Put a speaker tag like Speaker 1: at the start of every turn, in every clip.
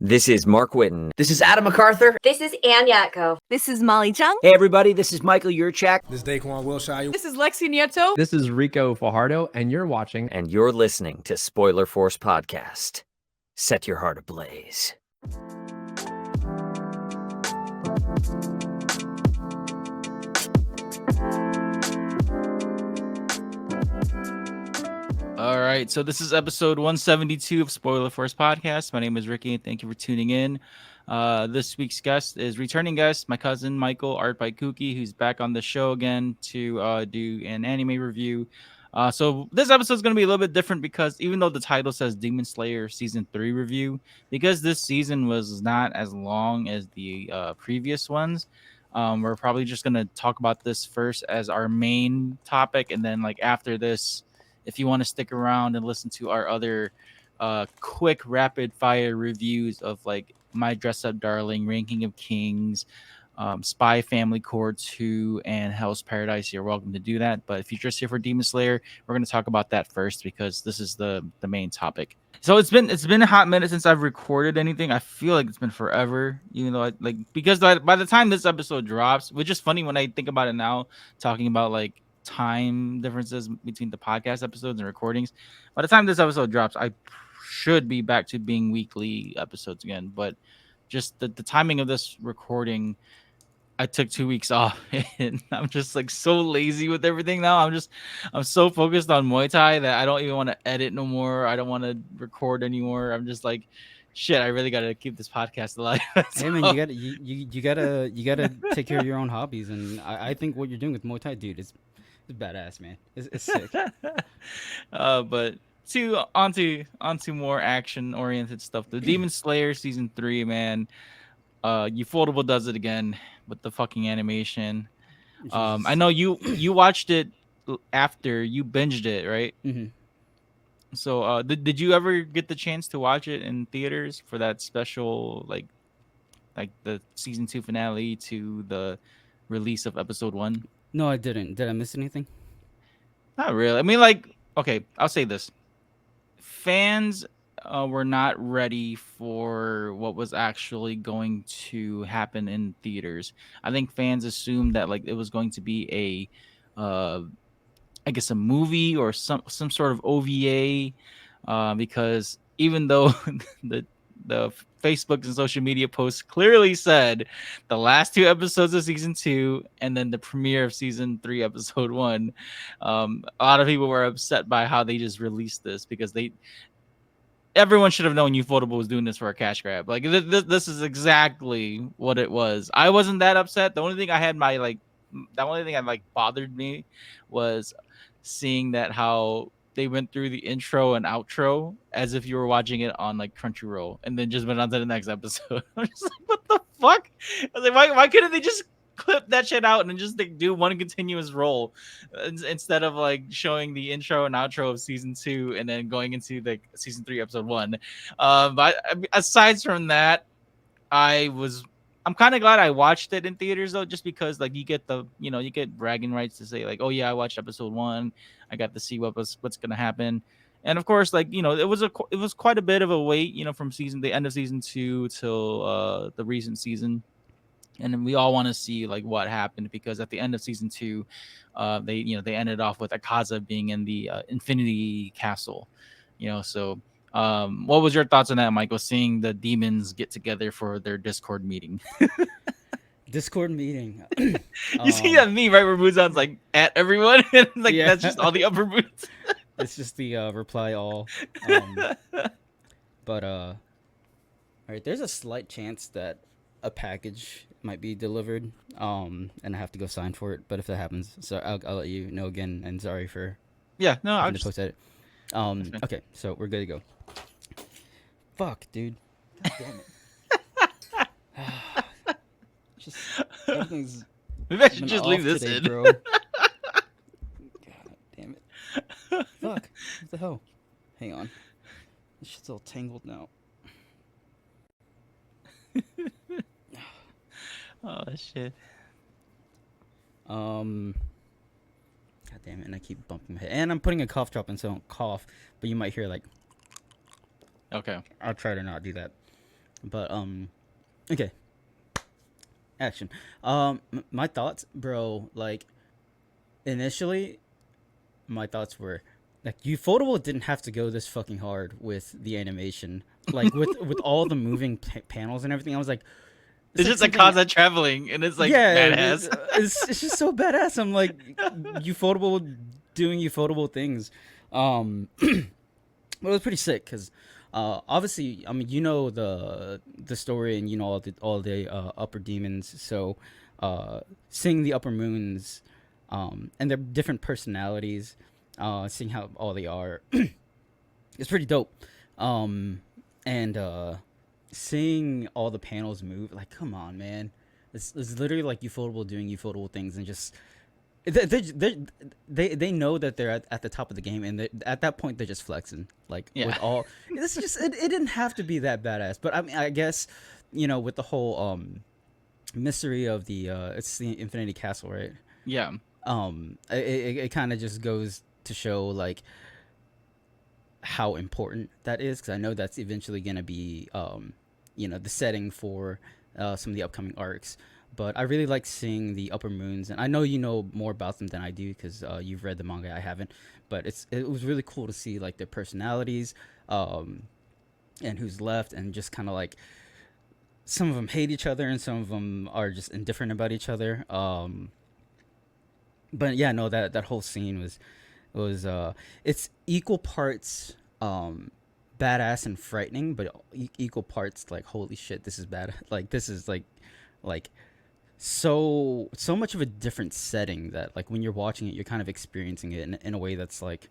Speaker 1: This is Mark Whitten.
Speaker 2: This is Adam MacArthur.
Speaker 3: This is Ann Yatko.
Speaker 4: This is Molly Chung.
Speaker 1: Hey everybody, this is Michael Yurchak.
Speaker 5: This is Daquan Wilshire.
Speaker 6: This is Lexi Nieto.
Speaker 7: This is Rico Fajardo, and you're watching.
Speaker 1: And you're listening to Spoiler Force Podcast. Set your heart ablaze.
Speaker 8: All right, so this is episode 172 of Spoiler Force Podcast. My name is Ricky, and thank you for tuning in. This week's guest is returning guest, my cousin Michael, Art By Kouki, who's back on the show again to do an anime review. So this episode is going to be a little bit different because even though the title says Demon Slayer Season 3 review, because this season was not as long as the previous ones, we're probably just going to talk about this first as our main topic, and then like after this, if you want to stick around and listen to our other quick rapid fire reviews of like My Dress Up Darling, Ranking of Kings, Spy Family Core 2, and Hell's Paradise, you're welcome to do that. But if you're just here for Demon Slayer, we're going to talk about that first because this is the main topic. So it's been a hot minute since I've recorded anything. I feel like it's been forever, even though because by the time this episode drops, which is funny when I think about it now, talking about like time differences between the podcast episodes and recordings. By the time this episode drops, I should be back to being weekly episodes again. But just the timing of this recording, I took 2 weeks off, and I'm just like so lazy with everything now. I'm so focused on Muay Thai that I don't even want to edit no more. I don't want to record anymore. I'm just like, shit, I really gotta keep this podcast alive.
Speaker 2: Hey man, you gotta take care of your own hobbies, and I think what you're doing with Muay Thai, dude, is badass, man. It's sick.
Speaker 8: But onto more action oriented stuff. The Demon Slayer Season 3, man. Ufotable does it again with the fucking animation. I know you watched it after you binged it, right?
Speaker 2: Mm-hmm.
Speaker 8: So did you ever get the chance to watch it in theaters for that special like the season 2 finale to the release of episode 1?
Speaker 2: No, I didn't. Did I miss anything?
Speaker 8: Not really. I mean, like, okay, I'll say this. Fans were not ready for what was actually going to happen in theaters. I think fans assumed that like it was going to be I guess a movie or some sort of OVA, because even though the Facebook and social media posts clearly said the last 2 episodes of season 2 and then the premiere of season 3 episode 1, a lot of people were upset by how they just released this because everyone should have known Ufotable was doing this for a cash grab. Like this is exactly what it was. I wasn't that upset. The only thing that bothered me was seeing that how they went through the intro and outro as if you were watching it on like Crunchyroll and then just went on to the next episode. I'm just like, what the fuck? I was like, why couldn't they just clip that shit out and just like do one continuous roll instead of like showing the intro and outro of season 2 and then going into like season 3 episode 1? But aside from that, I'm kind of glad I watched it in theaters though, just because like you get bragging rights to say like, oh yeah, I watched episode 1. I got to see what's gonna happen, and of course, like it was quite a bit of a wait, from the end of season 2 till the recent season, and then we all want to see like what happened because at the end of season 2, they ended off with Akaza being in the Infinity Castle, so. What was your thoughts on that, Michael? Seeing the demons get together for their Discord meeting.
Speaker 2: Discord meeting.
Speaker 8: You see that meme, right? Where Muzan's like at everyone, and like
Speaker 2: Yeah.
Speaker 8: that's just all the upper boots.
Speaker 2: It's just the reply all. But all right, there's a slight chance that a package might be delivered, and I have to go sign for it. But if that happens, so I'll let you know again. And sorry for
Speaker 8: I'll
Speaker 2: to post it. Okay, so we're good to go. Fuck, dude. God damn it. Just everything's.
Speaker 8: Maybe I should
Speaker 2: been
Speaker 8: just
Speaker 2: off
Speaker 8: leave this
Speaker 2: today,
Speaker 8: in.
Speaker 2: bro. God damn it. Fuck. What the hell? Hang on. This shit's all tangled now.
Speaker 8: Oh shit.
Speaker 2: God damn it, and I keep bumping my head. And I'm putting a cough drop in so I don't cough, but you might hear like.
Speaker 8: Okay.
Speaker 2: I'll try to not do that. But okay, action. My thoughts, bro. Like initially, my thoughts were like Ufotable didn't have to go this fucking hard with the animation, like with all the moving panels and everything. I was like, it's
Speaker 8: It's
Speaker 2: like
Speaker 8: just a
Speaker 2: something.
Speaker 8: Kaza traveling, and it's like
Speaker 2: Yeah,
Speaker 8: badass.
Speaker 2: it's just so badass. I'm like Ufotable doing Ufotable things. But it was pretty sick because obviously, I mean, you know the story and you know all the upper demons. So seeing the upper moons and their different personalities, seeing how all they are, it's pretty dope. Um, and seeing all the panels move, like, come on, man. It's literally like Ufotable doing Ufotable things and just they know that they're at the top of the game, and at that point they're just flexing. Like
Speaker 8: Yeah.
Speaker 2: with all this, is just it didn't have to be that badass. But I mean, I guess with the whole mystery of the it's the Infinity Castle, right?
Speaker 8: Yeah.
Speaker 2: It kind of just goes to show like how important that is, because I know that's eventually gonna be the setting for some of the upcoming arcs. But I really like seeing the upper moons, and I know you know more about them than I do because you've read the manga. I haven't, but it was really cool to see like their personalities, and who's left, and just kind of like some of them hate each other, and some of them are just indifferent about each other. But yeah, no, that whole scene was it's equal parts badass and frightening, but equal parts like holy shit, this is bad. Like this is like so much of a different setting that like when you're watching it, you're kind of experiencing it in a way that's like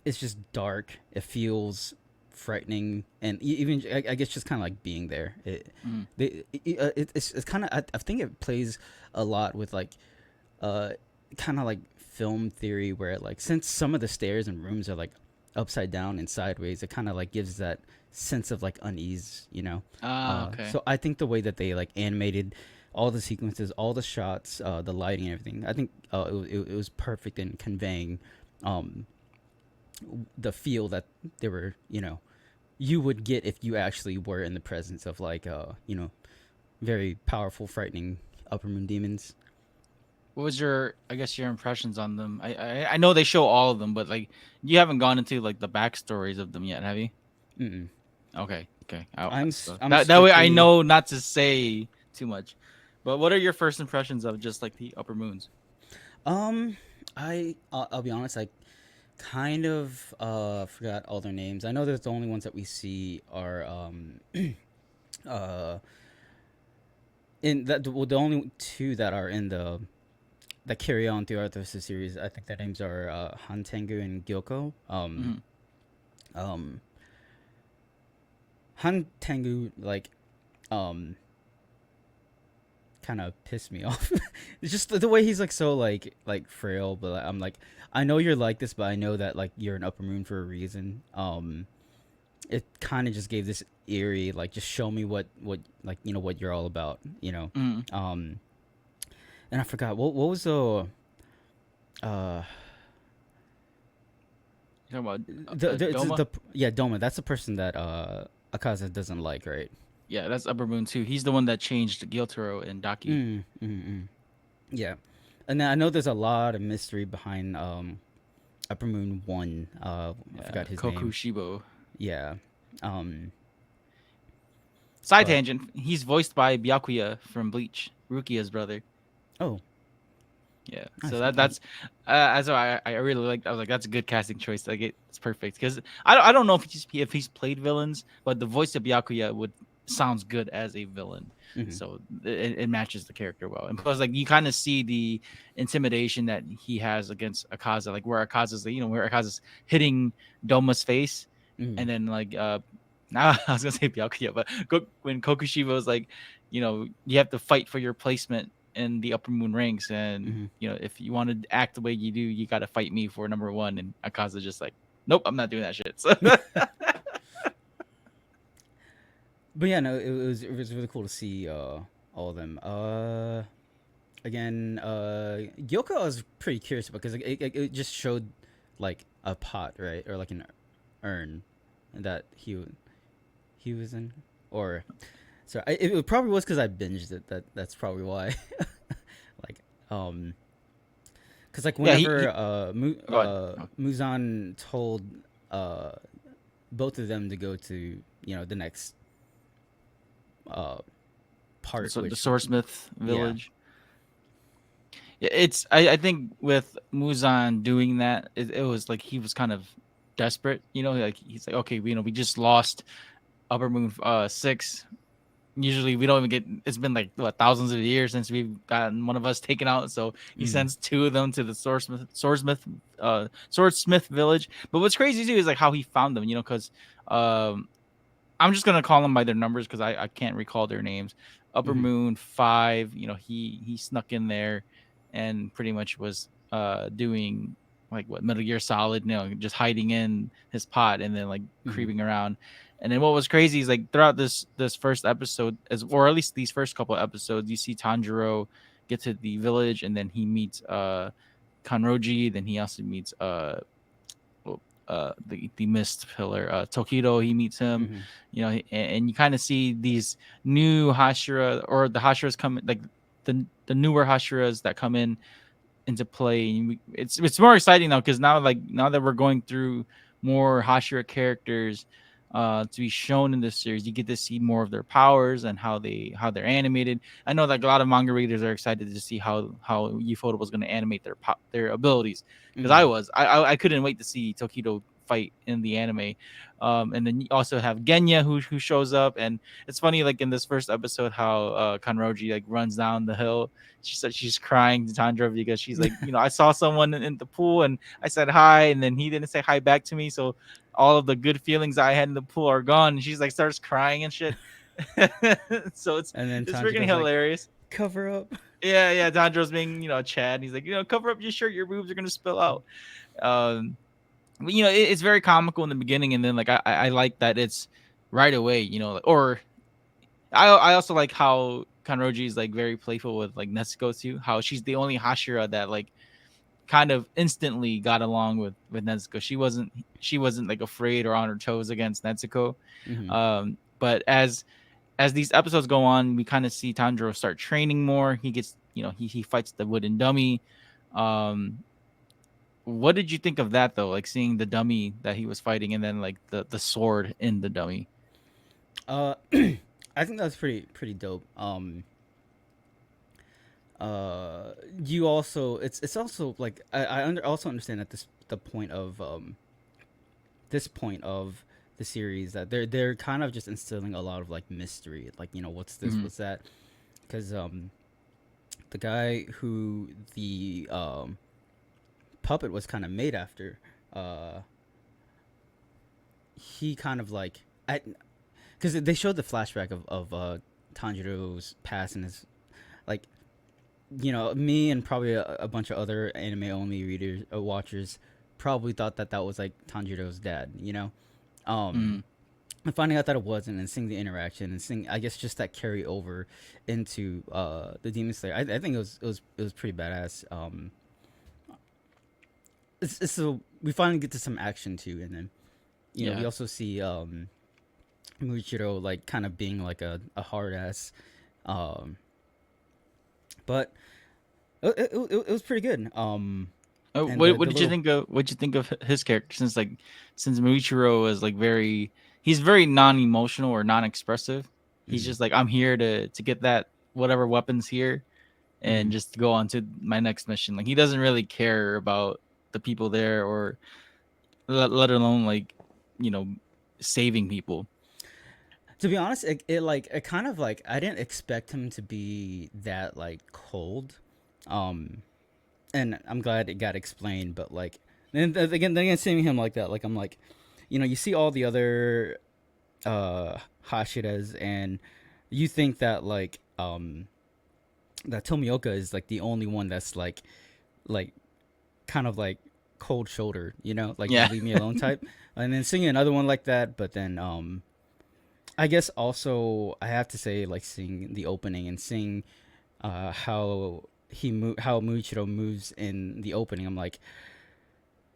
Speaker 2: it's just dark. It feels frightening, and even I guess just kind of like being there.
Speaker 8: Mm.
Speaker 2: It's kind of I think it plays a lot with like uh kind of like film theory where like since some of the stairs and rooms are like upside down and sideways, it kind of like gives that sense of like unease.
Speaker 8: Okay.
Speaker 2: So I think the way that they like animated all the sequences, all the shots, the lighting and everything, I think it was perfect in conveying um the feel that they were you would get if you actually were in the presence of like very powerful, frightening upper moon demons.
Speaker 8: What was I guess your impressions on them? I know they show all of them, but like you haven't gone into like the backstories of them yet, have you?
Speaker 2: Mm-mm.
Speaker 8: Okay, okay.
Speaker 2: I'm
Speaker 8: That way I
Speaker 2: strictly
Speaker 8: know not to say too much. But what are your first impressions of just like the upper moons?
Speaker 2: um I'll be honest, I kind of forgot all their names. I know that the only ones that we see are uh in that well, the only two that are in the that carry on throughout the series. I think their names are Hantengu and Gyoko.
Speaker 8: Mhm.
Speaker 2: Um Hantengu like um kind of pissed me off. It's just the way he's like so like frail, but like, I'm like I know you're like this, but I know that like you're an upper moon for a reason. It kind of just gave this eerie like just show me what like what you're all about.
Speaker 8: Mhm.
Speaker 2: And I forgot what was the uh
Speaker 8: You talking about
Speaker 2: the
Speaker 8: Doma?
Speaker 2: yeah, Doma. That's the person that Akaza doesn't like, right?
Speaker 8: Yeah, that's upper moon too. He's the one that changed Gyotaro and Daki.
Speaker 2: Yeah, and then I know there's a lot of mystery behind Upper Moon One. I
Speaker 8: Yeah,
Speaker 2: forgot his
Speaker 8: Koku
Speaker 2: name.
Speaker 8: Shibo.
Speaker 2: Yeah. Um.
Speaker 8: Side
Speaker 2: But
Speaker 8: tangent. He's voiced by Byakuya from Bleach, Rukia's brother.
Speaker 2: oh,
Speaker 8: Yeah, so
Speaker 2: nice.
Speaker 8: that's why I really like. I was like, that's a good casting choice. Like it's perfect because I don't know if he's played villains, but the voice of Byakuya would sounds good as a villain,
Speaker 2: Mhm.
Speaker 8: so it matches the character well. And plus, like you kind of see the intimidation that he has against Akaza, like where Akaza's where Akaza's hitting Doma's face, and
Speaker 2: Mhm.
Speaker 8: then like now I was gonna say Byakuya, but when Kokushiba was like, you have to fight for your placement in the upper moon ranks, and
Speaker 2: Mhm.
Speaker 8: if you want to act the way you do, you got to fight me for number one. And Akaza just like, nope, I'm not doing that shit. So
Speaker 2: But yeah, no, it was really cool to see all of them. Again, Gyoko I was pretty curious about because it just showed like a pot, right, or like an urn that he was in. or so it probably was because I binged it. That's probably why. Like, because like
Speaker 8: Yeah,
Speaker 2: whenever
Speaker 8: go ahead.
Speaker 2: Muzan told uh both of them to go to the next uh part,
Speaker 8: So the
Speaker 2: which
Speaker 8: Swordsmith
Speaker 2: yeah.
Speaker 8: village. Yeah, I think with Muzan doing that, it was like he was kind of desperate. Like he's like, okay, we just lost Upper Moon 6. Usually we don't even get. It's been like what, thousands of years since we've gotten one of us taken out. So he
Speaker 2: Mm,
Speaker 8: sends two of them to the Swordsmith village. But what's crazy too is like how he found them. Because um, I'm just gonna call them by their numbers because I can't recall their names. Upper
Speaker 2: mm-hmm,
Speaker 8: Moon 5. He snuck in there and pretty much was doing like what Metal Gear Solid. Just hiding in his pot and then like
Speaker 2: mm-hmm,
Speaker 8: creeping around. And then what was crazy is like throughout this first episode, or at least these first couple of episodes, you see Tanjiro get to the village and then he meets Kanroji. Then he also meets the mist pillar Tokido. He meets him,
Speaker 2: mm-hmm.
Speaker 8: and you kind of see these new Hashira, or the Hashiras come, like the newer Hashiras that come into play. And it's more exciting now because now that we're going through more Hashira characters to be shown in this series, you get to see more of their powers and how they're animated. I know that a lot of manga readers are excited to see how Ufotable was going to animate their abilities, because
Speaker 2: Mm-hmm.
Speaker 8: I couldn't wait to see Tokido fight in the anime. And then you also have Genya who shows up, and it's funny, like in this first episode, how Kanroji like runs down the hill. She said she's crying to Tanjiro because she's like, I saw someone in the pool and I said hi, and then he didn't say hi back to me, so all of the good feelings I had in the pool are gone. And she's like starts crying and shit. So it's
Speaker 2: And then
Speaker 8: it's freaking
Speaker 2: Tanjiro's like,
Speaker 8: hilarious.
Speaker 2: cover up.
Speaker 8: Yeah, yeah. Tanjiro's being Chad. He's like, cover up your shirt, your boobs are gonna spill out. Um, but it's very comical in the beginning, and then like I like that it's right away. Or I also like how Kanroji is like very playful with like Nezuko too. How she's the only Hashira that like kind of instantly got along with Nezuko. She wasn't like afraid or on her toes against Nezuko.
Speaker 2: Mm-hmm.
Speaker 8: But as these episodes go on, we kind of see Tanjiro start training more. He gets he fights the wooden dummy. Um, what did you think of that though? Like seeing the dummy that he was fighting, and then like the sword in the dummy.
Speaker 2: I think that's pretty dope. You also it's also like also understand at the point of this point of the series that they're kind of just instilling a lot of like mystery, like what's this,
Speaker 8: Mm-hmm.
Speaker 2: what's that, because the guy who the puppet was kind of made after, uh he kind of like I because they showed the flashback of Tanjiro's past and his like me and probably a bunch of other anime only readers watchers probably thought that was like Tanjiro's dad,
Speaker 8: Mm-hmm.
Speaker 2: and finding out that it wasn't, and seeing the interaction and seeing, I guess, just that carry over into the Demon Slayer. I think it was pretty badass. So we finally get to some action too, and then we
Speaker 8: Yeah.
Speaker 2: also see Muichiro like kind of being like a hard ass, um, but it was pretty good. And
Speaker 8: What
Speaker 2: the
Speaker 8: did you
Speaker 2: little
Speaker 8: think of his character? Since Muichiro is like he's very non-emotional or non-expressive. He's
Speaker 2: mhm,
Speaker 8: just like, I'm here to get that whatever weapons here and
Speaker 2: mhm.
Speaker 8: just go on to my next mission. Like he doesn't really care about the people there, or let alone like you know saving people.
Speaker 2: To be honest, it kind of like I didn't expect him to be that like cold, um, and I'm glad it got explained. But like, then again, seeing him like that, like I'm like, you see all the other Hashiras, and you think that like that Tomioka is like the only one that's like kind of like cold shoulder, like
Speaker 8: Yeah.
Speaker 2: just leave me alone type. And then seeing another one like that, but then I guess also I have to say like seeing the opening and seeing how how Muichiro moves in the opening, I'm like,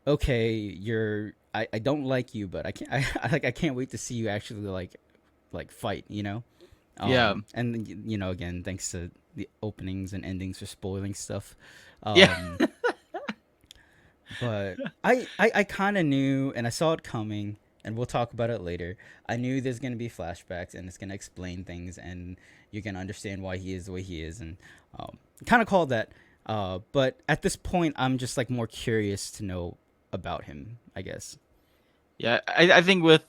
Speaker 2: okay, I don't like you, but I can't I can't wait to see you actually like like fight, you know.
Speaker 8: Yeah.
Speaker 2: And you know, again, thanks to the openings and endings for spoiling stuff.
Speaker 8: Yeah.
Speaker 2: Um, but I kind of knew, and I saw it coming, and we'll talk about it later. I knew there's gonna be flashbacks, and it's gonna explain things, and you're gonna understand why he is the way he is, and kind of called that. But at this point, I'm just like more curious to know about him, I guess.
Speaker 8: Yeah. I think with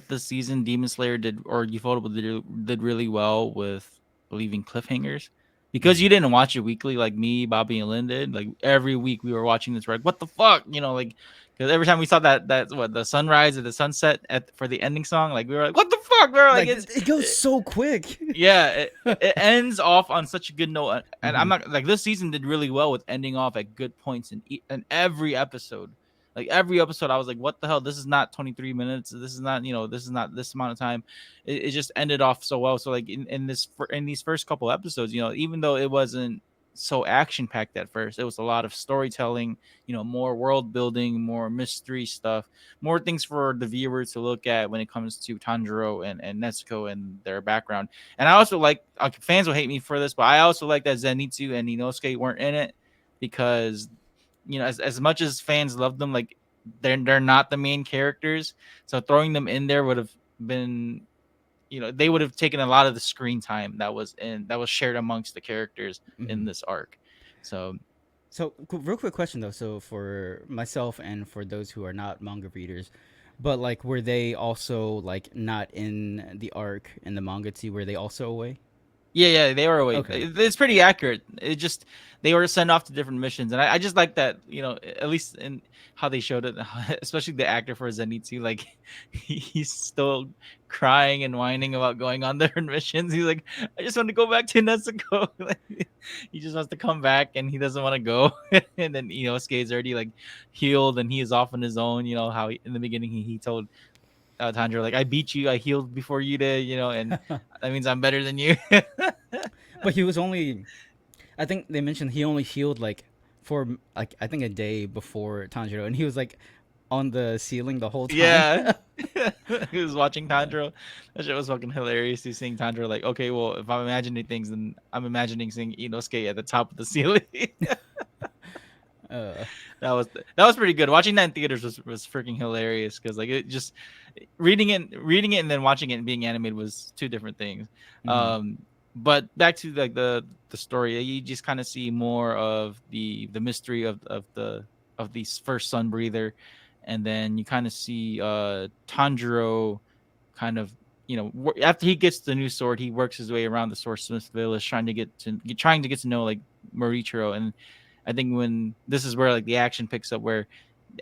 Speaker 8: the season, Demon Slayer did, or Ufotable did really well with leaving cliffhangers, because
Speaker 2: Mm-hmm.
Speaker 8: you didn't watch it weekly like me, Bobby, and Lynn did. Like every week we were watching this. Right? What the fuck, like, because every time we saw that what, the sunrise or the sunset for the ending song, like we were like, what the fuck? We were like,
Speaker 2: Like it goes so quick.
Speaker 8: yeah, it ends off on such a good note, and I'm
Speaker 2: Mm-hmm.
Speaker 8: not like, this season did really well with ending off at good points in every episode. Like every episode, I was like, "What the hell? This is not 23 minutes. This is not, this is not this amount of time." It just ended off so well. So like in these first couple episodes, even though it wasn't so action packed at first, it was a lot of storytelling. More world building, more mystery stuff, more things for the viewer to look at when it comes to Tanjiro and Nezuko and their background. And I also like, fans will hate me for this, but I also like that Zenitsu and Inosuke weren't in it, because as much as fans love them, like they're not the main characters. So throwing them in there would have been, they would have taken a lot of the screen time that was shared amongst the characters in
Speaker 2: Mm-hmm.
Speaker 8: this arc. So
Speaker 2: So, real quick question though. So, for myself and for those who are not manga readers, but like, were they also like not in the arc in the manga too? Were they also away?
Speaker 8: yeah, they were away.
Speaker 2: Okay.
Speaker 8: It's pretty accurate. It just, they were sent off to different missions, and I just like that. At least in how they showed it, especially the actor for Zenitsu, like he's still crying and whining about going on different missions. He's like, I just want to go back to Nezuko. Like, he just wants to come back, and he doesn't want to go. And then Skate's already like healed, and he is off on his own. How in the beginning he told Tanjiro, like, I beat you, I healed before you did, and that means I'm better than you.
Speaker 2: But he was only. I think they mentioned he only healed like for like I think a day before Tanjiro, and he was like on the ceiling the whole time.
Speaker 8: Yeah. He was watching Tanjiro. That shit was fucking hilarious. He's seeing Tanjiro like, okay, well, if I'm imagining things, then I'm imagining seeing Inosuke at the top of the ceiling.
Speaker 2: uh,
Speaker 8: That was pretty good. Watching that in theaters was freaking hilarious, because like it just, reading it and then watching it and being animated was two different things.
Speaker 2: mhm,
Speaker 8: But back to like the story, you just kind of see more of the mystery of the first sun breather, and then you kind of see Tanjiro kind of, after he gets the new sword, he works his way around the swordsmith village, trying to get to know like Morichiro. And I think when this is where like the action picks up, where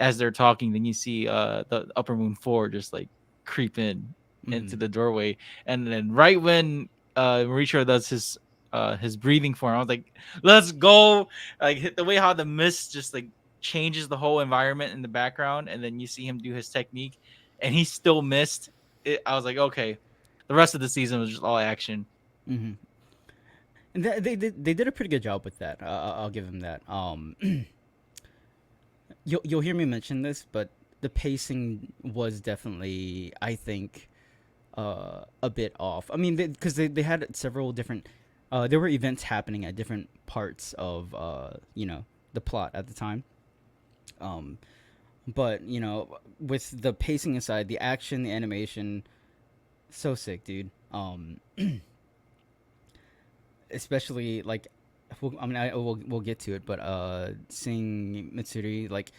Speaker 8: as they're talking, then you see the Upper Moon 4 just like creep in into
Speaker 2: mhm,
Speaker 8: the doorway, and then right when Morichiro does his breathing form, I was like, let's go. Like the way how the mist just like changes the whole environment in the background, and then you see him do his technique, and he still missed it. I was like, okay, the rest of the season was just all action.
Speaker 2: mhm. And they did a pretty good job with that. I'll give them that. You'll hear me mention this, but the pacing was definitely, I think, a bit off. I mean, because they had several different, there were events happening at different parts of, the plot at the time. Um, but with the pacing aside, the action, the animation, so sick, dude. Especially like, I mean, we'll get to it, but seeing Mitsuri, like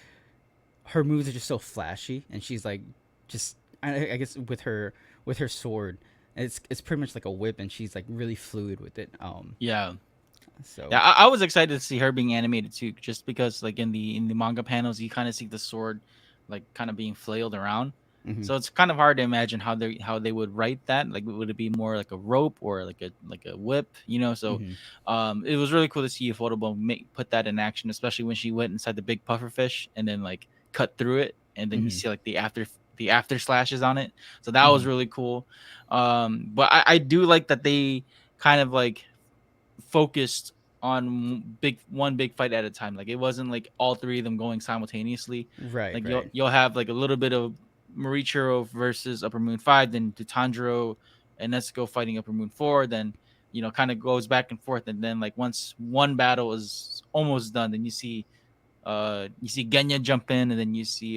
Speaker 2: her moves are just so flashy, and she's like, just I guess with her sword, it's pretty much like a whip, and she's like really fluid with it.
Speaker 8: Yeah.
Speaker 2: So.
Speaker 8: Yeah, I was excited to see her being animated too, just because like in the manga panels, you kind of see the sword like kind of being flailed around.
Speaker 2: Mhm.
Speaker 8: So it's kind of hard to imagine how they would write that. Like, would it be more like a rope or like a whip? So
Speaker 2: Mhm.
Speaker 8: it was really cool to see Ufotable put that in action, especially when she went inside the big puffer fish and then like cut through it, and then you
Speaker 2: Mhm.
Speaker 8: see like the after slashes on it. So that was
Speaker 2: Mhm.
Speaker 8: really cool. But I do like that they kind of like focused on one big fight at a time. Like it wasn't like all three of them going simultaneously.
Speaker 2: Right.
Speaker 8: Like you'll
Speaker 2: Right.
Speaker 8: you'll have like a little bit of Morichiro versus Upper Moon 5, then to Tanjiro and Nezuko fighting Upper Moon 4. Then kind of goes back and forth, and then like once one battle is almost done, then you see Genya jump in, and then you see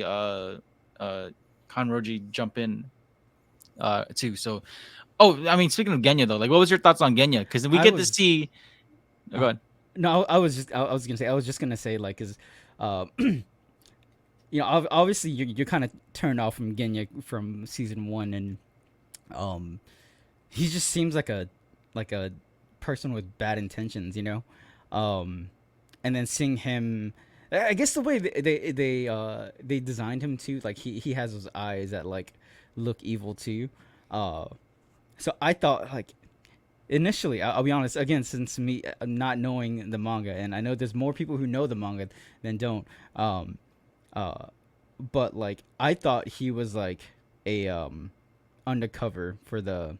Speaker 8: Kanroji jump in too. So, I mean, speaking of Genya though, like, what was your thoughts on Genya? Because we get to see. Oh, go ahead.
Speaker 2: No, I was just gonna say like, cause, obviously you're kind of turned off from Genya from season 1, and he just seems like a person with bad intentions, and then seeing him, I guess the way they designed him too, like he has those eyes that like look evil too. So I thought like initially, I'll be honest, again, since me not knowing the manga, and I know there's more people who know the manga than don't, but like I thought he was like a undercover for the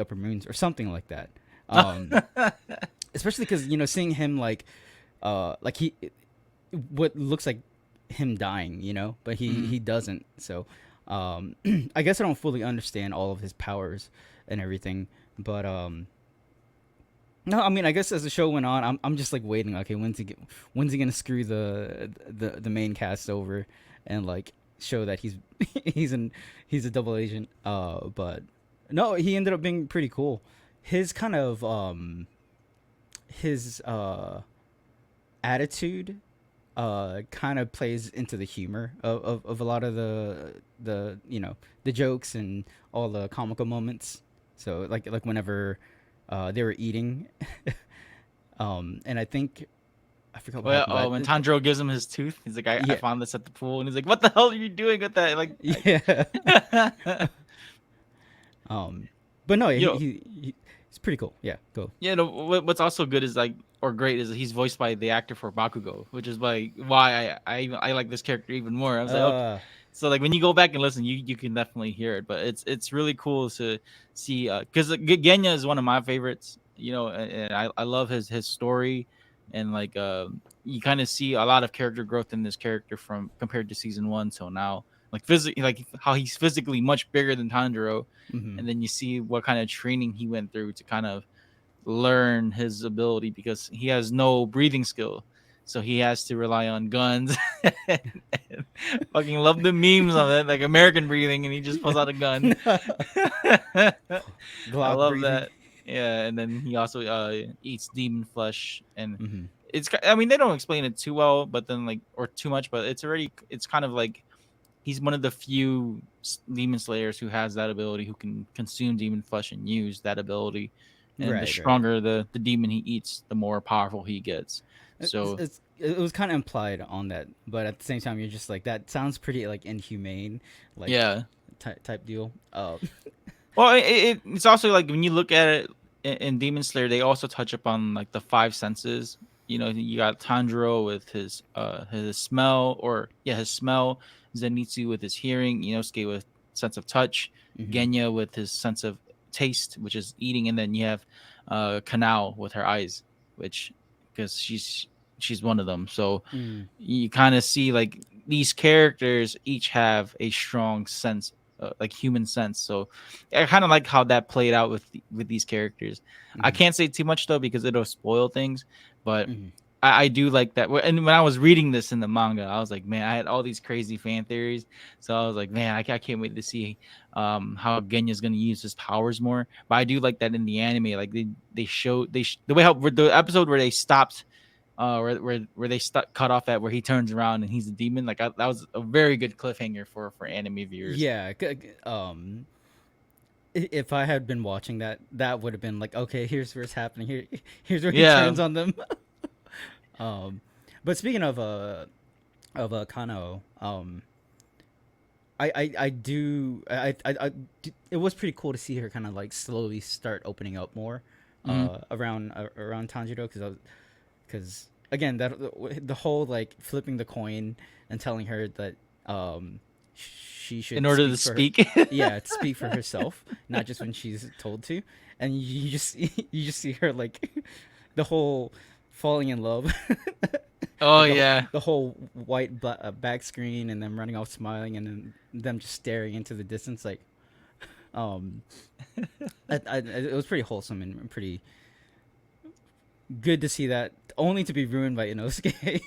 Speaker 2: Upper Moons or something like that. Especially because seeing him like he what looks like him dying, but he doesn't. So I guess I don't fully understand all of his powers and everything, but no, I mean, I guess as the show went on, I'm just like waiting. Okay, when's he gonna screw the main cast over and like show that he's he's a double agent? But no, he ended up being pretty cool. His kind of his attitude kind of plays into the humor of a lot of the the jokes and all the comical moments. So like whenever they were eating, and I think I forgot what happened,
Speaker 8: when Tanjiro gives him his tooth, he's like, I found this at the pool, and he's like, what the hell are you doing with that? Like,
Speaker 2: yeah. But no, he's pretty cool. Yeah, go.
Speaker 8: Yeah, no, what's also good is like, or great, is that he's voiced by the actor for Bakugo, which is like why I like this character even more. I was like, okay. So like when you go back and listen, you can definitely hear it. But it's really cool to see, because Genya is one of my favorites, and I love his story, and like you kind of see a lot of character growth in this character from compared to season 1 till now. Like physically, like how he's physically much bigger than Tanjiro, and then you see what kind of training he went through to kind of learn his ability, because he has no breathing skill, so he has to rely on guns. and fucking love the memes of it, like American breathing, and he just pulls out a gun. I love
Speaker 2: breathing.
Speaker 8: that. Yeah, and then he also eats demon flesh, and I mean, they don't explain it too well, but then like, or too much, but it's kind of like he's one of the few demon slayers who has that ability, who can consume demon flesh and use that ability. And the stronger the demon he eats, the more powerful he gets. So
Speaker 2: it was kind of implied on that, but at the same time, you're just like, that sounds pretty like inhumane, like type deal.
Speaker 8: Well, it's also like when you look at it in Demon Slayer, they also touch upon like the 5 senses. You got Tanjiro with his smell, his smell. Zenitsu with his hearing. Inosuke with sense of touch. Genya with his sense of taste, which is eating, and then you have Kanao with her eyes, which because she's one of them. So you kind of see like these characters each have a strong sense, like human sense. So I kind of like how that played out with these characters. I can't say too much though, because it'll spoil things, but I do like that. And when I was reading this in the manga, I was like, man, I had all these crazy fan theories. So I was like, man, I can't wait to see how Genya's going to use his powers more. But I do like that in the anime, like they show the way how the episode where they stopped, where they cut off at where he turns around and he's a demon. Like that was a very good cliffhanger for anime viewers.
Speaker 2: Yeah. If I had been watching that would have been like, okay, here's where it's happening. Here's where he turns on them. But speaking of Kano, I it was pretty cool to see her kind of like slowly start opening up more around Tanjiro, because again, that the whole like flipping the coin and telling her that she should,
Speaker 8: in order to speak,
Speaker 2: to speak for herself, not just when she's told to, and you just see her like the whole falling in love.
Speaker 8: The
Speaker 2: whole white back screen, and them running off smiling, and then them just staring into the distance like Um, it was pretty wholesome and pretty good to see that, only to be ruined by Inosuke.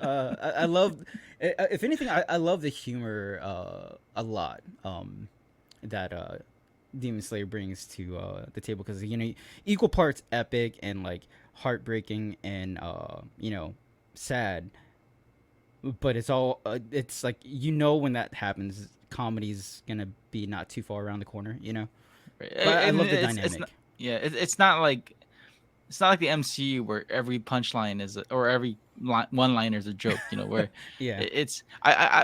Speaker 2: I love, if anything, I love the humor a lot. That Demon Slayer brings to the table, because equal parts epic and like heartbreaking and sad, but it's all it's like, when that happens, comedy's gonna be not too far around the corner.
Speaker 8: Right.
Speaker 2: But I
Speaker 8: And
Speaker 2: love the
Speaker 8: it's
Speaker 2: dynamic.
Speaker 8: not, yeah, it's not like the MCU where every punchline or every one liner is a joke. Where
Speaker 2: Yeah.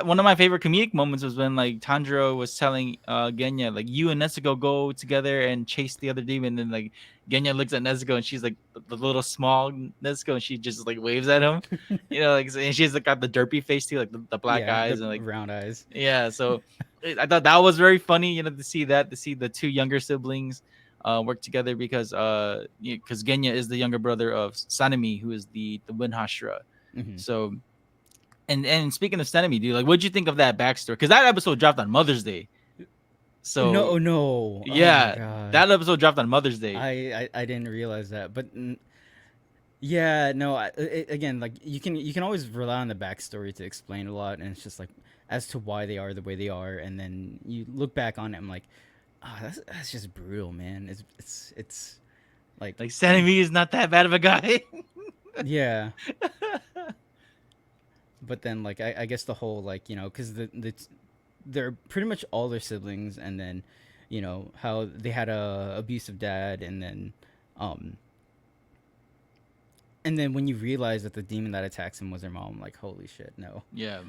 Speaker 8: one of my favorite comedic moments was when like Tanjiro was telling Genya, like, you and Nezuko go together and chase the other demon, and like Genya looks at Nezuko and she's like the little small Nezuko, and she just like waves at him, like, and she's like got the derpy face too, like the black
Speaker 2: Yeah, the
Speaker 8: eyes and like,
Speaker 2: round eyes.
Speaker 8: yeah. So I thought that was very funny, to see the two younger siblings work together, because Genya is the younger brother of Sanemi, who is the Wind Hashira.
Speaker 2: Hmm.
Speaker 8: So, and speaking of Sanemi, dude, like, what'd you think of that backstory? Because that episode dropped on Mother's Day. So
Speaker 2: No, oh my
Speaker 8: yeah,
Speaker 2: god,
Speaker 8: that episode dropped on Mother's Day.
Speaker 2: I didn't realize that, but yeah, no, again, like, you can always rely on the backstory to explain a lot, and it's just like, as to why they are the way they are, and then you look back on it, I'm like, that's just brutal, man. It's like,
Speaker 8: Like, Sanemi is not that bad of a guy.
Speaker 2: yeah, but then, like, I guess the whole, like, because they're pretty much all their siblings, and then how they had a abusive dad, um and then when you realize that the demon that attacks him was their mom, like, holy shit, no.
Speaker 8: Yeah.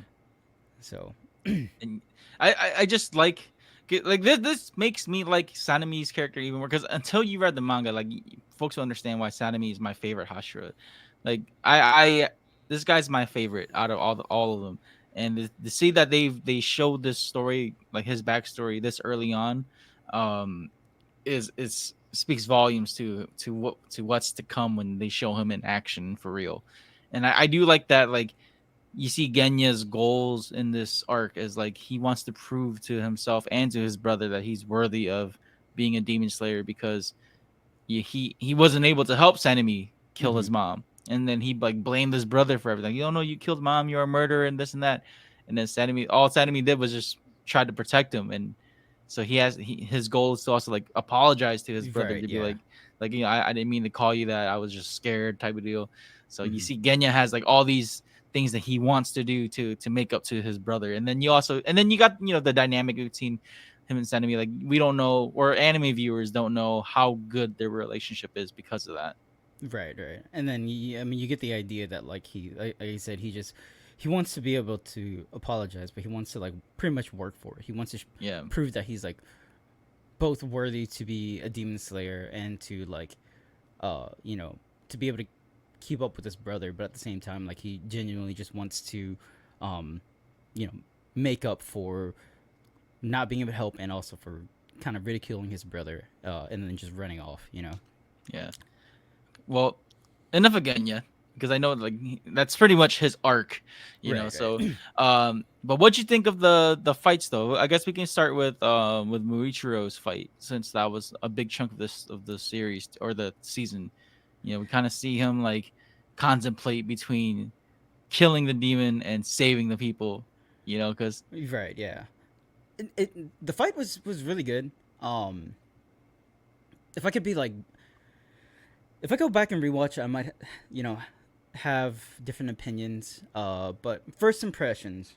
Speaker 2: So
Speaker 8: And I just like this makes me like Sanemi's character even more, because until you read the manga, like, folks will understand why Sanemi is my favorite Hashira. Like, I this guy's my favorite out of all of them, and to see that they showed this story, like his backstory, this early on, um, is speaks volumes to what's to come when they show him in action for real. And I do like that, like, you see Genya's goals in this arc as like he wants to prove to himself and to his brother that he's worthy of being a demon slayer, because he wasn't able to help Sanemi kill
Speaker 2: mhm.
Speaker 8: his mom, and then he like blamed his brother for everything. You don't know, you killed mom, you're a murderer, and this and that. And then all Sanemi did was just try to protect him, and so his goal is to also like apologize to his brother,
Speaker 2: Right,
Speaker 8: to be
Speaker 2: yeah.
Speaker 8: like, I didn't mean to call you that, I was just scared, type of deal. So you
Speaker 2: Mhm.
Speaker 8: see Genya has like all these things that he wants to do to make up to his brother. And then you got the dynamic between him and Sanemi. Like, we don't know, or anime viewers don't know how good their relationship is because of that.
Speaker 2: Right, right. And then I mean, you get the idea that, like, like I said, he wants to be able to apologize, but he wants to, like, pretty much work for it. He wants to
Speaker 8: Yeah.
Speaker 2: prove that he's, like, both worthy to be a demon slayer and to, like, to be able to keep up with his brother, but at the same time, like, he genuinely just wants to um you know make up for not being able to help, and also for kind of ridiculing his brother, and then just running off.
Speaker 8: Yeah. Well, enough of Genya, because I know, like, that's pretty much his arc,
Speaker 2: Right,
Speaker 8: So,
Speaker 2: right.
Speaker 8: but what'd you think of the fights though? I guess we can start with Muichiro's fight, since that was a big chunk of the series or the season. We kind of see him like contemplate between killing the demon and saving the people. Because
Speaker 2: Right, yeah. The fight was really good. um if I could be like if I go back and rewatch, I might, you know, have different opinions. But first impressions,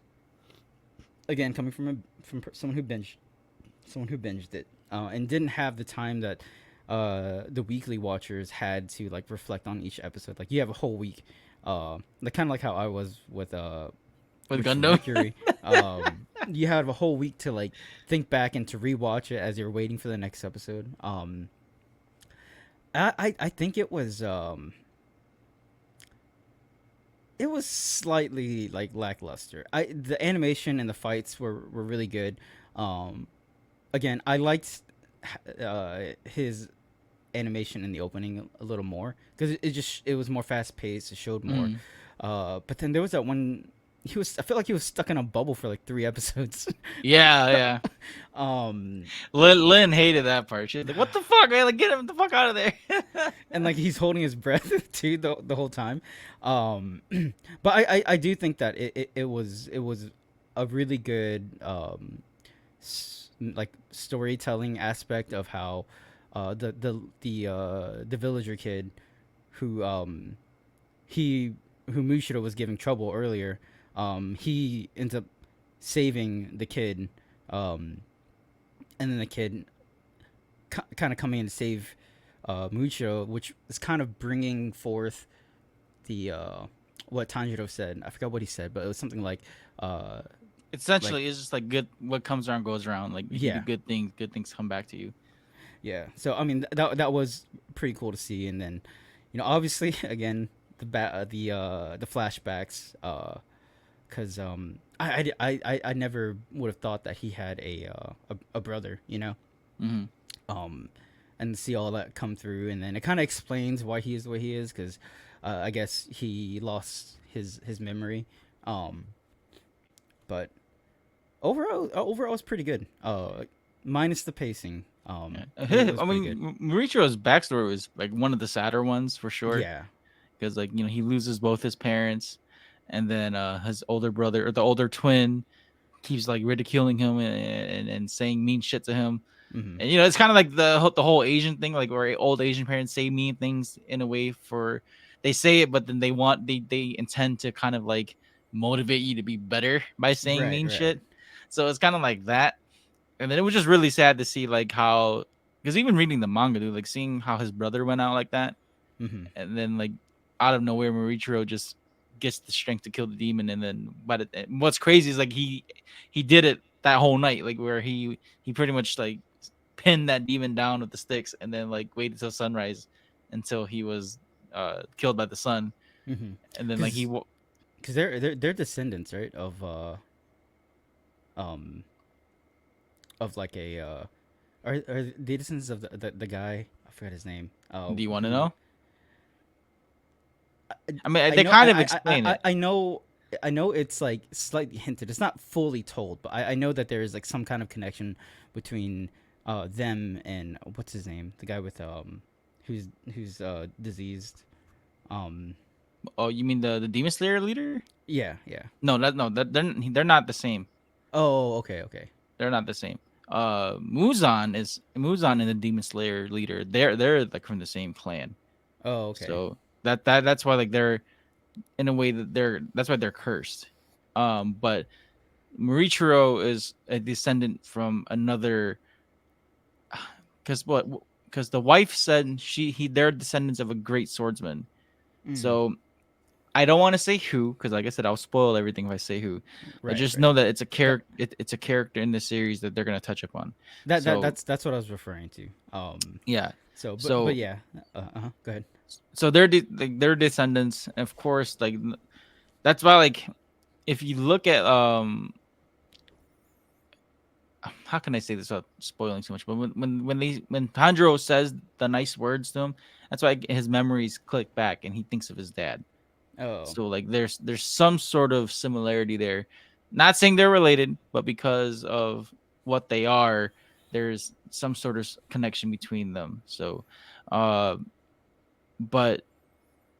Speaker 2: again, coming from someone who binged it, and didn't have the time that the weekly watchers had to, like, reflect on each episode. Like, you have a whole week, like, kind of like how I was
Speaker 8: with
Speaker 2: with
Speaker 8: Gundam.
Speaker 2: Mercury. You have a whole week to, like, think back and to rewatch it as you're waiting for the next episode. I think it was slightly, like, lackluster. The animation and the fights were really good. Um, Again, I liked his animation in the opening a little more, because it was more fast paced. It showed more.
Speaker 8: Mm.
Speaker 2: But then there was that one I feel like he was stuck in a bubble for like 3 episodes.
Speaker 8: Yeah.
Speaker 2: um
Speaker 8: Lynn hated that part. She's like, "What the fuck, man? Like, get him the fuck out of there."
Speaker 2: and like he's holding his breath too the whole time. um but I do think that it was a really good like storytelling aspect of how the villager kid who he who Mushiro was giving trouble earlier, he ends up saving the kid, um and then the kid kind of coming in to save Mucho, which is kind of bringing forth the what Tanjiro said. I forgot what he said, but it was something like
Speaker 8: Essentially, it's just like good. What comes around goes around. Like if you do
Speaker 2: yeah,
Speaker 8: good things come back to you.
Speaker 2: yeah. So I mean that was pretty cool to see, and then obviously again the flashbacks, because I never would have thought that he had a brother,
Speaker 8: Hmm.
Speaker 2: um and see all that come through, and then it kind of explains why he is the way he is, because I guess he lost his memory, um but overall it's pretty good, minus the pacing. It was
Speaker 8: I
Speaker 2: pretty good.
Speaker 8: mean, Mauriccio's backstory was like one of the sadder ones for sure.
Speaker 2: Yeah.
Speaker 8: Because like he loses both his parents, and then his older brother or the older twin keeps like ridiculing him and saying mean shit to him.
Speaker 2: Hmm.
Speaker 8: And it's kind of like the whole Asian thing, like where old Asian parents say mean things in a way for they say it, but then they intend to kind of like motivate you to be better by saying
Speaker 2: Right,
Speaker 8: mean
Speaker 2: right.
Speaker 8: shit. So it's kind of like that. And then it was just really sad to see like how, because even reading the manga, dude, like seeing how his brother went out like that,
Speaker 2: Hmm.
Speaker 8: and then like out of nowhere, Morichiro just gets the strength to kill the demon, and then what's crazy is like he did it that whole night, like where he pretty much like pinned that demon down with the sticks, and then like waited till sunrise until he was killed by the sun,
Speaker 2: Hmm.
Speaker 8: and then like
Speaker 2: Because they're descendants, right, um of like a are they descendants of the guy, I forgot his name,
Speaker 8: do you want to
Speaker 2: who
Speaker 8: know? I mean,
Speaker 2: I
Speaker 8: they
Speaker 2: know
Speaker 8: kind of explain it.
Speaker 2: I know it's like slightly hinted. It's not fully told, but I know that there is like some kind of connection between them and what's his name, the guy with who's diseased. Um,
Speaker 8: Oh, you mean the Demon Slayer leader?
Speaker 2: yeah, yeah.
Speaker 8: No, they're not the same.
Speaker 2: Oh, okay, okay.
Speaker 8: They're not the same. Muzan and the Demon Slayer leader. They're like from the same clan.
Speaker 2: Oh, okay.
Speaker 8: So that's why like they're in a way that that's why they're cursed. But Morichiro is a descendant from another, because the wife said they're descendants of a great swordsman.
Speaker 2: Mm,
Speaker 8: So I don't want to say who, because like I said, I'll spoil everything if I say who. But
Speaker 2: right,
Speaker 8: just
Speaker 2: right.
Speaker 8: know that it's a
Speaker 2: That
Speaker 8: character. It's a character in the series that they're gonna touch upon.
Speaker 2: that
Speaker 8: So
Speaker 2: that's what I was referring to.
Speaker 8: yeah.
Speaker 2: So but
Speaker 8: So
Speaker 2: yeah. Go ahead.
Speaker 8: like they're descendants, and of course, like that's why like if you look at how can I say this without spoiling too much? But when Tanjiro says the nice words to him, that's why his memories click back and he thinks of his dad.
Speaker 2: Oh,
Speaker 8: So like there's some sort of similarity there. Not saying they're related, but because of what they are, there's some sort of connection between them. So uh but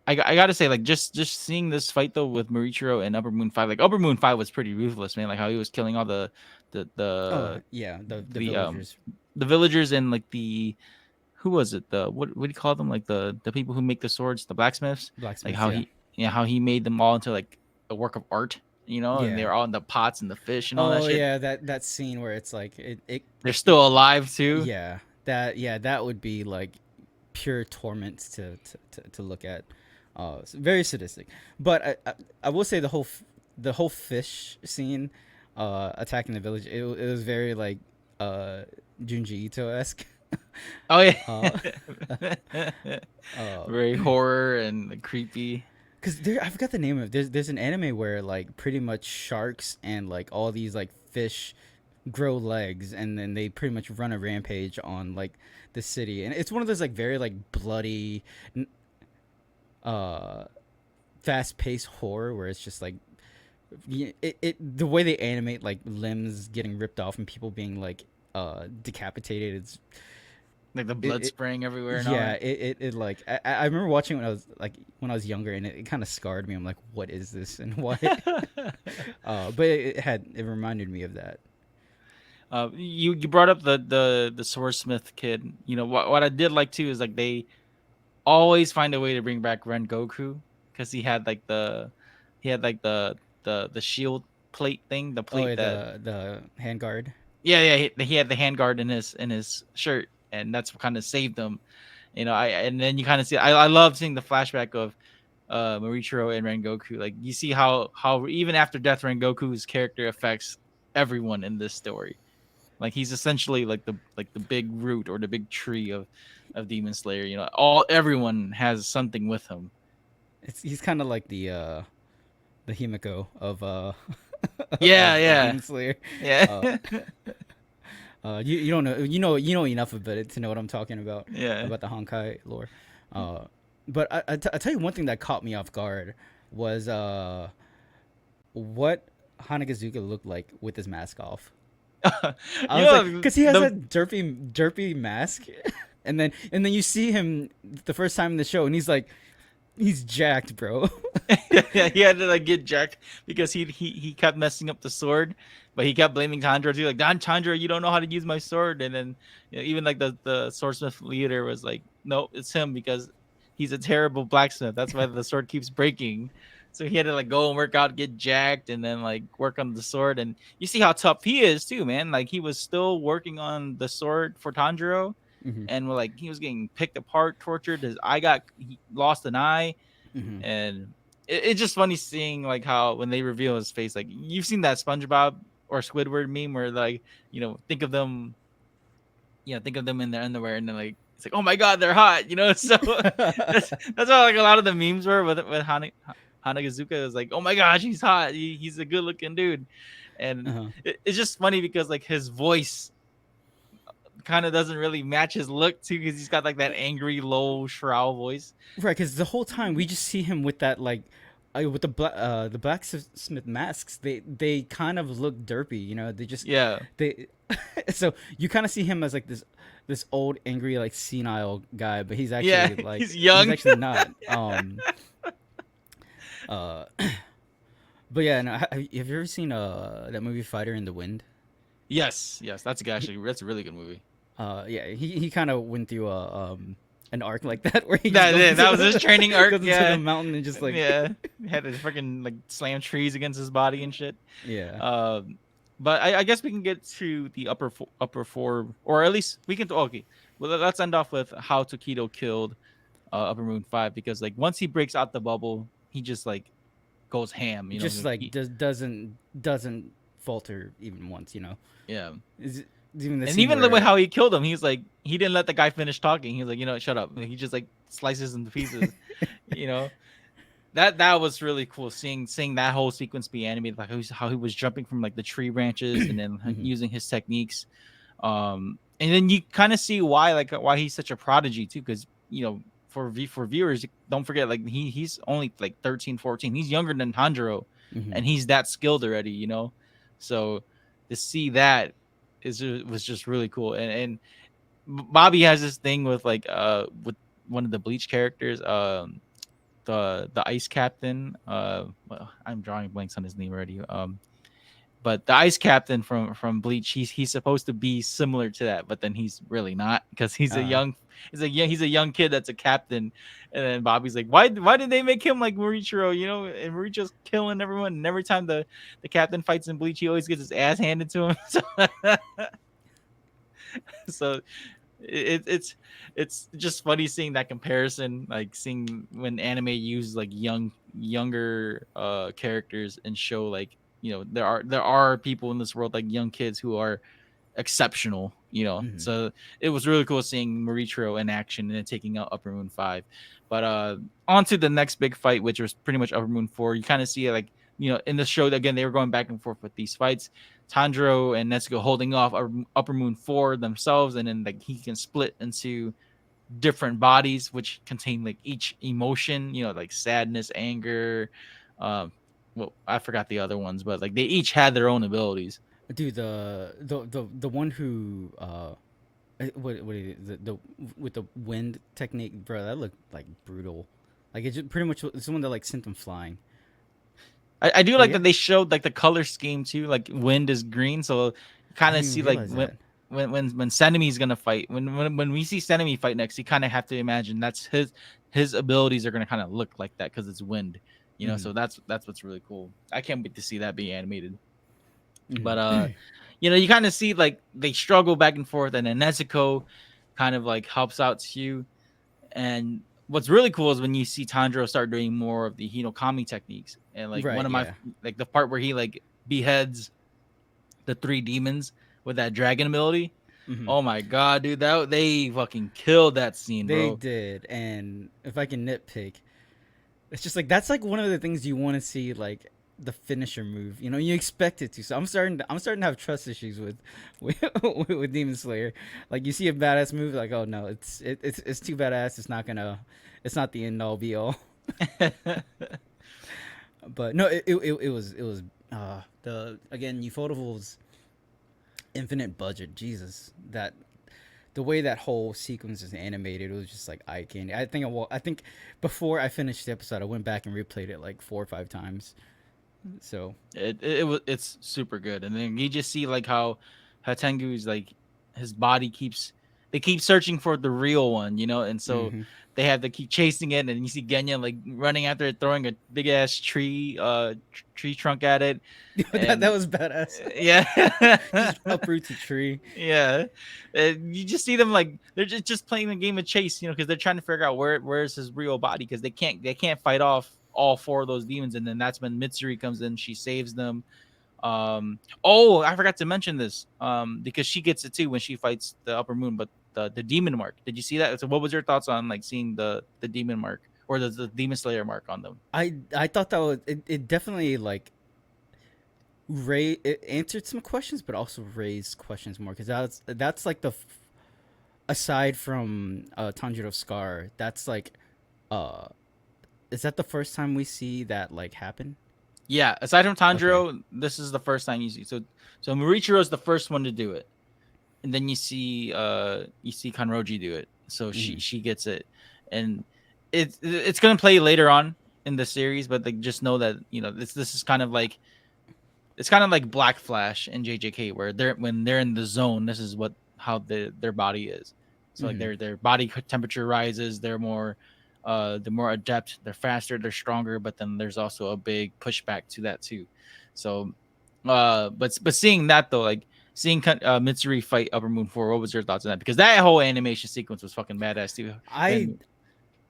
Speaker 8: I gotta say, like just seeing this fight though with Morichiro and Upper Moon 5, like Upper Moon 5 was pretty ruthless, man. Like how he was killing all the
Speaker 2: oh
Speaker 8: the
Speaker 2: yeah. The
Speaker 8: the um
Speaker 2: villagers,
Speaker 8: the villagers and like the who was it, the what do you call them, like the people who make the swords, the blacksmiths, like
Speaker 2: blacksmiths.
Speaker 8: how
Speaker 2: Yeah,
Speaker 8: he made them all into like a work of art, and they
Speaker 2: yeah.
Speaker 8: were all in the pots and the fish and all that
Speaker 2: Oh
Speaker 8: shit.
Speaker 2: yeah, that scene where it's like
Speaker 8: They're still alive too.
Speaker 2: yeah, that would be like pure torment to look at. It's very sadistic. But I will say the whole fish scene, attacking the village. It was very like Junji Ito esque.
Speaker 8: Oh yeah.
Speaker 2: uh, uh,
Speaker 8: Very horror and like, creepy.
Speaker 2: Cause I forgot the name of it. There's an anime where like pretty much sharks and like all these like fish grow legs, and then they pretty much run a rampage on like the city, and it's one of those like very like bloody, uh fast paced horror where it's just like the way they animate like limbs getting ripped off and people being like decapitated,
Speaker 8: Like the
Speaker 2: it,
Speaker 8: blood
Speaker 2: it
Speaker 8: spraying everywhere and all
Speaker 2: yeah,
Speaker 8: that.
Speaker 2: it like I remember watching when I was younger, and it kind of scarred me. I'm like, what is this and why? But it reminded me of that.
Speaker 8: You brought up the swordsmith kid. You know what I did like too is like they always find a way to bring back Ren Goku because he had like the shield plate thing, the
Speaker 2: Oh
Speaker 8: plate
Speaker 2: yeah,
Speaker 8: that
Speaker 2: the handguard.
Speaker 8: yeah, he had the handguard in his shirt, and that's what kind of saved him. You know, I and then you kind of see I love seeing the flashback of Morichiro and Rengoku. Like you see how even after death, Rengoku's character affects everyone in this story. Like he's essentially like the big root or the big tree of Demon Slayer. You know, everyone has something with him.
Speaker 2: He's kind of like the Himiko
Speaker 8: Yeah,
Speaker 2: of
Speaker 8: yeah,
Speaker 2: Demon Slayer. Uh,
Speaker 8: yeah,
Speaker 2: you don't know you know enough about it to know what I'm talking
Speaker 8: yeah.
Speaker 2: about the Honkai lore. Uh, but I tell you one thing that caught me off guard was what Hanagazuka looked like with his mask off. I
Speaker 8: You
Speaker 2: was like,
Speaker 8: know
Speaker 2: because he has
Speaker 8: the
Speaker 2: that derpy mask, and then you see him the first time in the show, and he's jacked, bro.
Speaker 8: yeah, he had to like get jacked because he kept messing up the sword, but he kept blaming Chandra too. Like, Don Chandra, you don't know how to use my sword. And then even like the swordsmith leader was like, no, it's him because he's a terrible blacksmith. That's why the sword keeps breaking. So he had to like go and work out, get jacked, and then like work on the sword. And you see how tough he is too, man. Like he was still working on the sword for Tanjiro,
Speaker 2: Hmm.
Speaker 8: and like he was getting picked apart, tortured. He lost an eye,
Speaker 2: Hmm.
Speaker 8: and it's just funny seeing like how when they reveal his face, like you've seen that SpongeBob or Squidward meme where like think of them in their underwear, and then like it's like, oh my god, they're hot, you know. So that's how like a lot of the memes were with Hanagazuka. It was like, oh my gosh, he's hot, he's a good looking dude. And
Speaker 2: Uh-huh.
Speaker 8: it's just funny because like his voice kind of doesn't really match his look too, because he's got like that angry low shrill voice.
Speaker 2: Right, because the whole time we just see him with that like, with the blacksmith masks. They kind of look derpy, you know.
Speaker 8: Yeah.
Speaker 2: They, so you kind of see him as like this old angry like senile guy, but he's
Speaker 8: Yeah,
Speaker 2: actually like
Speaker 8: he's young.
Speaker 2: not. Uh, but yeah, no, have you ever seen that movie Fighter in the Wind?
Speaker 8: Yes, that's a really good movie.
Speaker 2: Yeah, he kind of went through an arc like that where he just
Speaker 8: That
Speaker 2: goes
Speaker 8: yeah,
Speaker 2: into
Speaker 8: that was his training arc.
Speaker 2: goes into the
Speaker 8: Yeah,
Speaker 2: mountain and just like
Speaker 8: yeah, had to freaking like slam trees against his body and shit.
Speaker 2: yeah.
Speaker 8: But I guess we can get to the upper four, or at least we can. Okay, well let's end off with how Tokido killed Upper Moon 5, because like once he breaks out the bubble, he just like goes ham. You know,
Speaker 2: Just like doesn't falter even once, you know.
Speaker 8: yeah.
Speaker 2: Is even the
Speaker 8: And
Speaker 2: scene
Speaker 8: even the way
Speaker 2: where
Speaker 8: how he killed him, he's like he didn't let the guy finish talking. He's like, shut up. And he just like slices into pieces. you know, that was really cool seeing that whole sequence be animated, like how he was jumping from like the tree branches and then
Speaker 2: Mhm.
Speaker 8: using his techniques. And then you kind of see why he's such a prodigy too, because for viewers, don't forget, like he's only like 13, 14. He's younger than Tanjiro,
Speaker 2: Mhm.
Speaker 8: and he's that skilled already. So to see that was just really cool. And Bobby has this thing with one of the Bleach characters, the ice captain. Well, I'm drawing blanks on his name already. But the ice captain from Bleach, he's supposed to be similar to that, but then he's really not, because
Speaker 2: Uh,
Speaker 8: he's a young kid that's a captain. And then Bobby's like, why did they make him like Morichiro? And Morichiro's killing everyone, and every time the captain fights in Bleach, he always gets his ass handed to him. So it's just funny seeing that comparison, like seeing when anime use like younger characters and show like, there are people in this world, like young kids, who are exceptional.
Speaker 2: mhm.
Speaker 8: So it was really cool seeing Morichiro in action and then taking out Upper Moon 5. But on to the next big fight, which was pretty much Upper Moon 4. You kind of see it like, in the show, again, they were going back and forth with these fights. Tanjiro and Netsuko holding off Upper Moon 4 themselves, and then like he can split into different bodies which contain like each emotion, like sadness, anger, um well, I forgot the other ones, but like they each had their own abilities.
Speaker 2: Dude, the one who what is it, the with the wind technique, bro, that looked like brutal. Like it just pretty much it's the one that like sent them flying.
Speaker 8: I do
Speaker 2: But
Speaker 8: like
Speaker 2: yeah,
Speaker 8: that they showed like the color scheme too. Like wind is green, so you
Speaker 2: I
Speaker 8: kind of
Speaker 2: didn't even
Speaker 8: see like
Speaker 2: realize that.
Speaker 8: when Senomi's gonna fight. When we see Senomi fight next, you kind of have to imagine that's his abilities are gonna kind of look like that because it's wind. You know,
Speaker 2: Mm-hmm.
Speaker 8: so that's what's really cool. I can't wait to see that be animated. But
Speaker 2: Mm-hmm.
Speaker 8: you know, you kind of see like they struggle back and forth, and then Nezuko kind of like helps out Tsu. And what's really cool is when you see Tanjiro start doing more of the Hinokami techniques, and like one
Speaker 2: Right.
Speaker 8: of my
Speaker 2: Yeah.
Speaker 8: like the part where he like beheads the three demons with that dragon ability.
Speaker 2: Mm-hmm.
Speaker 8: Oh my god, dude, that they fucking killed that scene,
Speaker 2: They
Speaker 8: bro.
Speaker 2: did, and if I can nitpick, it's just like that's like one of the things you want to see, like the finisher move. You know, you expect it to. So I'm starting to have trust issues with Demon Slayer. Like you see a badass move, like oh no, it's too badass. It's not the end all be all. But no, it was the again Ufotable's infinite budget. Jesus, that the way that whole sequence is animated, it was just like eye candy. I think before I finished the episode, I went back and replayed it like 4 or 5 times. So
Speaker 8: it's super good. And then you just see like how Hatengu's like his body keeps they keep searching for the real one, you know, and so
Speaker 2: mm-hmm.
Speaker 8: they have to keep chasing it, and you see Genya like running after it, throwing a big ass tree trunk at it.
Speaker 2: That
Speaker 8: And
Speaker 2: was badass.
Speaker 8: yeah.
Speaker 2: Just uproots a tree.
Speaker 8: Yeah, you just see them like they're just playing the game of chase, you know, because they're trying to figure out where's his real body, because they can't fight off all four of those demons, and then that's when Mitsuri comes in, she saves them. Oh, I forgot to mention this, because she gets it too when she fights the Upper Moon, but the demon mark. Did you see that? So, what was your thoughts on like seeing the demon mark or the demon slayer mark on them?
Speaker 2: I thought that was it definitely like it answered some questions, but also raised questions more because that's like aside from Tanjiro's scar, that's like uh is that the first time we see that like happen?
Speaker 8: Yeah, aside from
Speaker 2: Okay.
Speaker 8: Tanjiro, this is the first time you see. So Morichiro is the first one to do it, and then you see Kanroji do it. So
Speaker 2: Mm-hmm.
Speaker 8: she gets it, and it's gonna play later on in the series, but like just know that, you know, this is kind of like it's kind of like Black Flash and JJK, where when they're in the zone, this is how their body is. So like
Speaker 2: Mm-hmm.
Speaker 8: their body temperature rises, they're more adept, they're faster, they're stronger, but then there's also a big pushback to that too. So but seeing that though, like seeing Mitsuri fight Upper Moon 4, what was your thoughts on that? Because that whole animation sequence was fucking badass too.
Speaker 2: I,
Speaker 8: And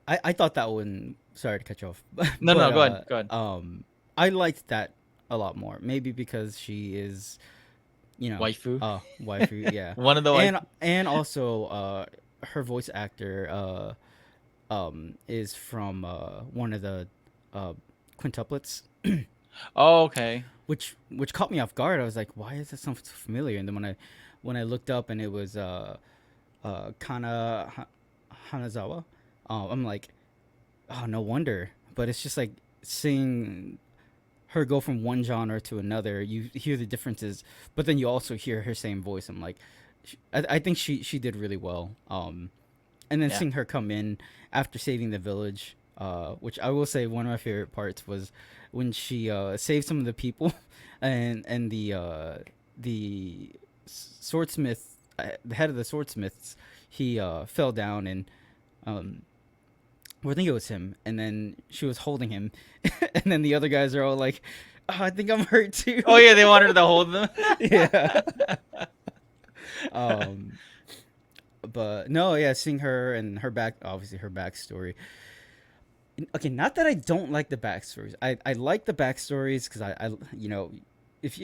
Speaker 2: I thought that one. Sorry to cut you off,
Speaker 8: no,
Speaker 2: but
Speaker 8: go ahead.
Speaker 2: I liked that a lot more. Maybe because she is,
Speaker 8: Waifu.
Speaker 2: waifu, yeah,
Speaker 8: One of the waifu.
Speaker 2: and also her voice actor is from one of the uh quintuplets,
Speaker 8: Oh, okay.
Speaker 2: which caught me off guard. I was like, why is this so familiar? And then when I looked up and it was Kana Hanazawa, I'm like, oh, no wonder. But it's just like seeing her go from one genre to another. You hear the differences, but then you also hear her same voice. I'm like, I think she did really well. And then
Speaker 8: Yeah.
Speaker 2: seeing her come in after saving the village, which I will say one of my favorite parts was when she saved some of the people, and the swordsmith, the head of the swordsmiths, he fell down and um, well, I think it was him, and then she was holding him, and then the other guys are all like, oh, I think I'm hurt too.
Speaker 8: Oh yeah, they wanted to hold them.
Speaker 2: Yeah. um, but no, yeah, seeing her and obviously her backstory. Okay, not that I don't like the backstories. I like the backstories because if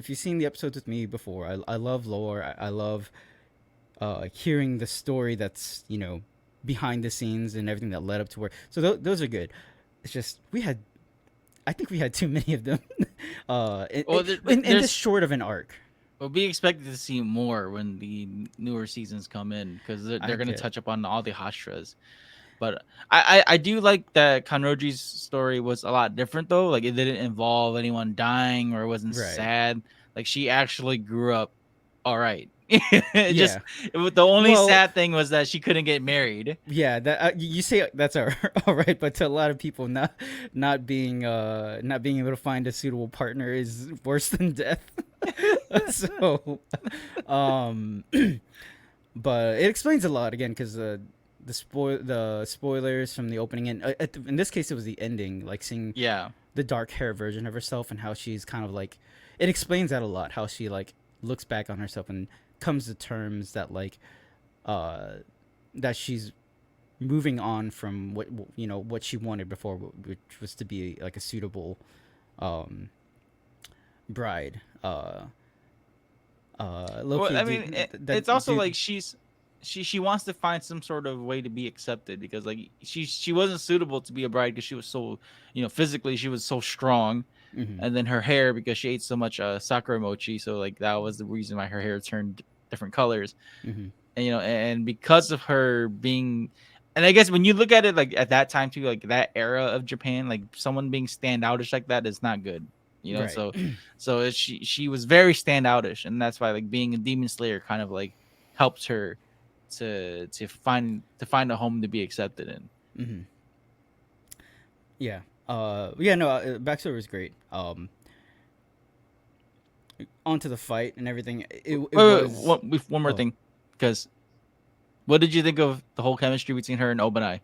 Speaker 2: you've seen the episodes with me before, I love lore. I love hearing the story that's behind the scenes and everything that led up to where. So those are good. It's just I think we had too many of them.
Speaker 8: Well,
Speaker 2: In this short of an arc.
Speaker 8: we'll be expected to see more when the newer seasons come in, because they're
Speaker 2: I
Speaker 8: going to
Speaker 2: get.
Speaker 8: touch up on all the Hashras. But I do like that Kanroji's story was a lot different though. Like it didn't involve anyone dying or it wasn't
Speaker 2: Right.
Speaker 8: sad. Like she actually grew up all right. It just
Speaker 2: Yeah.
Speaker 8: the only
Speaker 2: Well,
Speaker 8: sad thing was that she couldn't get married.
Speaker 2: yeah, that you say that's all right, but to a lot of people, not being able to find a suitable partner is worse than death. So, um, but it explains a lot again because the spoilers from the opening and in this case it was the ending, like seeing
Speaker 8: Yeah.
Speaker 2: the dark hair version of herself and how she's kind of like, it explains that a lot, how she like looks back on herself and comes to terms that like uh that she's moving on from what she wanted before, which was to be like a suitable um bride.
Speaker 8: Well,
Speaker 2: Loki,
Speaker 8: I mean,
Speaker 2: that
Speaker 8: it's also
Speaker 2: dude.
Speaker 8: like she wants to find some sort of way to be accepted because like she wasn't suitable to be a bride because she was so physically she was so strong,
Speaker 2: Mhm.
Speaker 8: and then her hair because she ate so much sakura mochi, so like that was the reason why her hair turned different colors,
Speaker 2: Mhm.
Speaker 8: and and because of her being, and I guess when you look at it like at that time too, like that era of Japan, like someone being standoutish like that is not good,
Speaker 2: Right.
Speaker 8: so she was very standoutish, and that's why like being a demon slayer kind of like helped her to find a home to be accepted in.
Speaker 2: Mhm. Yeah. Yeah. No. Backstory was great. Onto the fight and everything. It
Speaker 8: Wait,
Speaker 2: was.
Speaker 8: one more
Speaker 2: Oh.
Speaker 8: thing, because what did you think of the whole chemistry between her and Obanai?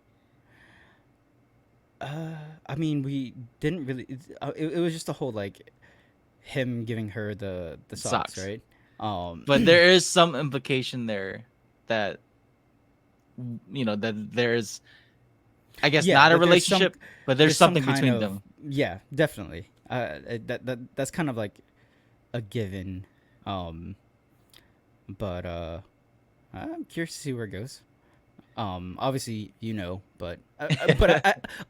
Speaker 2: I mean, we didn't really. It was just a whole like him giving her the socks,
Speaker 8: Sucks,
Speaker 2: right?
Speaker 8: but there is some implication there that that there's, I guess,
Speaker 2: Yeah,
Speaker 8: not a
Speaker 2: that
Speaker 8: relationship, but there's
Speaker 2: there's some
Speaker 8: something
Speaker 2: kind
Speaker 8: between
Speaker 2: of,
Speaker 8: them.
Speaker 2: yeah, definitely. That's kind of like a given. Um, but I'm curious to see where it goes. Obviously but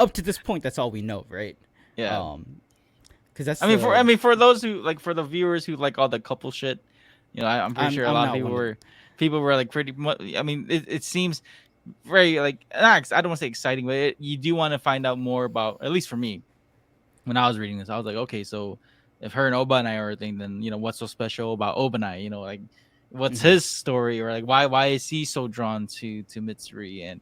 Speaker 2: up to this point, that's all we know, right?
Speaker 8: Yeah.
Speaker 2: Um, because that's
Speaker 8: I
Speaker 2: the
Speaker 8: mean, for those who like, for the viewers who like all the couple shit, I'm pretty sure a
Speaker 2: I'm
Speaker 8: lot of
Speaker 2: not one of them.
Speaker 8: people were like pretty much. I mean, it seems very like I don't want to say exciting, but you do want to find out more about. At least for me, when I was reading this, I was like, okay, so if her and Obanai are a thing, then what's so special about Obanai? Like what's
Speaker 2: Hmm.
Speaker 8: his story, or like why is he so drawn to Mitsuri? And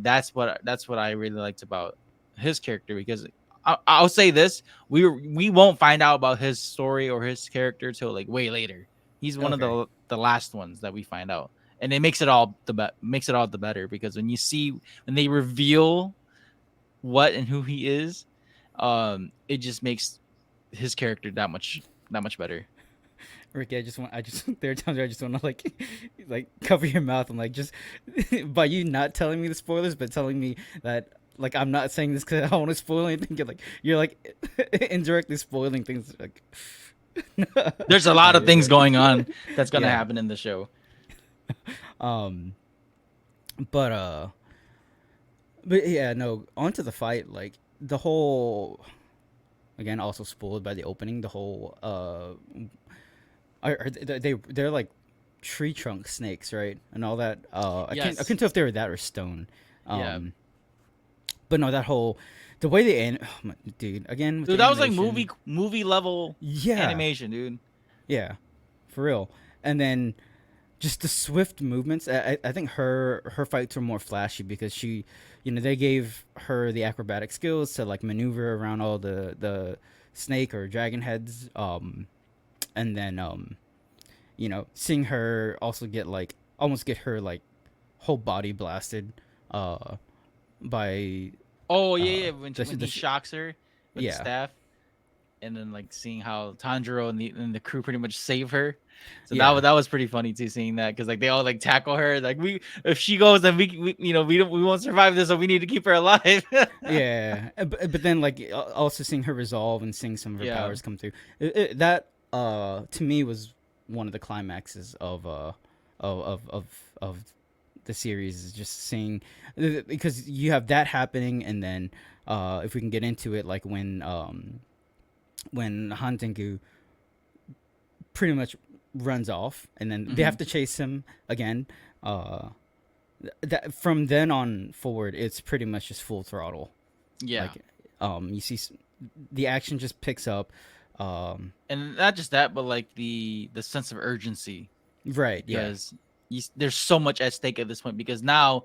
Speaker 8: that's what I really liked about his character, because I'll say this: we won't find out about his story or his character till like way later. He's one of
Speaker 2: Okay.
Speaker 8: the last ones that we find out, and it makes it all makes it all the better, because when they reveal what and who he is, it just makes his character that much better.
Speaker 2: Ricky, there are times where I just want to like cover your mouth and like just by you not telling me the spoilers, but telling me that like I'm not saying this because I don't want to spoil anything. You're like indirectly spoiling things. Like,
Speaker 8: There's a lot
Speaker 2: not
Speaker 8: of
Speaker 2: really.
Speaker 8: things going on that's gonna
Speaker 2: Yeah.
Speaker 8: happen in the show.
Speaker 2: Um. But But yeah, no. Onto the fight. Like the whole. Again, also spoiled by the opening. The whole they're like tree trunk snakes, right? And all that. I
Speaker 8: Yes.
Speaker 2: couldn't tell if they were that or stone.
Speaker 8: Yeah.
Speaker 2: Um, but no, that whole the way dude, again with
Speaker 8: Dude,
Speaker 2: the
Speaker 8: that was like
Speaker 2: animation.
Speaker 8: movie level
Speaker 2: Yeah,
Speaker 8: animation, dude.
Speaker 2: yeah, for real. And then just the swift movements. I think her fights were more flashy because they gave her the acrobatic skills to like maneuver around all the snake or dragon heads. And then seeing her also get like almost get her like whole body blasted, uh, by
Speaker 8: Oh yeah,
Speaker 2: uh
Speaker 8: yeah. When
Speaker 2: the,
Speaker 8: when
Speaker 2: the
Speaker 8: he shocks her with the
Speaker 2: yeah,
Speaker 8: staff, and then like seeing how Tanjiro and the crew pretty much save her. So
Speaker 2: yeah.
Speaker 8: that was pretty funny too, seeing that, because like they all like tackle her, like if she goes, then we won't survive this, so we need to keep her alive.
Speaker 2: Yeah, but then like also seeing her resolve and seeing some of her
Speaker 8: Yeah.
Speaker 2: powers come through, that to me was one of the climaxes of the series, is just seeing, because you have that happening, and then if we can get into it, like when Han Tengu pretty much runs off, and then they
Speaker 8: Hmm.
Speaker 2: have to chase him again. Uh, that from then on forward, it's pretty much just full throttle.
Speaker 8: Yeah.
Speaker 2: Like, you see the action just picks up.
Speaker 8: And not just that, but like the sense of urgency,
Speaker 2: Right. Yeah.
Speaker 8: because there's so much at stake at this point, because now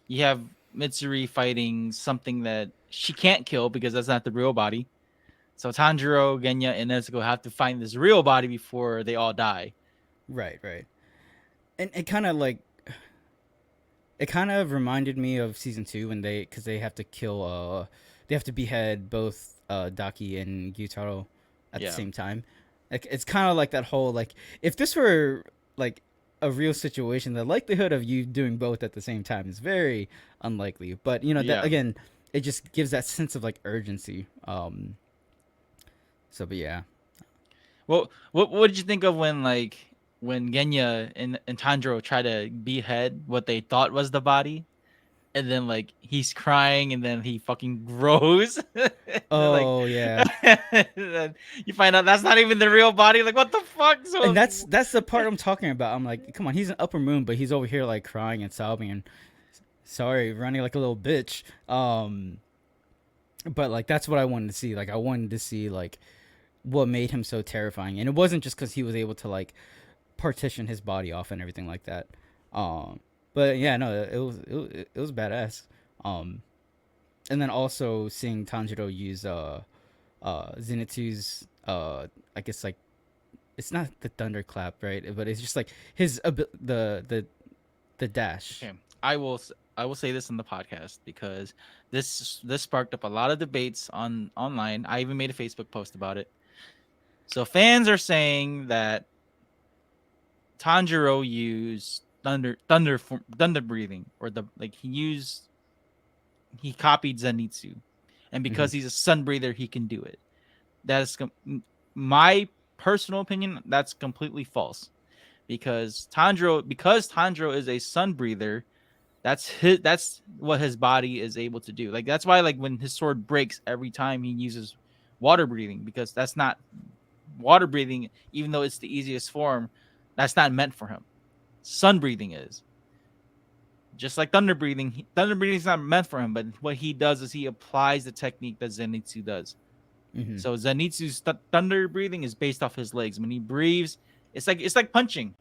Speaker 8: you have Mitsuri fighting something that she can't kill because that's not the real body. So Tanjiro, Genya, and Nezuko have to find this real body before they all die.
Speaker 2: Right. Right. And it kind of like it kind of reminded me of season 2 when because they have to kill they have to behead both Daki and Gyutaro at the
Speaker 8: Yeah.
Speaker 2: same time. Like, it's kind of like that whole, like, if this were like a real situation, the likelihood of you doing both at the same time is very unlikely. But that
Speaker 8: Yeah.
Speaker 2: again, it just gives that sense of like urgency. So, but yeah.
Speaker 8: Well, what did you think of when Genya and Tanjiro try to behead what they thought was the body, and then like he's crying and then he fucking grows. Like,
Speaker 2: Oh yeah.
Speaker 8: then you find out that's not even the real body. Like, what the fuck? So
Speaker 2: And that's the part I'm talking about. I'm like, come on, he's an upper moon, but he's over here like crying and sobbing and sorry, running like a little bitch. But like that's what I wanted to see. Like, I wanted to see like what made him so terrifying, and it wasn't just because he was able to like partition his body off and everything like that. But yeah, no, it was badass. And then also seeing Tanjiro use Zenitsu's I guess like it's not the thunderclap, right? But it's just like his the dash.
Speaker 8: okay, I will say this in the podcast because this sparked up a lot of debates online. I even made a Facebook post about it. So fans are saying that Tanjiro used thunder breathing, or he copied Zenitsu, and because he's a sun breather, he can do it. That is my personal opinion. That's completely false, because Tanjiro is a sun breather. That's what his body is able to do. Like, that's why, like, when his sword breaks every time he uses water breathing, because that's not water breathing, even though it's the easiest form, that's not meant for him. Sun breathing is. Just like thunder breathing is not meant for him, but what he does is he applies the technique that Zenitsu does.
Speaker 2: Mm-hmm.
Speaker 8: So Zenitsu's thunder breathing is based off his legs. When he breathes, it's like punching.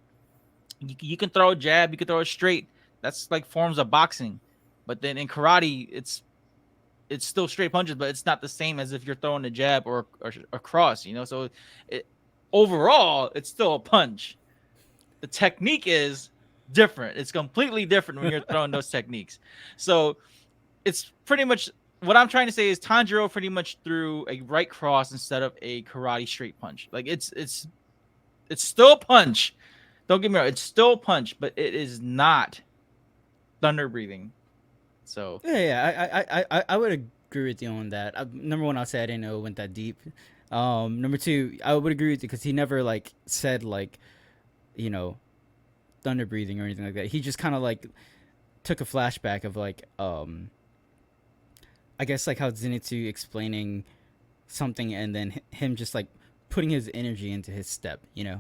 Speaker 8: You can throw a jab, you can throw it straight. That's like forms of boxing. But then in karate, it's still straight punches, but it's not the same as if you're throwing a jab or a cross, So overall, it's still a punch. The technique is different. It's completely different when you're throwing those techniques. So it's pretty much what I'm trying to say is Tanjiro pretty much threw a right cross instead of a karate straight punch. Like, it's still a punch. Don't get me wrong, it's still a punch, but it is not thunder breathing. So
Speaker 2: I would agree with you on that. Number one, I'll say I didn't know it went that deep. Number two, I would agree with you because he never like said like, thunder breathing or anything like that. He just kind of like took a flashback of like I guess like how Zenitsu explaining something and then him just like putting his energy into his step.
Speaker 8: yeah.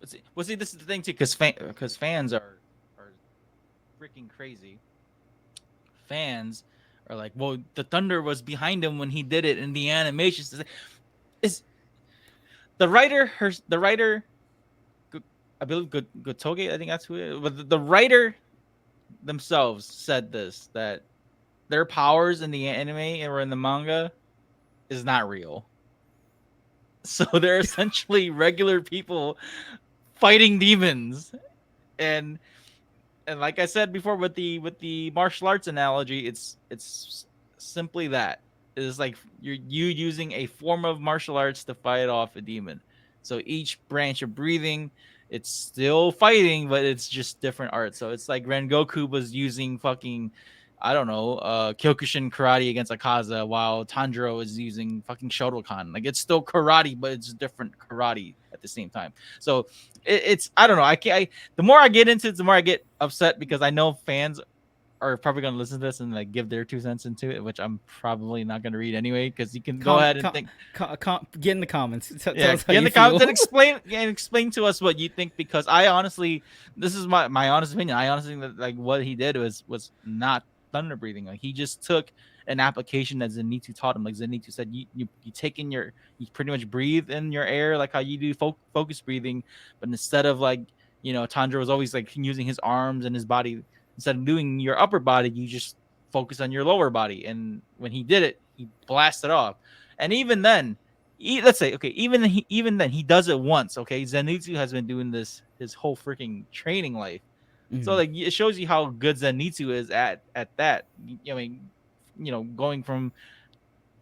Speaker 8: See, this is the thing too, because fans are freaking crazy. Fans are like, well, the thunder was behind him when he did it in the animations. Is the writer I believe Gotoge, I think that's who it is. But the writer themselves said this, that their powers in the anime or in the manga is not real. So they're essentially regular people fighting demons. And like I said before with the martial arts analogy, it's simply that. It's like you using a form of martial arts to fight off a demon. So each branch of breathing, it's still fighting, but it's just different art. So it's like Rengoku was using fucking, I don't know, Kyokushin karate against Akaza, while Tanjiro is using fucking Shotokan. Like, it's still karate, but it's different karate at the same time. So it's I don't know. The more I get into it, the more I get upset, because I know fans are probably gonna listen to this and like give their 2 cents into it, which I'm probably not gonna read anyway, because you can go ahead and think.
Speaker 2: Get in the comments. Tell
Speaker 8: Yeah,
Speaker 2: us how
Speaker 8: get in
Speaker 2: you
Speaker 8: the comments
Speaker 2: feel.
Speaker 8: and explain to us what you think, because I honestly, this is my honest opinion. I honestly think that like what he did was not thunder breathing. Like he just took an application that Zenitsu taught him. Like Zenitsu said, you take in you pretty much breathe in your air like how you do focus breathing, but instead of like Tanjiro was always like using his arms and his body. Instead of doing your upper body, you just focus on your lower body. And when he did it, he blasted off. And even then, let's say, okay, even then he does it once. Okay, Zenitsu has been doing this his whole freaking training life. So like it shows you how good Zenitsu is at that. I mean, going from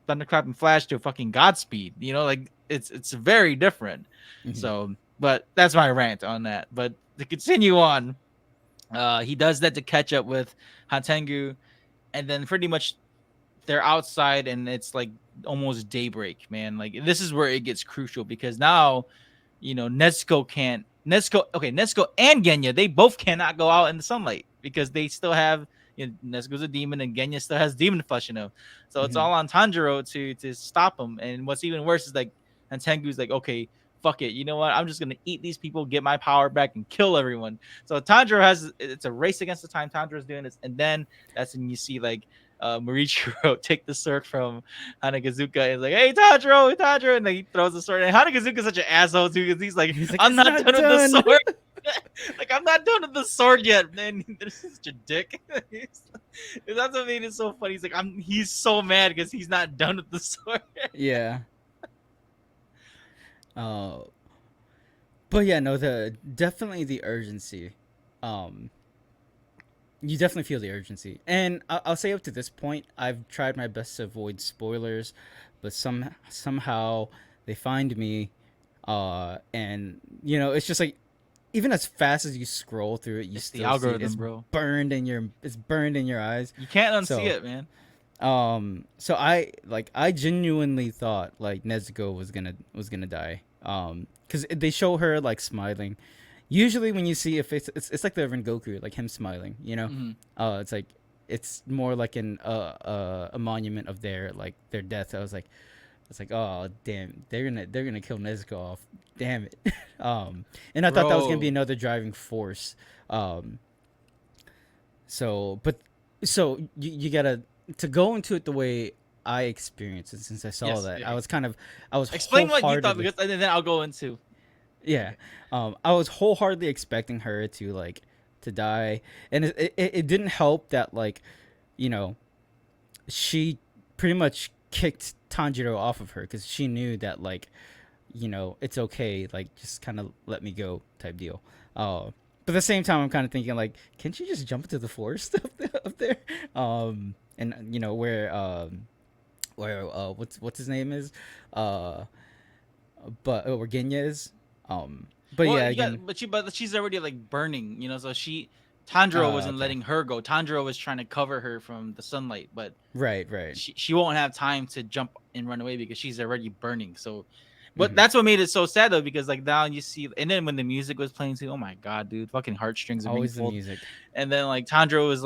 Speaker 8: Thunderclap and Flash to fucking Godspeed. Like it's very different. So, but that's my rant on that. But to continue on, he does that to catch up with Hatengu, and then pretty much they're outside, and it's like almost daybreak, man. Like this is where it gets crucial, because now, Nezuko can't. Nezuko and Genya, they both cannot go out in the sunlight because they still have. Nezuko's a demon, and Genya still has demon flesh in him. So it's all on Tanjiro to stop him. And what's even worse is like, and Tengu's like, okay, fuck it. You know what? I'm just gonna eat these people, get my power back, and kill everyone. So Tanjiro it's a race against the time. Tanjiro's doing this, and then that's when you see like Marichiro take the sword from Hanagazuka and is like, hey Tanjiro, and then he throws the sword. And Hanagazuka's such an asshole too, because he's like, I'm not done with the sword. Like, I'm not done with the sword yet, man. This is such a dick. That's what made it so funny. He's like, he's so mad because he's not done with the sword.
Speaker 2: Yeah. But yeah, no, definitely the urgency. You definitely feel the urgency, and I'll say up to this point, I've tried my best to avoid spoilers, but somehow they find me, and it's just like, even as fast as you scroll through it, you
Speaker 8: It's the
Speaker 2: still
Speaker 8: algorithm,
Speaker 2: see it's
Speaker 8: bro.
Speaker 2: burned in your eyes.
Speaker 8: You can't unsee
Speaker 2: So,
Speaker 8: it, man.
Speaker 2: So I genuinely thought like Nezuko was gonna die. Because they show her like smiling. Usually when you see it's like the Rengoku, like him smiling, it's like it's more like a monument of their death. It's like, oh damn, they're gonna kill Nezuko off. Damn it. And I thought that was gonna be another driving force. So you gotta to go into it the way I experienced it, since I saw that.
Speaker 8: Yeah.
Speaker 2: I was
Speaker 8: Explain what you thought, because and then I'll go into.
Speaker 2: Yeah. I was wholeheartedly expecting her to die, and it didn't help that she pretty much kicked Tanjiro off of her, because she knew that it's okay, just kind of let me go type deal. But at the same time, I'm kind of thinking can't you just jump into the forest up there? And where what's his name is, but where Genya is. But
Speaker 8: Well,
Speaker 2: yeah, again,
Speaker 8: but she's already burning, so Tanjiro wasn't letting her go. Tanjiro was trying to cover her from the sunlight, but
Speaker 2: right.
Speaker 8: she won't have time to jump and run away because she's already burning. So, but that's what made it so sad though, because now you see, and then when the music was playing too, oh my god, dude, fucking heartstrings are being
Speaker 2: always the
Speaker 8: pulled.
Speaker 2: music.
Speaker 8: And then Tanjiro was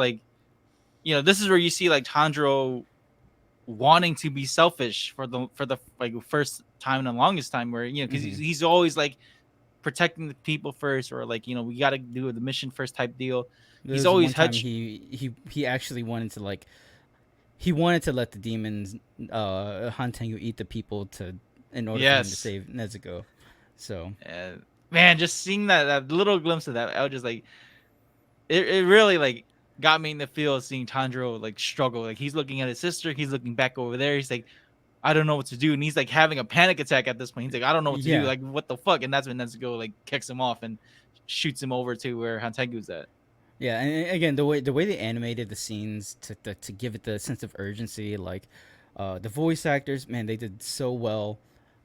Speaker 8: this is where you see Tanjiro wanting to be selfish for the first time and the longest time, where because he's always protecting the people first, or we got to do the mission first type deal. He's always
Speaker 2: he actually wanted to he wanted to let the demons Hantengu eat the people in order for him to save Nezuko. So
Speaker 8: man, just seeing that little glimpse of that, I was just it really got me in the feel, seeing Tanjiro struggle. He's looking at his sister, he's looking back over there, he's I don't know what to do, and he's having a panic attack at this point. He's I don't know what to do, what the fuck? And that's when Nezuko kicks him off and shoots him over to where Hantengu's at.
Speaker 2: Yeah, and again, the way they animated the scenes to give it the sense of urgency, the voice actors, man, they did so well.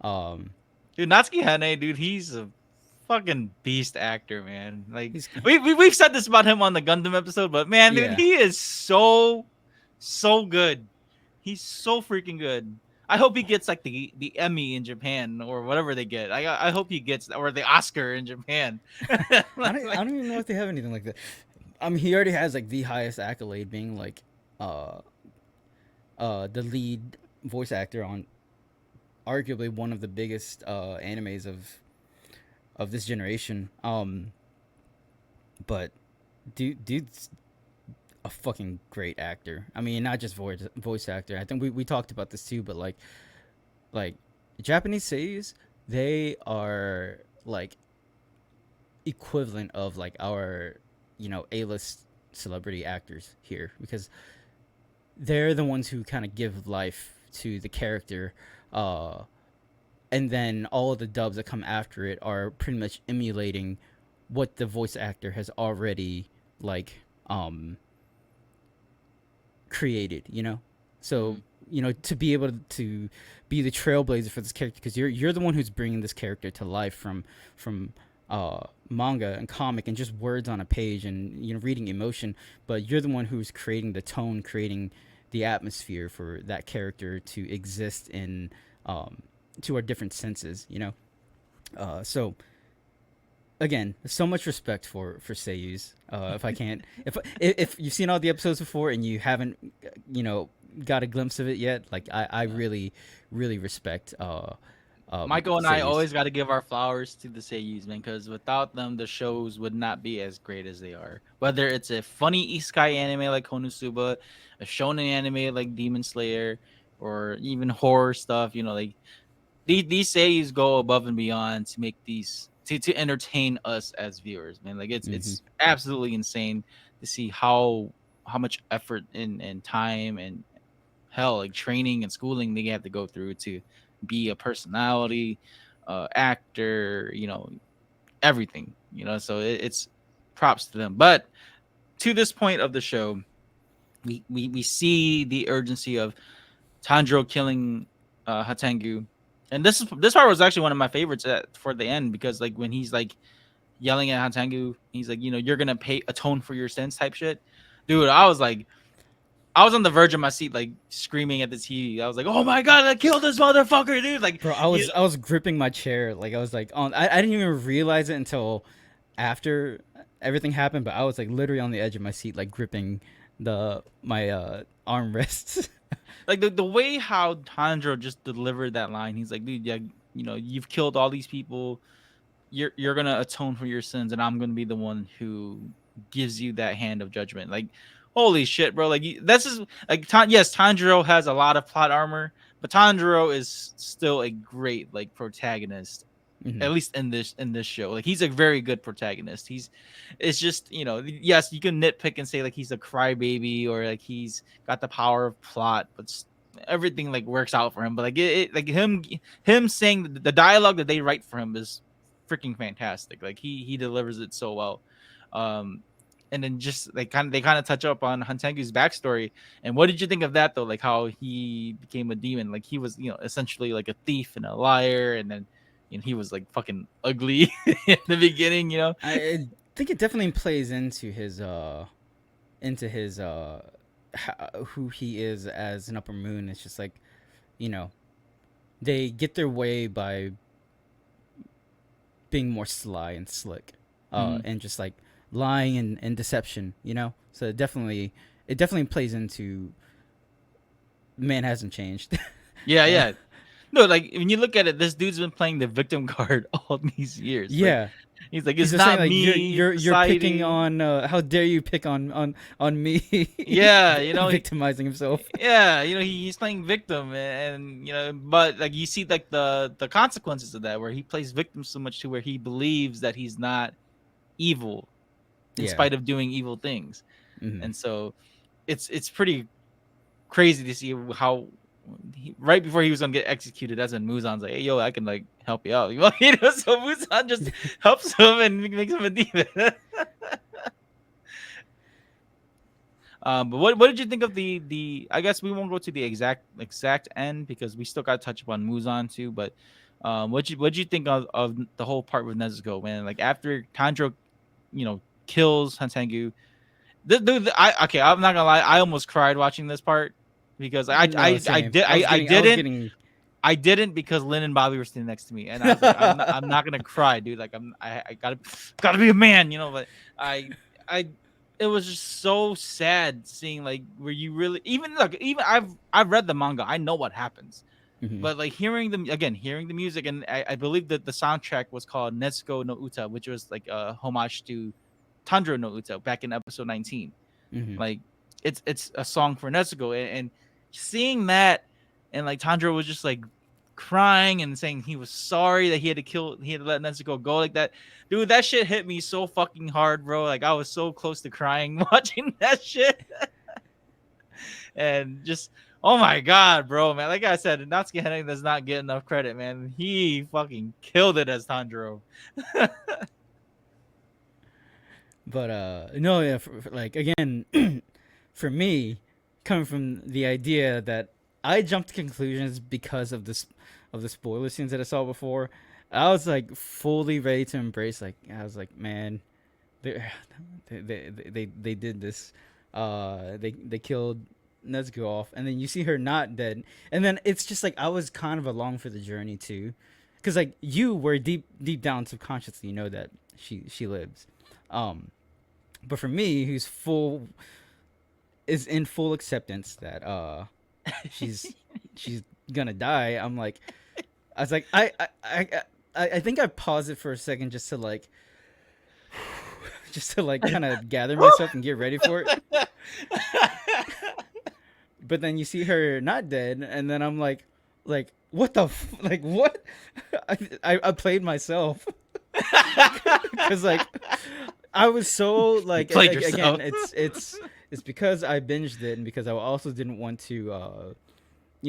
Speaker 8: Dude, Natsuki Hane, dude, he's a fucking beast actor, man. We've said this about him on the Gundam episode, but man, dude, he is so good. He's so freaking good. I hope he gets the Emmy in Japan, or whatever they get. I hope he gets, or the Oscar in Japan.
Speaker 2: I don't even know if they have anything like that. I mean, he already has like the highest accolade, being like uh the lead voice actor on arguably one of the biggest animes of this generation. But dude's a fucking great actor. I mean, not just voice actor. I think we talked about this too, but like Japanese seiyus, they are like equivalent of like our A-list celebrity actors here, because they're the ones who kind of give life to the character, uh and then all of the dubs that come after it are pretty much emulating what the voice actor has already like created, so to be able to be the trailblazer for this character, because you're the one who's bringing this character to life from manga and comic and just words on a page, and reading emotion, but you're the one who's creating the tone, creating the atmosphere for that character to exist in to our different senses, so again, so much respect for seiyus. If I can't, if you've seen all the episodes before and you haven't, got a glimpse of it yet, like I really really respect.
Speaker 8: Michael and I
Speaker 2: seiyus.
Speaker 8: always got to give our flowers to the seiyus, man, because without them, the shows would not be as great as they are. Whether it's a funny isekai anime like Konosuba, a shonen anime like Demon Slayer, or even horror stuff, like these seiyus go above and beyond to make these to entertain us as viewers, man. Like it's absolutely insane to see how much effort and time and hell, like training and schooling they have to go through to be a personality, actor, everything, so it's props to them. But to this point of the show, we see the urgency of Tanjiro killing Hatengu. And this part was actually one of my favorites for the end, because like when he's like yelling at Hatengu, he's like, you're gonna atone for your sins type shit. Dude, I was on the verge of my seat, like screaming at the TV. I was like, "Oh my god, I killed this motherfucker, dude!" Like,
Speaker 2: Bro, I was gripping my chair, like I was like I didn't even realize it until after everything happened, but I was like literally on the edge of my seat, like gripping my armrests.
Speaker 8: like the way how Tanjiro just delivered that line, he's like, "Dude, yeah, you've killed all these people. You're gonna atone for your sins, and I'm gonna be the one who gives you that hand of judgment." Like, holy shit, bro! Like this is like yes, Tanjiro has a lot of plot armor, but Tanjiro is still a great like protagonist,
Speaker 2: Mhm.
Speaker 8: at least in this show. Like he's a very good protagonist. It's just yes, you can nitpick and say like he's a crybaby or like he's got the power of plot, but everything like works out for him. But like like him saying the dialogue that they write for him is freaking fantastic. Like he delivers it so well. And then just like they kind of touch up on Hantengu's backstory. And what did you think of that though? Like how he became a demon? Like he was essentially like a thief and a liar, and then he was like fucking ugly in the beginning.
Speaker 2: I think it definitely plays into his who he is as an upper moon. It's just like, they get their way by being more sly and slick, and just like lying and deception, so it definitely plays into man hasn't changed.
Speaker 8: Yeah. No, like when you look at it, this dude's been playing the victim card all these years.
Speaker 2: Yeah.
Speaker 8: Like, he's like,
Speaker 2: He's
Speaker 8: it's
Speaker 2: just
Speaker 8: not
Speaker 2: saying, like,
Speaker 8: me.
Speaker 2: you're
Speaker 8: society."
Speaker 2: picking on how dare you pick on me.
Speaker 8: Yeah,
Speaker 2: victimizing himself.
Speaker 8: Yeah, he's playing victim, and but like you see like the consequences of that, where he plays victim so much to where he believes that he's not evil in spite of doing evil things.
Speaker 2: Mhm.
Speaker 8: And so it's pretty crazy to see how right before he was gonna get executed, that's when Muzan's like, "Hey, yo, I can like help you out." So Muzan just helps him and makes him a demon. But what did you think of the? I guess we won't go to the exact end because we still got to touch upon Muzan too. But what'd you think of the whole part with Nezuko, man? Like after Tanjiro, kills Hantengu. I'm not gonna lie, I almost cried watching this part because I didn't because Lynn and Bobby were sitting next to me, and I was like, I'm not gonna cry, dude. Like I gotta be a man, But I it was just so sad seeing like where you really even I've read the manga. I know what happens.
Speaker 2: Mhm.
Speaker 8: But like hearing the music, and I believe that the soundtrack was called Netsuko no Uta, which was like a homage to Tanjiro no Uta back in episode 19.
Speaker 2: Mhm.
Speaker 8: Like it's a song for Netsuko, and seeing that, and like Tanjiro was just like crying and saying he was sorry that he had to let Netsuko go like that. Dude, that shit hit me so fucking hard, bro. Like I was so close to crying watching that shit. And just oh my god, bro, man. Like I said, Natsuki Henning does not get enough credit, man. He fucking killed it as Tanjiro.
Speaker 2: But no, yeah, like again, for me, coming from the idea that I jumped to conclusions because of this of the spoiler scenes that I saw before, I was like fully ready to embrace. Like I was like, man, they they did this. They killed Nezuko off, and then you see her not dead, and then it's just like I was kind of along for the journey too, because like you were deep down subconsciously you know that she lives, um, but for me, who's full is in full acceptance that she's she's gonna die. I'm like, I was like, I think I paused it for a second just to like, just to like kind of gather myself and get ready for it. But then you see her not dead, and then I'm like what the like what? I played myself because like I was so like
Speaker 8: played yourself.
Speaker 2: again it's because I binged it and because I also didn't want to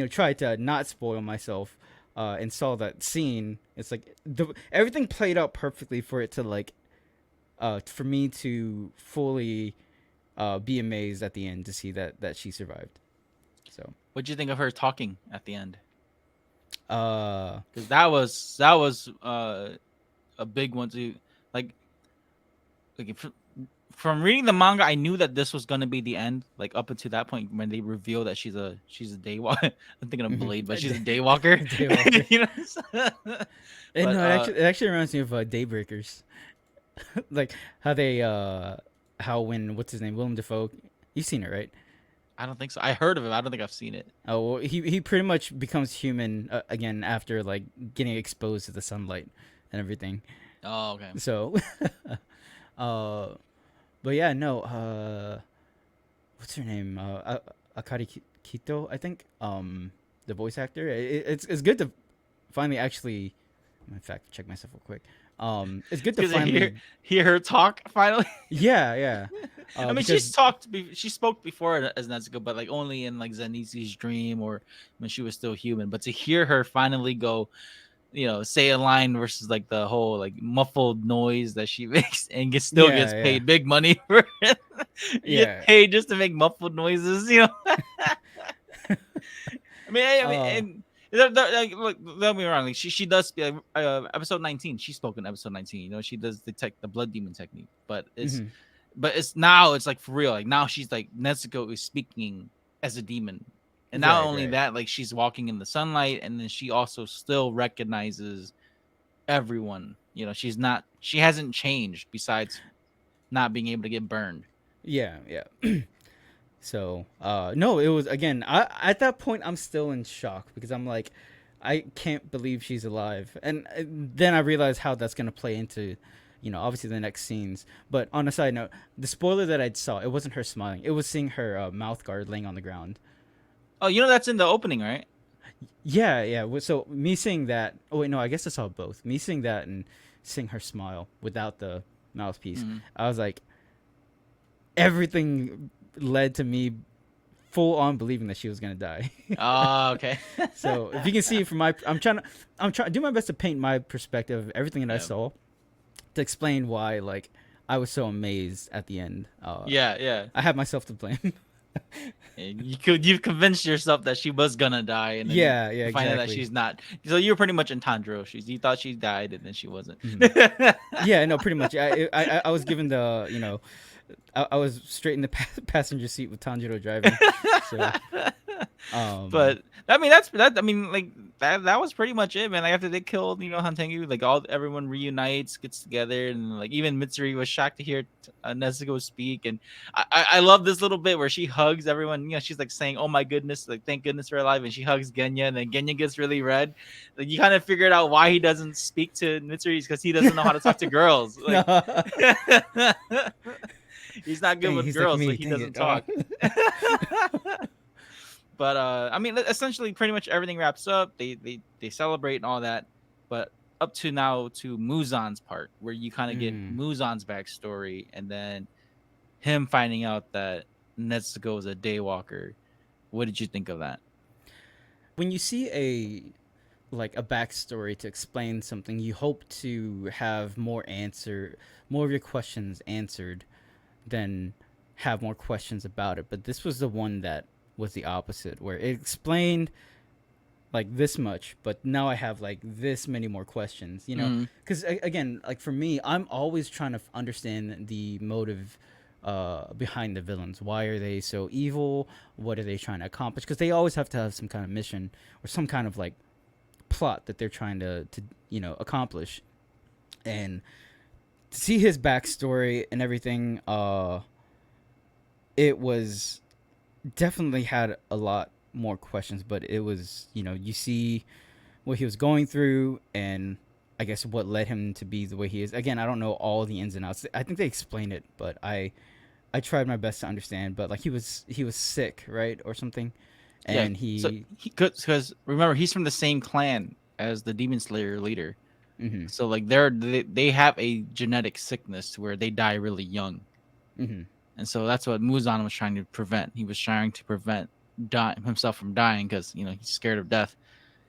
Speaker 2: try to not spoil myself and saw that scene. It's like everything played out perfectly for it to like for me to fully be amazed at the end to see that she survived. So
Speaker 8: What'd you think of her talking at the end?
Speaker 2: uh
Speaker 8: Because that was a big one to like. From reading the manga, I knew that this was gonna be the end. Like up until that point, when they reveal that she's a daywalker. I'm thinking of Blade, but she's a daywalker.
Speaker 2: Daywalker.
Speaker 8: You know?
Speaker 2: and
Speaker 8: But,
Speaker 2: no, it actually reminds me of Daybreakers. Like how they how when what's his name, Willem Dafoe, you've seen it, right?
Speaker 8: I don't think so. I heard of it. I don't think I've seen it.
Speaker 2: Oh well, he pretty much becomes human again after like getting exposed to the sunlight and everything.
Speaker 8: Oh, okay.
Speaker 2: So uh but yeah, no, what's her name, Akari Kito, I think, the voice actor. It's good to finally actually, in fact, check myself real quick. It's good to
Speaker 8: Because
Speaker 2: finally
Speaker 8: hear her talk finally.
Speaker 2: yeah
Speaker 8: I mean,
Speaker 2: because
Speaker 8: she spoke before as Nezuko, but like only in like Zenitsu's dream or when she was still human. But to hear her finally go, say a line versus like the whole like muffled noise that she makes and still
Speaker 2: Yeah,
Speaker 8: gets
Speaker 2: yeah.
Speaker 8: paid big money for it. You
Speaker 2: Yeah.
Speaker 8: get paid just to make muffled noises, I mean, and like, look, don't get me wrong. Like she does speak, episode 19. She spoke in episode 19. She does the blood demon technique, but
Speaker 2: Mhm.
Speaker 8: it's now it's like for real. Like now she's like Nezuko is speaking as a demon, and not
Speaker 2: Right,
Speaker 8: only
Speaker 2: right.
Speaker 8: that, like she's walking in the sunlight, and then she also still recognizes everyone. She hasn't changed besides not being able to get burned.
Speaker 2: Yeah. So, no, it was again. I at that point I'm still in shock because I'm like, I can't believe she's alive, and then I realized how that's gonna play into, obviously the next scenes. But on a side note, the spoiler that I saw, it wasn't her smiling; it was seeing her mouth guard laying on the ground.
Speaker 8: Oh, that's in the opening, right?
Speaker 2: Yeah. So me seeing that. Oh wait, no, I guess I saw both. Me seeing that and seeing her smile without the mouthpiece.
Speaker 8: Mhm.
Speaker 2: I was like, everything led to me full on believing that she was gonna die.
Speaker 8: Oh, okay.
Speaker 2: So if you can see from I'm trying to do my best to paint my perspective of everything that I
Speaker 8: Yeah.
Speaker 2: saw to explain why like I was so amazed at the end.
Speaker 8: Yeah.
Speaker 2: I have myself to blame.
Speaker 8: You've convinced yourself that she was gonna die, and then
Speaker 2: Yeah,
Speaker 8: you find out that
Speaker 2: exactly.
Speaker 8: she's not. So you're pretty much in Tanjiro shoes. You thought she died, and then she wasn't.
Speaker 2: Yeah, no, pretty much. I was given the I was straight in the passenger seat with Tanjiro driving. So,
Speaker 8: But I mean, that's that. I mean, like that was pretty much it, man. Like after they killed, Hantengu, like everyone reunites, gets together, and like even Mitsuri was shocked to hear Nezuko speak. And I love this little bit where she hugs everyone. She's like saying, "Oh my goodness, like thank goodness we're alive," and she hugs Genya, and then Genya gets really red. Like you kind of figured out why he doesn't speak to Mitsuri because he doesn't know how to talk to girls. Like he's not good with
Speaker 2: He's
Speaker 8: girls,
Speaker 2: like
Speaker 8: so
Speaker 2: me,
Speaker 8: he
Speaker 2: dang
Speaker 8: doesn't
Speaker 2: it,
Speaker 8: talk. But I mean, essentially, pretty much everything wraps up. They celebrate and all that. But up to now to Muzan's part, where you kind of get Muzan's backstory, and then him finding out that Nezuko is a daywalker. What did you think of that?
Speaker 2: When you see a backstory to explain something, you hope to have more of your questions answered than have more questions about it. But this was the one that was the opposite, where it explained like this much, but now I have like this many more questions, because again, like for me, I'm always trying to understand the motive behind the villains. Why are they so evil? What are they trying to accomplish? Because they always have to have some kind of mission or some kind of like plot that they're trying to accomplish. And to see his backstory and everything, it was definitely had a lot more questions, but it was, you see what he was going through and I guess what led him to be the way he is. Again, I don't know all the ins and outs. I think they explained it, but I tried my best to understand. But like he was sick, right, or something, and
Speaker 8: so because remember he's from the same clan as the Demon Slayer leader.
Speaker 2: Mm-hmm.
Speaker 8: So like they have a genetic sickness where they die really young.
Speaker 2: Mm-hmm.
Speaker 8: And so that's what Muzan was trying to prevent. He was trying to prevent himself from dying because he's scared of death.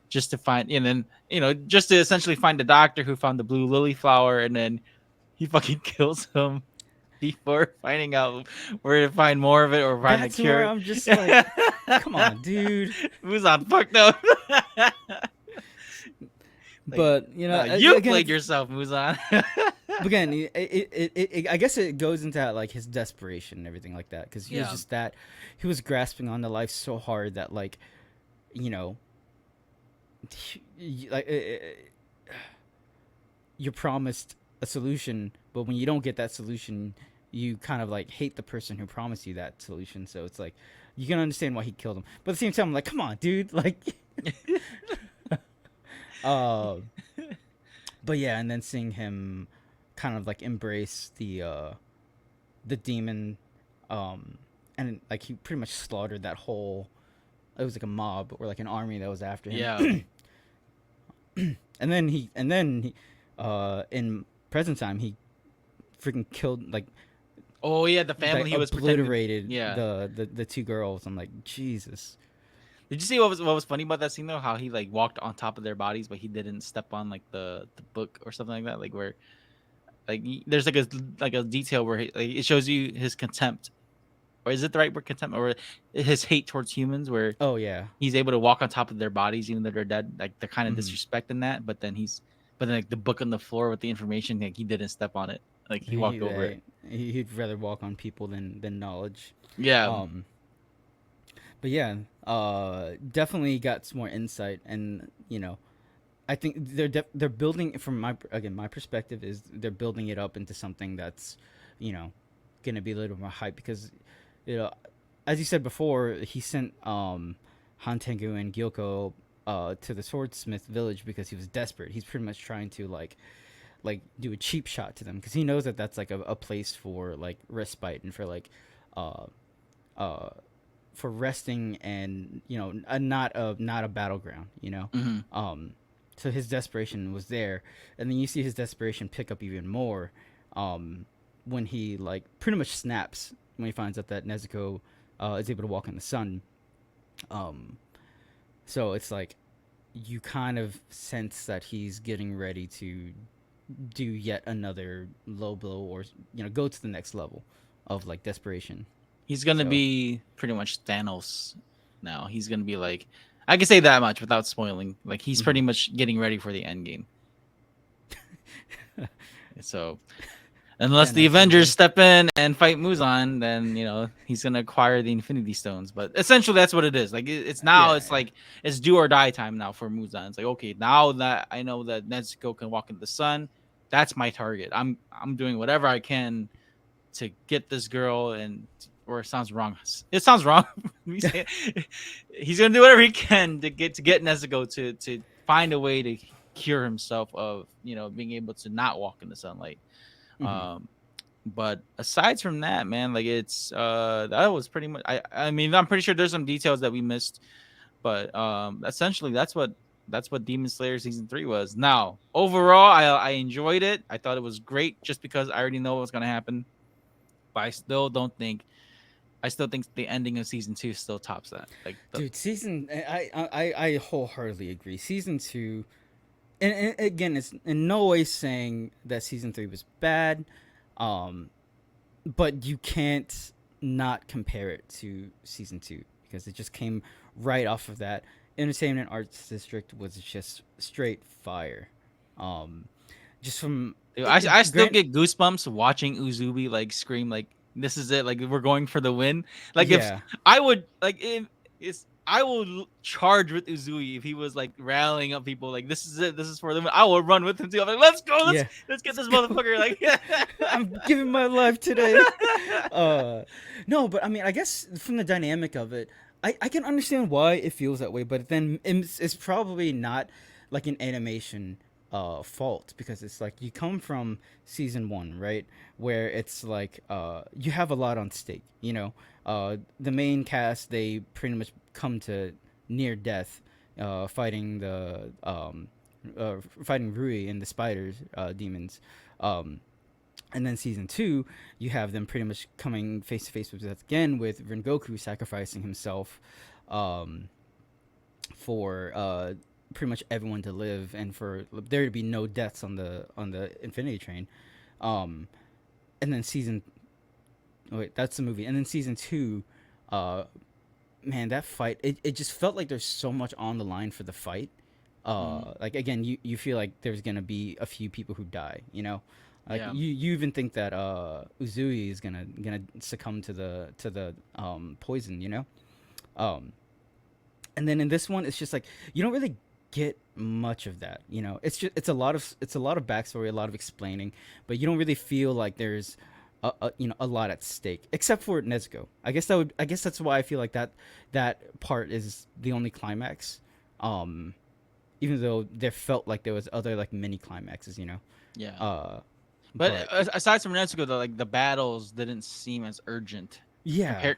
Speaker 8: Just to find, and then just to essentially find the doctor who found the blue lily flower, and then he fucking kills him before finding out where to find more of it or find
Speaker 2: That's
Speaker 8: the cure.
Speaker 2: where I'm just like, come on, dude.
Speaker 8: Muzan fucked up.
Speaker 2: But
Speaker 8: you played yourself, Muzan.
Speaker 2: Again, I guess it goes into like his desperation and everything like that, because he was just that he was grasping onto life so hard that like you're promised a solution, but when you don't get that solution, you kind of like hate the person who promised you that solution. So it's like you can understand why he killed him, but at the same time, I'm like, come on, dude, like. But yeah, and then seeing him kind of like embrace the demon, and like he pretty much slaughtered that whole. It was like a mob or like an army that was after him.
Speaker 8: Yeah.
Speaker 2: and then he in present time he freaking killed like.
Speaker 8: Oh yeah, the family
Speaker 2: like,
Speaker 8: he was
Speaker 2: obliterated.
Speaker 8: Yeah.
Speaker 2: The two girls. I'm like, Jesus.
Speaker 8: Did you see what was funny about that scene though? How he like walked on top of their bodies, but he didn't step on like the book or something like that. Like where, like there's like a detail where it shows you his contempt, or is it the right word, contempt, or his hate towards humans? Where he's able to walk on top of their bodies even though they're dead. Like they're kind of disrespecting that, but then like the book on the floor with the information, like he didn't step on it. Like he walked over it.
Speaker 2: He'd rather walk on people than knowledge.
Speaker 8: Yeah.
Speaker 2: But yeah, definitely got some more insight, and I think they're building from my perspective is they're building it up into something that's, gonna be a little more hype because, as you said before, he sent Hantengu and Gyoko to the swordsmith village because he was desperate. He's pretty much trying to like do a cheap shot to them because he knows that that's like a place for like respite and for like for resting and not a battleground. So his desperation was there, and then you see his desperation pick up even more when he like pretty much snaps when he finds out that Nezuko is able to walk in the sun. So it's like you kind of sense that he's getting ready to do yet another low blow or go to the next level of like desperation.
Speaker 8: He's gonna be pretty much Thanos now. He's gonna be like, I can say that much without spoiling. Like he's pretty much getting ready for the end game. So, Unless
Speaker 2: no,
Speaker 8: the
Speaker 2: it's all
Speaker 8: Avengers
Speaker 2: good.
Speaker 8: step in and fight Muzan, then he's gonna acquire the Infinity Stones. But essentially, that's what it is. Like it's now,
Speaker 2: Yeah,
Speaker 8: it's
Speaker 2: yeah.
Speaker 8: like it's do or die time now for Muzan. It's like, okay, now that I know that Nezuko can walk into the sun, that's my target. I'm doing whatever I can to get this girl, or it sounds wrong. It sounds wrong. Me saying it. He's gonna do whatever he can to get Nezuko to find a way to cure himself of being able to not walk in the sunlight.
Speaker 2: Mhm.
Speaker 8: But aside from that, man, like it's that was pretty much. I mean, I'm pretty sure there's some details that we missed, but essentially that's what Demon Slayer season 3 was. Now, overall, I enjoyed it. I thought it was great just because I already know what's gonna happen. But I still think the ending of season 2 still tops that. Like
Speaker 2: Dude, I wholeheartedly agree. Season 2, and again, it's in no way saying that season 3 was bad, um, but you can't not compare it to season 2 because it just came right off of that. Entertainment Arts District was just straight fire. Um, just from
Speaker 8: dude, I still
Speaker 2: Grant,
Speaker 8: get goosebumps watching Uzubi like scream like this is it, like we're going for the win. Like if
Speaker 2: yeah,
Speaker 8: I would like if it's I will charge with Uzui if he was like rallying up people like this is it, this is for them. I will run with him too. I'm like, let's go, let's
Speaker 2: yeah,
Speaker 8: let's get
Speaker 2: let's
Speaker 8: this
Speaker 2: go.
Speaker 8: motherfucker. Like
Speaker 2: I'm giving my life today. No, but I mean, I guess from the dynamic of it, I can understand why it feels that way, but then it's probably not like an animation fault because it's like you come from season 1, right, where it's like you have a lot on stake, the main cast, they pretty much come to near death fighting the fighting Rui and the spiders demons. um and then season 2, you have them pretty much coming face to face with death again, with Rengoku sacrificing himself um, for pretty much everyone to live and for there to be no deaths on the Infinity Train. Um, and then season wait, that's the movie. And then season 2, uh, man, that fight, it just felt like there's so much on the line for the fight.
Speaker 8: Mhm.
Speaker 2: Like again, you feel like there's gonna be a few people who die, like
Speaker 8: Yeah.
Speaker 2: you even think that Uzui is gonna succumb to the poison, um and then in this one it's just like you don't really get much of that, it's a lot of backstory, a lot of explaining, but you don't really feel like there's a lot at stake except for Nezuko. I guess that's why I feel like that part is the only climax, um even though there felt like there was other like mini climaxes,
Speaker 8: Yeah.
Speaker 2: uh
Speaker 8: But
Speaker 2: but
Speaker 8: aside from Nezuko, though, like the battles didn't seem as urgent.
Speaker 2: yeah,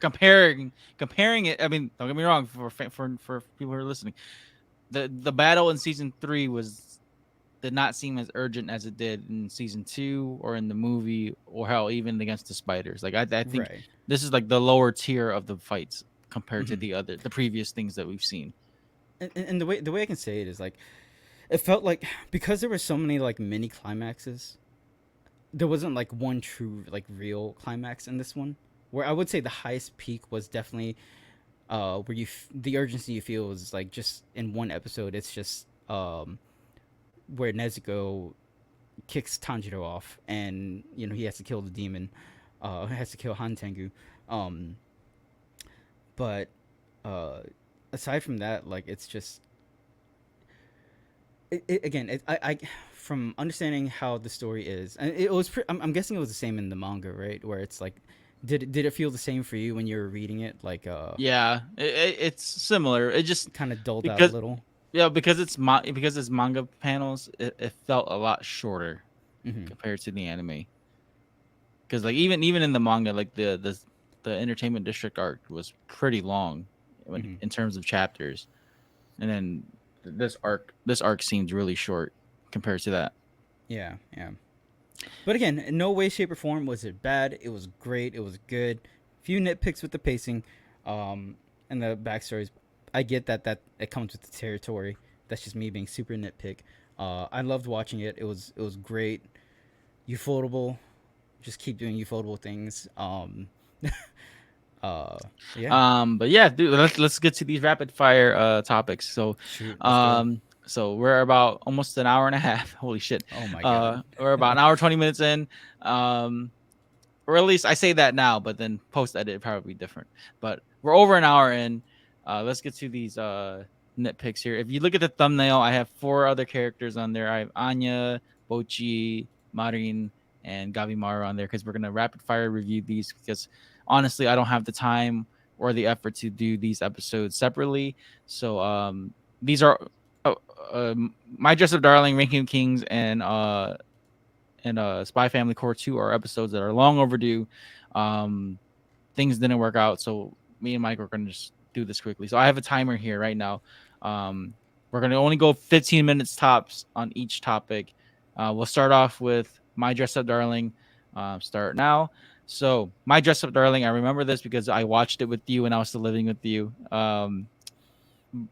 Speaker 8: Comparing it. I mean, don't get me wrong. For people who are listening, the battle in season 3 did not seem as urgent as it did in season 2 or in the movie or hell even against the spiders. Like I think
Speaker 2: right.
Speaker 8: this is like the lower tier of the fights compared to
Speaker 2: Hmm.
Speaker 8: the previous things that we've seen.
Speaker 2: And the way I can say it is like it felt like because there were so many like mini climaxes, there wasn't like one true like real climax in this one. Where I would say the highest peak was definitely where the urgency you feel is like just in one episode. It's just where Nezuko kicks Tanjiro off, and he has to kill the demon. He has to kill Han Tengu. Um, but uh, aside from that, like it's just again, from understanding how the story is, and it was. I'm guessing it was the same in the manga, right? Where it's like, did it feel the same for you when you were reading it? Like,
Speaker 8: Yeah, it's similar. It just
Speaker 2: kind of dulled out a
Speaker 8: because
Speaker 2: little.
Speaker 8: yeah, because it's manga panels, it felt a lot shorter
Speaker 2: Hmm.
Speaker 8: compared to the anime. Because like even in the manga, like the entertainment district arc was pretty long
Speaker 2: Hmm.
Speaker 8: in terms of chapters, and then this arc seems really short compared to that.
Speaker 2: Yeah, yeah. But again, in no way, shape, or form was it bad. It was great. It was good. Few nitpicks with the pacing, um, and the backstories. I get that it comes with the territory. That's just me being super nitpick. I loved watching it. It was great. Ufotable. Just keep doing ufotable things. Uh, yeah.
Speaker 8: But yeah, dude, let's get to these rapid fire topics. So,
Speaker 2: Shoot, let's go.
Speaker 8: um, So we're about almost an hour and a half. Holy shit.
Speaker 2: Oh my god.
Speaker 8: We're about an hour 20 minutes in. Or at least I say that now, but then post edit probably different. But we're over an hour in. Let's get to these nitpicks here. If you look at the thumbnail, I have 4 other characters on there. I have Anya, Bochi, Marin, and Gabimaru on there because we're gonna rapid fire review these because honestly, I don't have the time or the effort to do these episodes separately. So these are uh, My Dress Up Darling, Ranking of Kings, and Spy Family Core 2 are episodes that are long overdue. Things didn't work out, so me and Mike are gonna just do this quickly. So I have a timer here right now. We're gonna only go 15 minutes tops on each topic. We'll start off with My Dress Up Darling. Start now. So My Dress Up Darling, I remember this because I watched it with you when I was still living with you.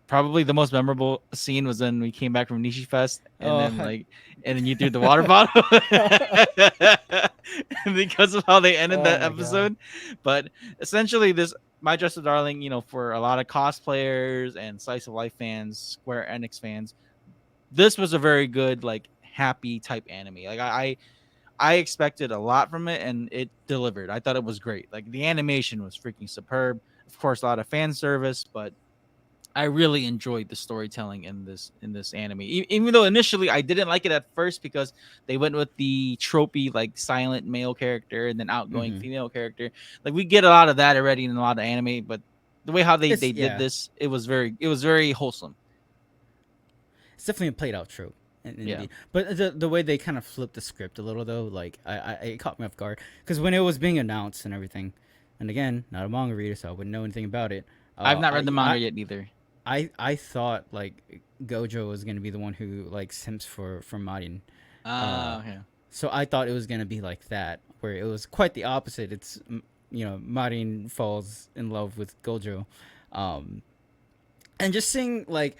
Speaker 8: Probably the most memorable scene was when we came back from Nishi Fest and then you threw the water bottle because of how they ended that episode. But essentially this My Dress Up Darling, for a lot of cosplayers and slice of life fans, Square Enix fans, this was a very good, like, happy type anime. Like I expected a lot from it and it delivered. I thought it was great. Like the animation was freaking superb. Of course, a lot of fan service, but I really enjoyed the storytelling in this anime. Even though initially I didn't like it at first because they went with the tropey, like, silent male character and then outgoing female character. Like we get a lot of that already in a lot of anime, but the way how they did this, it was very wholesome.
Speaker 2: It's definitely a played out trope.
Speaker 8: Yeah.
Speaker 2: But the way they kind of flipped the script a little though, like it caught me off guard because when it was being announced and everything, and again, not a manga reader, so I wouldn't know anything about it.
Speaker 8: I've not read the manga yet either.
Speaker 2: I thought like Gojo was gonna be the one who like simps for Marin.
Speaker 8: Okay.
Speaker 2: So I thought it was gonna be like that, where it was quite the opposite. It's Marin falls in love with Gojo, and just seeing like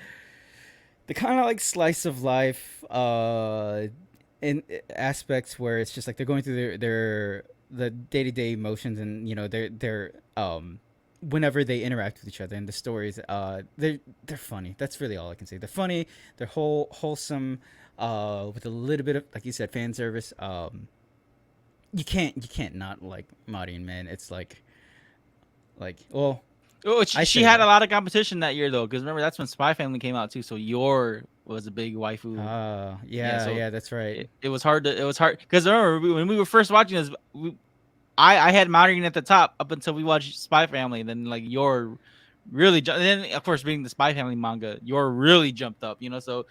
Speaker 2: the kind of like slice of life in aspects where it's just like they're going through their the day-to-day emotions and they're whenever they interact with each other and the stories they're funny. That's really all I can say. They're funny, they're wholesome, with a little bit of, like you said, fan service. You can't not like Marin, man. It's like well,
Speaker 8: she had a lot of competition that year though, because remember that's when Spy Family came out too, so Yor was a big waifu.
Speaker 2: Yeah, that's right.
Speaker 8: It was hard because remember when we were first watching this, I had Marin at the top up until we watched Spy Family, and then like Yor really jumped. And then of course being the Spy Family manga, Yor really jumped up, so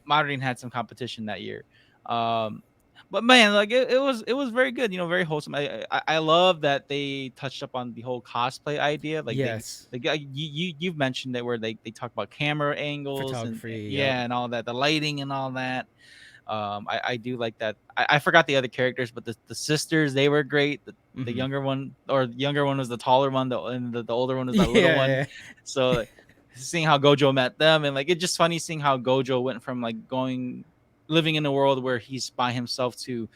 Speaker 8: Marin had some competition that year. But man, like it was very good, very wholesome. I love that they touched up on the whole cosplay idea. Like
Speaker 2: yes,
Speaker 8: you've mentioned that where they talk about camera angles,
Speaker 2: photography,
Speaker 8: and all that, the lighting and all that. I do like that. I forgot the other characters, but the sisters, they were great. The younger one was the taller one, and the older one was the little one. Yeah. So seeing how Gojo met them, and like it's just funny seeing how Gojo went from like living in a world where he's by himself to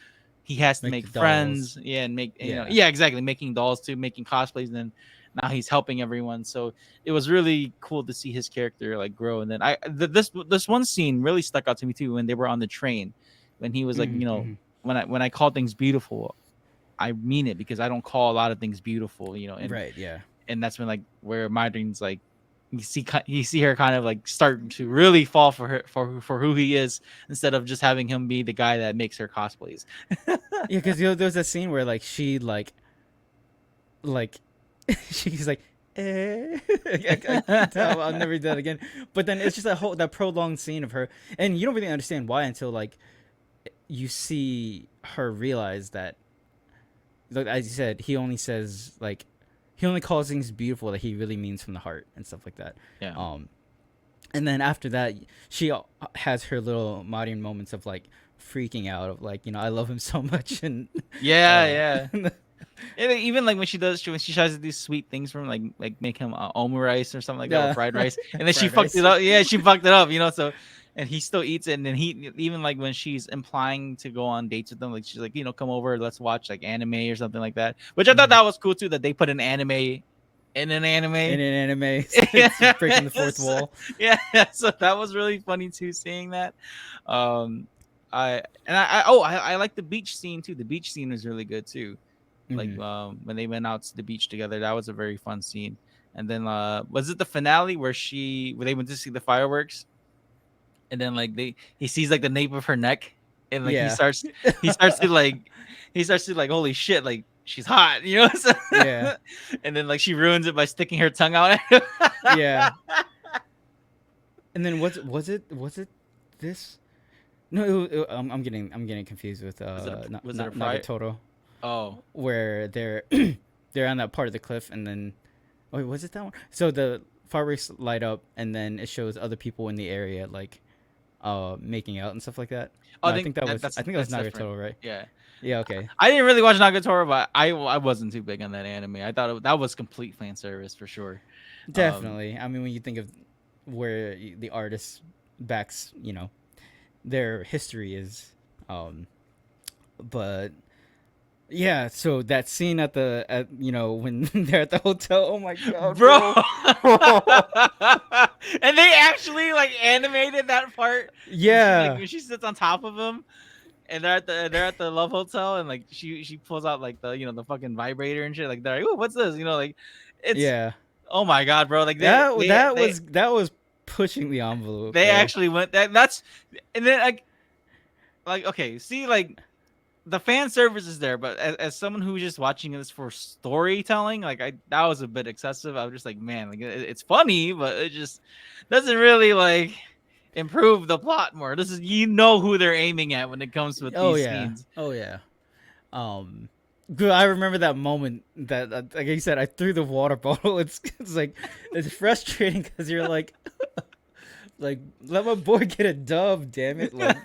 Speaker 8: he has to make friends, and make exactly, making dolls too, making cosplays, and then now he's helping everyone. So it was really cool to see his character like grow. And then this one scene really stuck out to me too, when they were on the train, when he was like, when I call things beautiful, I mean it, because I don't call a lot of things beautiful, and,
Speaker 2: right, yeah.
Speaker 8: And that's when like where Marin's like, you see her kind of like start to really fall for who he is, instead of just having him be the guy that makes her cosplays.
Speaker 2: Yeah, because there's a scene where like she like she's like, I can tell I'll never do that again. But then it's just that prolonged scene of her, and you don't really understand why until like you see her realize that, like as you said, he only calls things beautiful that he really means from the heart and stuff like that.
Speaker 8: Yeah.
Speaker 2: And then after that, she has her little Marin moments of like freaking out of like, I love him so much, and
Speaker 8: yeah. And even like when she tries to do sweet things from like make him omurice or something like that, or fried rice, and then she fucked it up. Yeah, she fucked it up, So, and he still eats it, and then he even like when she's implying to go on dates with them, like she's like, come over, let's watch like anime or something like that. Which I thought that was cool too, that they put an anime in an anime.
Speaker 2: in an anime. It's breaking the fourth wall.
Speaker 8: Yeah, so that was really funny too, seeing that. I like the beach scene too. The beach scene was really good too. Like
Speaker 2: Mhm.
Speaker 8: when they went out to the beach together, that was a very fun scene. And then was it the finale where they went to see the fireworks, and then like he sees like the nape of her neck, and like
Speaker 2: Yeah.
Speaker 8: he starts to like, holy shit, like she's hot, you know. So-
Speaker 2: Yeah.
Speaker 8: and then like she ruins it by sticking her tongue out at him.
Speaker 2: Yeah. And then was it this? No, I'm getting confused with
Speaker 8: Was it a fire?
Speaker 2: Nagatoro,
Speaker 8: Oh,
Speaker 2: where they're they're on that part of the cliff, and then wait, was it that one? So the fireworks light up, and then it shows other people in the area like making out and stuff like that.
Speaker 8: oh,
Speaker 2: No, I think that was
Speaker 8: that's different.
Speaker 2: Nagatoro, right?
Speaker 8: Yeah,
Speaker 2: Yeah. Okay.
Speaker 8: I didn't really watch Nagatoro, but I wasn't too big on that anime. I thought that was complete fan service for sure.
Speaker 2: Definitely. I mean, when you think of where the artist backs, their history is, but yeah. So that scene when they're at the hotel. Oh my god,
Speaker 8: Bro.
Speaker 2: bro.
Speaker 8: And they actually like animated that part.
Speaker 2: Yeah.
Speaker 8: When she sits on top of him, and they're at the love hotel, and like she pulls out like the fucking vibrator and shit. Like they're like, "Ooh, what's this?" Like it's,
Speaker 2: Yeah.
Speaker 8: oh my god, bro. Like
Speaker 2: That was pushing the envelope.
Speaker 8: they
Speaker 2: Bro.
Speaker 8: actually went that's, and then like okay, see, like the fan service is there, but as someone who's just watching this for storytelling, like that was a bit excessive. I was just like, man, like it's funny, but it just doesn't really like improve the plot more. This is, who they're aiming at when it comes with
Speaker 2: Oh
Speaker 8: these
Speaker 2: yeah.
Speaker 8: scenes.
Speaker 2: Oh yeah. Good. I remember that moment that, like you said, I threw the water bottle. It's like it's frustrating because you're like, like let my boy get a dub, damn it. Like,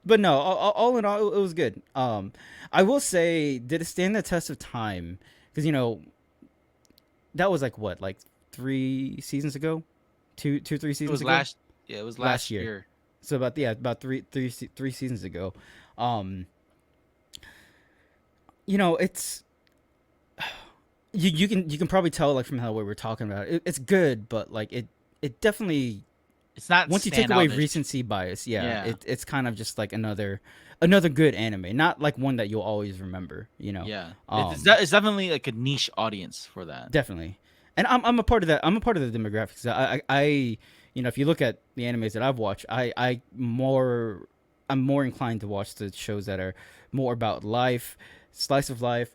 Speaker 2: but no, all in all, it was good. I will say, did it stand the test of time? Because that was like what, like 3 seasons ago, 3 seasons
Speaker 8: It was
Speaker 2: ago.
Speaker 8: yeah, it was
Speaker 2: Last
Speaker 8: last
Speaker 2: year.
Speaker 8: year.
Speaker 2: So about three seasons ago. It's you can probably tell like from how we were talking about it, it's good, but like it definitely,
Speaker 8: It's not
Speaker 2: once you take away
Speaker 8: standout-ish.
Speaker 2: recency bias,
Speaker 8: Yeah.
Speaker 2: it's kind of just like another good anime, not like one that you'll always remember.
Speaker 8: Yeah,
Speaker 2: Um,
Speaker 8: it's definitely like a niche audience for that.
Speaker 2: Definitely. And I'm a part of that. I'm a part of the demographics. I if you look at the animes that I've watched, I'm more inclined to watch the shows that are more about life, slice of life,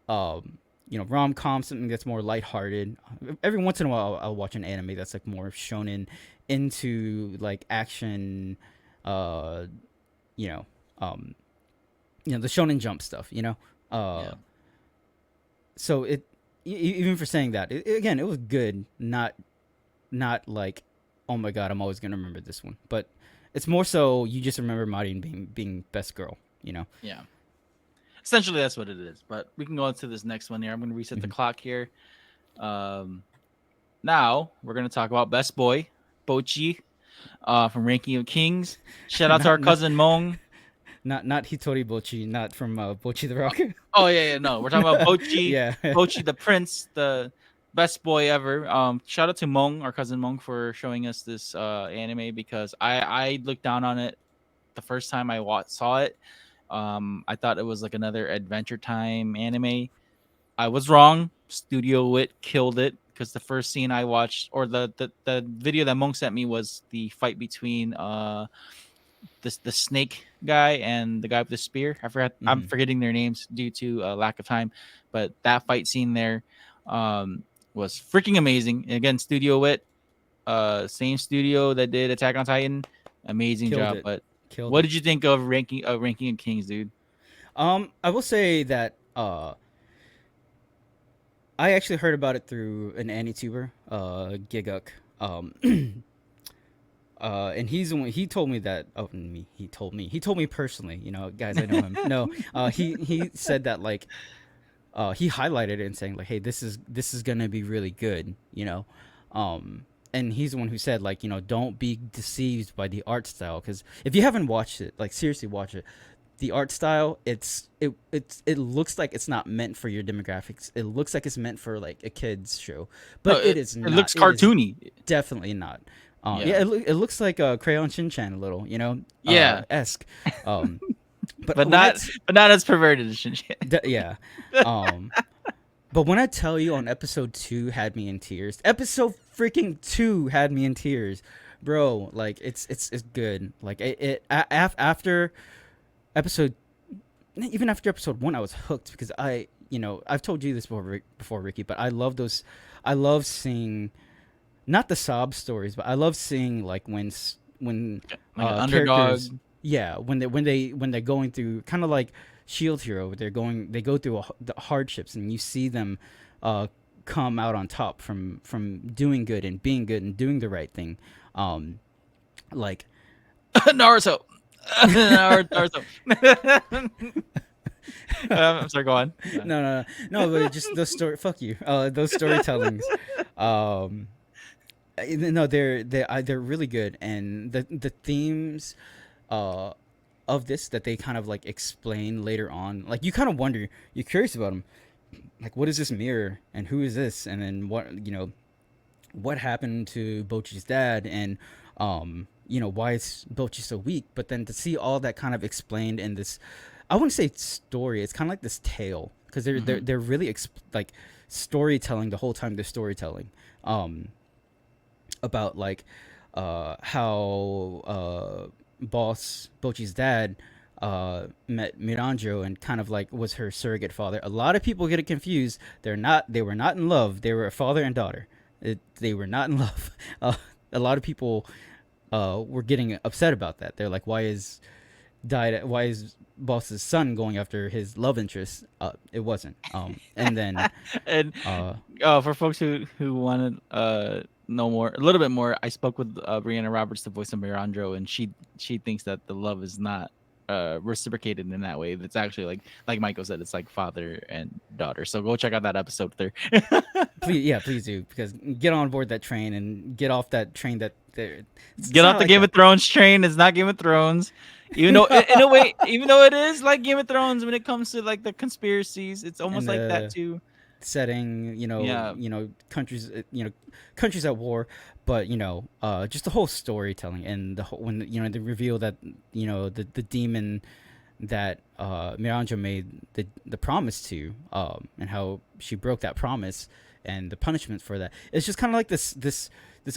Speaker 2: rom-com, something that's more lighthearted. Every once in a while I'll watch an anime that's like more shonen into like action, you know, the Shonen Jump stuff,
Speaker 8: Yeah.
Speaker 2: So even for saying that, again, it was good. Not like, oh my god, I'm always gonna remember this one. But it's more so you just remember Marin being best girl.
Speaker 8: Yeah. Essentially, that's what it is. But we can go into this next one here. I'm going to reset the clock here. Now we're going to talk about Best Boy, Bochi, from Ranking of Kings. Shout out to our cousin Mong.
Speaker 2: Not Hitori Bochi, not from Bochi the Rock.
Speaker 8: Oh yeah, no, we're talking about Bochi,
Speaker 2: Yeah.
Speaker 8: Bochi the Prince, the best boy ever. Shout out to Mong, our cousin Mong, for showing us this anime, because I looked down on it the first time I saw it. I thought it was like another Adventure Time anime. I was wrong. Studio Wit killed it, because the first scene I watched, or the video that Mong sent me, was the fight between the snake guy and the guy with the spear. I'm forgetting their names due to lack of time, but that fight scene there was freaking amazing. And again, Studio Wit, same studio that did Attack on Titan, amazing
Speaker 2: Killed
Speaker 8: job.
Speaker 2: it.
Speaker 8: But
Speaker 2: Killed
Speaker 8: what
Speaker 2: it.
Speaker 8: did you think of ranking of Kings, dude?
Speaker 2: I will say that I actually heard about it through an AniTuber, Giguk. And he's the one. He told me that. Oh, he told me personally. Guys, I know him. No, he said that like, he highlighted it and saying like, hey, this is gonna be really good. And he's the one who said like, don't be deceived by the art style, because if you haven't watched it, like seriously watch it. the art style, it looks like it's not meant for your demographics. It looks like it's meant for like a kids show,
Speaker 8: No,
Speaker 2: but it is
Speaker 8: it
Speaker 2: not.
Speaker 8: looks
Speaker 2: It is
Speaker 8: cartoony.
Speaker 2: definitely not.
Speaker 8: Yeah.
Speaker 2: Yeah, it looks like a Crayon Shin-chan a little,
Speaker 8: Yeah.
Speaker 2: esque. Um, but
Speaker 8: But
Speaker 2: when I
Speaker 8: not as perverted as Shin-chan.
Speaker 2: yeah. Um, but when I tell you on episode 2 had me in tears. Episode freaking 2 had me in tears. Bro, like it's good. Like after episode even after episode 1 I was hooked because I've told you this before Ricky, but I love seeing not the sob stories, but I love seeing like when
Speaker 8: Like an underdog.
Speaker 2: characters, yeah, when they're going through kind of like Shield Hero, they go through the hardships, and you see them come out on top from doing good and being good and doing the right thing. Like
Speaker 8: Naruto. Naruto. I'm sorry. Go on.
Speaker 2: no, but just those fuck you. Those storytellings. No, they're really good, and the themes of this that they kind of like explain later on, like you kind of wonder, you're curious about them, like what is this mirror and who is this, and then what happened to Bochi's dad, and why is Bochi so weak, but then to see all that kind of explained in this, I wouldn't say story, it's kind of like this tale, because they're really like storytelling the whole time they're storytelling about like how boss Bochi's dad met Miranjo and kind of like was her surrogate father. A lot of people get it confused. They were not in love. They were a father and daughter. They were not in love. A lot of people were getting upset about that. They're like, why is boss's son going after his love interest? It wasn't. And then
Speaker 8: And for folks who want to know more, a little bit more, I spoke with Brianna Roberts, the voice of Miranjo, and she thinks that the love is not reciprocated in that way. It's actually like Michael said, it's like father and daughter. So go check out that episode there.
Speaker 2: please do, because get on board that train and get off that train that
Speaker 8: Get off the Game of Thrones train. It's not Game of Thrones. Even though in a way, even though it is like Game of Thrones when it comes to like the conspiracies, it's almost like that too.
Speaker 2: Setting,
Speaker 8: Yeah.
Speaker 2: countries, countries at war, but just the whole storytelling and the whole, when they reveal that the demon that Miranjo made the promise to, and how she broke that promise and the punishment for that. It's just kind of like this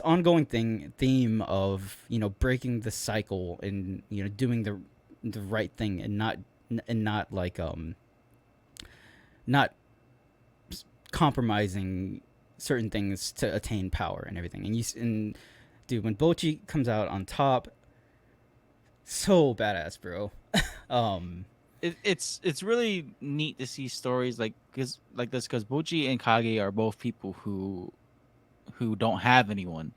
Speaker 2: ongoing theme of breaking the cycle and doing the right thing and not like not compromising certain things to attain power and everything. And dude, when Bochi comes out on top, so badass, bro.
Speaker 8: It's really neat to see stories like this, because Bochi and Kage are both people who don't have anyone,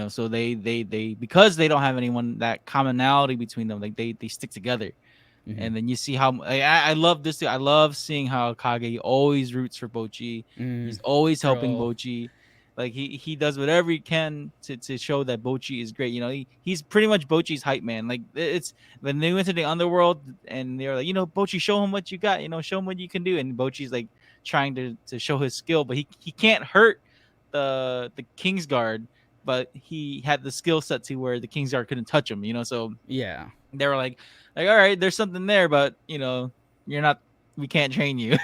Speaker 8: so they because they don't have anyone, that commonality between them, like they stick together.
Speaker 2: Mhm.
Speaker 8: And then you see how I love this too. I love seeing how Kage always roots for Bochi. He's always helping
Speaker 2: bro.
Speaker 8: Bochi. Like he does whatever he can to show that Bochi is great. He's pretty much Bochi's hype man. Like it's when they went to the underworld and they're like, Bochi, show him what you got. Show him what you can do. And Bochi's like trying to show his skill, but he can't hurt the Kingsguard. But he had the skill set to where the Kingsguard couldn't touch him. So
Speaker 2: Yeah.
Speaker 8: they were like, all right, there's something there, but you're not. We can't train you.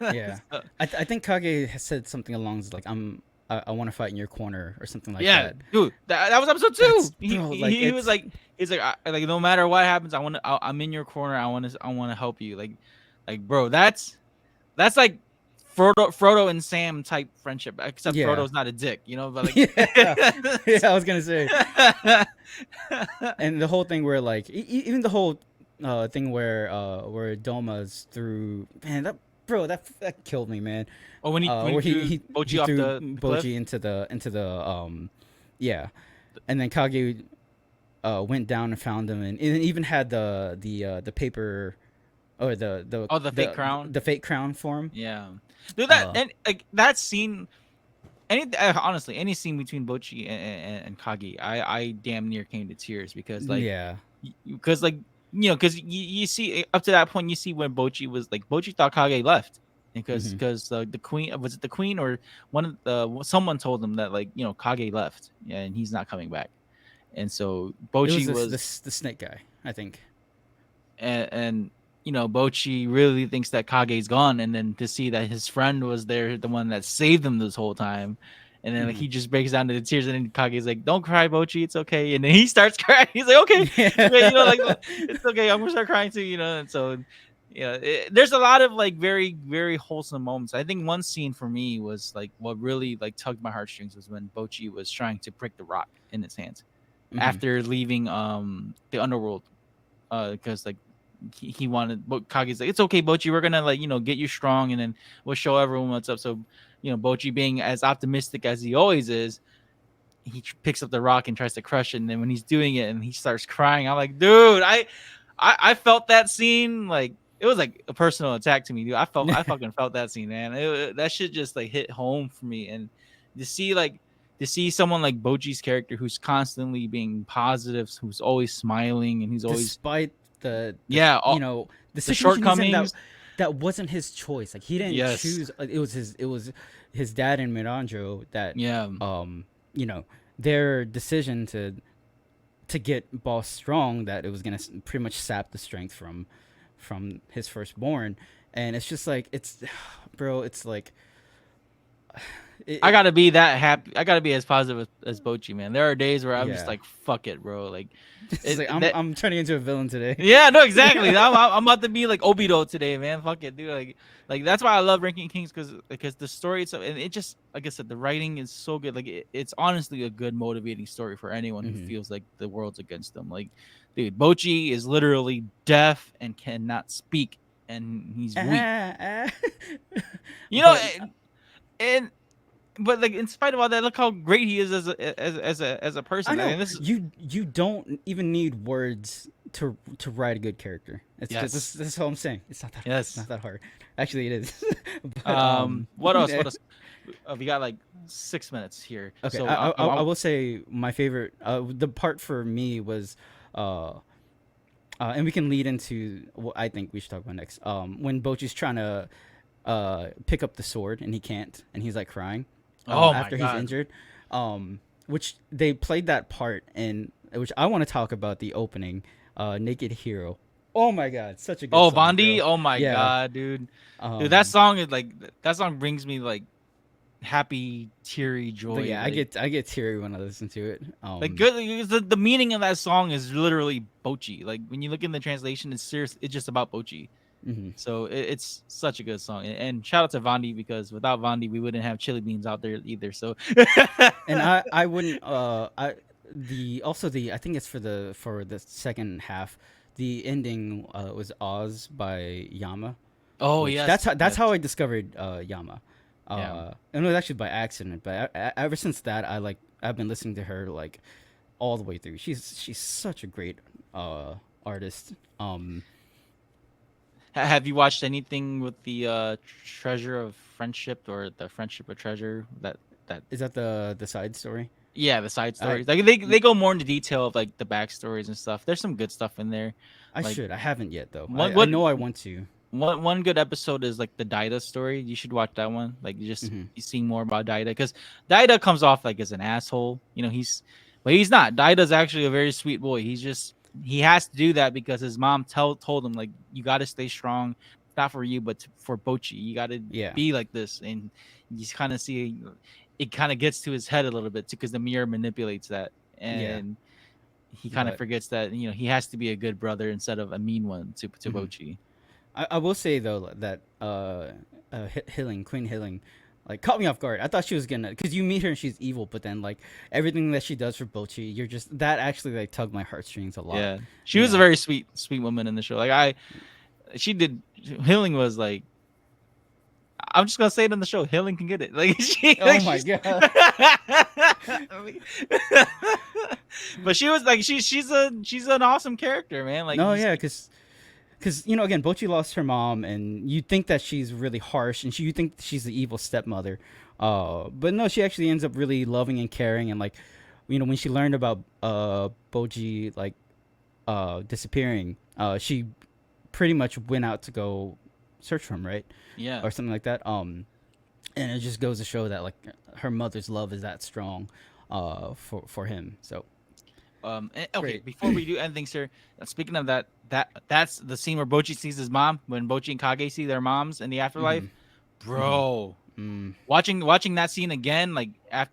Speaker 2: Yeah.
Speaker 8: So,
Speaker 2: I think Kage has said something along like I want to fight in your corner or something like
Speaker 8: yeah,
Speaker 2: that.
Speaker 8: dude, that was episode 2.
Speaker 2: That's-
Speaker 8: He,
Speaker 2: bro,
Speaker 8: he was like, no matter what happens, I'm in your corner. I want to help you. Like, bro, that's like Frodo and Sam type friendship. Except
Speaker 2: Yeah.
Speaker 8: Frodo's not a dick, but like,
Speaker 2: Yeah, I was gonna say. And the whole thing where like even the whole thing where Doma's through, man, that killed me, man.
Speaker 8: Oh, when he
Speaker 2: Where
Speaker 8: threw Bochi off
Speaker 2: threw
Speaker 8: the cliff?
Speaker 2: Bochi into the yeah, and then Kage went down and found him, and it even had the paper or the
Speaker 8: fake crown?
Speaker 2: the fake crown for him.
Speaker 8: Yeah, dude, and like that scene. Honestly, any scene between Bochi and Kage, I damn near came to tears because like
Speaker 2: Yeah,
Speaker 8: because like you know, because you see up to that point, you see when Bochi was like Bochi thought Kage left because
Speaker 2: Mhm.
Speaker 8: the queen, was it the queen or one of the someone told him that, like, you know, Kage left, yeah, and he's not coming back, and so
Speaker 2: It was
Speaker 8: Bochi
Speaker 2: this
Speaker 8: was,
Speaker 2: this the snake guy, I think.
Speaker 8: and you know, Bochi really thinks that Kage's gone, and then to see that his friend was there, the one that saved him this whole time, and then like
Speaker 2: Mhm.
Speaker 8: he just breaks down into tears, and then Kage's like, "Don't cry, Bochi, it's okay," and then he starts crying. He's like, "Okay, okay, you know, like
Speaker 2: Yeah.
Speaker 8: it's okay, I'm gonna start crying too," you know, and so. Yeah, there's a lot of like very very wholesome moments. I think one scene for me was like what really like tugged my heartstrings was when Bochi was trying to break the rock in his hands
Speaker 2: Mhm.
Speaker 8: after leaving the underworld, because like he wanted, but Kage's like, it's okay, Bochi, we're gonna, like, you know, get you strong, and then we'll show everyone what's up. So, you know, Bochi being as optimistic as he always is, he picks up the rock and tries to crush it, and then when he's doing it and he starts crying, I'm like, dude, I felt that scene, like it was like a personal attack to me, dude. I fucking felt that scene, man. That shit just like hit home for me, and to see like to see someone like Boji's character who's constantly being positive, who's always smiling, and he's always,
Speaker 2: Despite
Speaker 8: yeah,
Speaker 2: you
Speaker 8: all
Speaker 2: know, the
Speaker 8: the
Speaker 2: situation he's in,
Speaker 8: shortcomings.
Speaker 2: that wasn't his choice. Like he didn't
Speaker 8: Yes,
Speaker 2: choose. It was his dad and Miranjo that
Speaker 8: yeah,
Speaker 2: you know, their decision to get Boss strong, that it was gonna pretty much sap the strength from his firstborn. And it's just like it's bro, it's like
Speaker 8: I
Speaker 2: it
Speaker 8: gotta be that happy. I gotta be as positive as Bochi, man. There are days where I'm just
Speaker 2: yeah.
Speaker 8: like, fuck it, bro. Like,
Speaker 2: It's like I'm
Speaker 8: that.
Speaker 2: I'm turning into a villain today.
Speaker 8: Yeah, no, exactly. I'm about to be like Obito today, man. Fuck it, dude. Like that's why I love Ranking Kings, because the story itself, and it just, like I said, the writing is so good. Like it's honestly a good motivating story for anyone who
Speaker 2: Hmm.
Speaker 8: feels like the world's against them. Like, dude, Bochi is literally deaf and cannot speak, and he's weak. You know,
Speaker 2: But
Speaker 8: and but like in spite of all that, look how great he is as a
Speaker 2: I
Speaker 8: person. I
Speaker 2: know
Speaker 8: mean, this is,
Speaker 2: you don't even need words to write a good character. It's just
Speaker 8: yes,
Speaker 2: this is all I'm saying. It's not that hard. It's
Speaker 8: yes.
Speaker 2: not that hard. Actually, it is. But
Speaker 8: What else? What else? We got like 6 minutes here,
Speaker 2: okay,
Speaker 8: so
Speaker 2: I will say my favorite. The part for me was, uh, and we can lead into what I think we should talk about next. When Bochi's trying to pick up the sword and he can't, and he's like crying,
Speaker 8: oh my
Speaker 2: after he's
Speaker 8: god.
Speaker 2: injured, which they played that part in, which I want to talk about the opening, Naked Hero. Oh my god, such a good
Speaker 8: Oh,
Speaker 2: song,
Speaker 8: Bondi.
Speaker 2: bro.
Speaker 8: Oh my
Speaker 2: Yeah.
Speaker 8: god, dude. Dude, that
Speaker 2: Um,
Speaker 8: song is like, that song brings me like happy, teary
Speaker 2: but
Speaker 8: joy.
Speaker 2: yeah, I get teary when I listen to it.
Speaker 8: Like good. The meaning of that song is literally Bochi. Like when you look in the translation, it's serious. It's just about Bochi.
Speaker 2: Mhm.
Speaker 8: So it's such a good song. And shout out to Vondi, because without Vondi, we wouldn't have Chili Beans out there either. So
Speaker 2: And I wouldn't I think it's for the second half, the ending was Oz by Yama,
Speaker 8: oh
Speaker 2: which
Speaker 8: yes,
Speaker 2: that's
Speaker 8: yes,
Speaker 2: how I discovered Yama.
Speaker 8: yeah.
Speaker 2: And it was actually by accident, but ever since that I've been listening to her like all the way through. She's such a great artist.
Speaker 8: Have you watched anything with the Treasure of Friendship, or the Friendship of Treasure? That
Speaker 2: Is that the side story?
Speaker 8: Yeah, the side
Speaker 2: I
Speaker 8: stories. Like they go more into detail of like the backstories and stuff. There's some good stuff in there.
Speaker 2: I
Speaker 8: Like
Speaker 2: should. I haven't yet though.
Speaker 8: one
Speaker 2: I
Speaker 8: what
Speaker 2: know I want to.
Speaker 8: one good episode is like the Daida story. You should watch that one. Like
Speaker 2: Hmm.
Speaker 8: you see more about Daida, because Daida comes off like as an asshole. You know, but he's not. Daida's actually a very sweet boy. He has to do that because his mom told him, like, you got to stay strong, not for you but for Bochi. You got to
Speaker 2: Yeah.
Speaker 8: be like this, and you kind of see it kind of gets to his head a little bit too, because the mirror manipulates that,
Speaker 2: Yeah.
Speaker 8: and he kind of
Speaker 2: But
Speaker 8: forgets that, you know, he has to be a good brother instead of a mean one to
Speaker 2: mhm.
Speaker 8: Bochi.
Speaker 2: I will say though that Queen Hilling, like caught me off guard. I thought she was gonna, because you meet her and she's evil, but then like everything that she does for Bochi, you're just that actually like tugged my heartstrings a lot.
Speaker 8: Yeah, she
Speaker 2: You
Speaker 8: was a
Speaker 2: know.
Speaker 8: very sweet woman in the show. Like she did. Healing was like, I'm just gonna say it in the show. Healing can get it. Like
Speaker 2: Oh my god.
Speaker 8: but she was like, she's an awesome character, man. Like
Speaker 2: No, yeah, because you know, again, Bochi lost her mom, and you think that she's really harsh, and you think she's the evil stepmother, but no, she actually ends up really loving and caring, and like, you know, when she learned about Boji, like disappearing, she pretty much went out to go search for him, right,
Speaker 8: Yeah.
Speaker 2: or something like that. And it just goes to show that like her mother's love is that strong, for him. So
Speaker 8: Okay,
Speaker 2: great.
Speaker 8: before we do anything, sir. Speaking of that's the scene where Bochi sees his mom. When Bochi and Kage see their moms in the afterlife,
Speaker 2: Mhm.
Speaker 8: bro.
Speaker 2: Mm.
Speaker 8: Watching that scene again, like after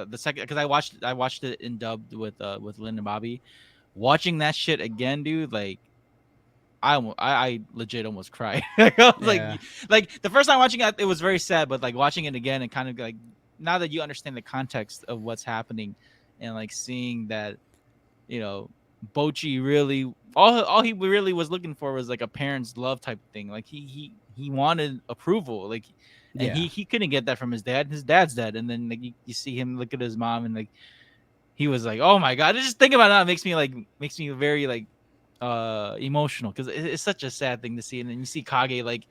Speaker 8: the second, because I watched it in dubbed with Lynn and Bobby. Watching that shit again, dude, like I legit almost cried. I was
Speaker 2: Yeah.
Speaker 8: like the first time watching it was very sad, but like watching it again and kind of like now that you understand the context of what's happening, and like seeing that, you know, Bochi really all he really was looking for was like a parent's love type thing. Like he wanted approval, like, and
Speaker 2: Yeah.
Speaker 8: he couldn't get that from his dad. His dad's dead, and then like you see him look at his mom, and like he was like, oh my god, just thinking about it now makes me very like emotional, because it's such a sad thing to see. And then you see Kage like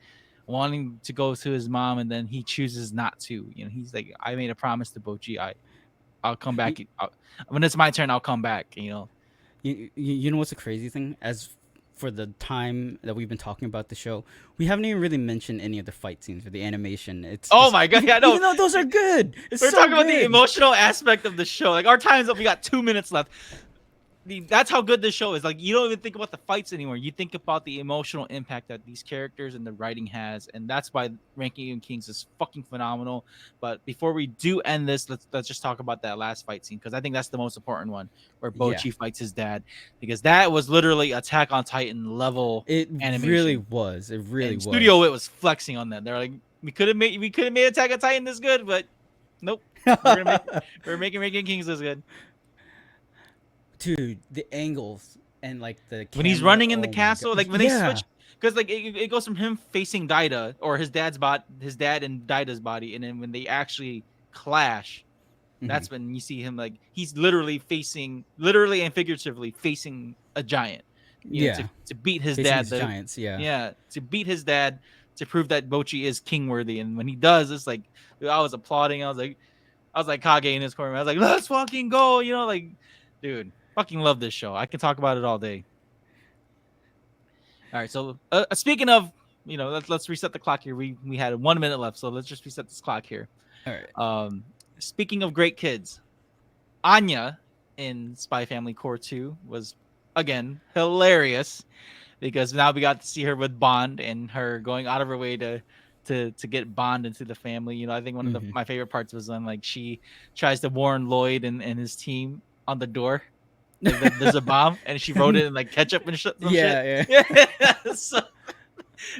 Speaker 8: wanting to go to his mom, and then he chooses not to. You know, he's like, I made a promise to Bochi, I'll come back. When it's my turn, I'll come back. You know.
Speaker 2: You know what's the crazy thing? As for the time that we've been talking about the show, we haven't even really mentioned any of the fight scenes or the animation. It's
Speaker 8: Oh
Speaker 2: just,
Speaker 8: my god, yeah, no.
Speaker 2: even though those are good, it's
Speaker 8: We're
Speaker 2: so
Speaker 8: talking about the
Speaker 2: good.
Speaker 8: emotional aspect of the show. Like our time's up. We got 2 minutes left. That's how good this show is. Like you don't even think about the fights anymore. You think about the emotional impact that these characters and the writing has, and that's why Ranking of Kings is fucking phenomenal. But before we do end this, let's just talk about that last fight scene, because I think that's the most important one, where
Speaker 2: Yeah.
Speaker 8: Bochi fights his dad, because that was literally Attack on Titan level
Speaker 2: It
Speaker 8: animation.
Speaker 2: really was. It really
Speaker 8: And
Speaker 2: was.
Speaker 8: Studio It was flexing on that. They're like, we could have made Attack on Titan this good, but nope. We're making Ranking of Kings this good.
Speaker 2: Dude, the angles and like the
Speaker 8: When he's
Speaker 2: camera,
Speaker 8: running in the
Speaker 2: oh my
Speaker 8: castle,
Speaker 2: god.
Speaker 8: like when they
Speaker 2: Yeah.
Speaker 8: switch, because like it goes from him facing Daida, or his dad and Daida's body, and then when they actually clash,
Speaker 2: Mhm.
Speaker 8: that's when you see him like he's literally and figuratively facing a giant, you know,
Speaker 2: Yeah.
Speaker 8: to beat his
Speaker 2: Facing
Speaker 8: dad.
Speaker 2: these giants. Yeah.
Speaker 8: Yeah, to beat his dad, to prove that Bochi is king worthy. And when he does, it's like I was applauding. I was like Kage in his corner. I was like, let's fucking go, you know, like, dude, fucking love this show. I can talk about it all day. All right, so speaking of, you know, let's reset the clock here. We had 1 minute left, so let's just reset this clock here.
Speaker 2: All right.
Speaker 8: Speaking of great kids, Anya in Spy Family Core 2 was again hilarious, because now we got to see her with Bond and her going out of her way to get Bond into the family. You know, I think one of
Speaker 2: Mhm.
Speaker 8: my favorite parts was when like she tries to warn Lloyd and his team on the door. Like there's a bomb, and she wrote it in like ketchup and some
Speaker 2: Yeah,
Speaker 8: shit. Yeah. So,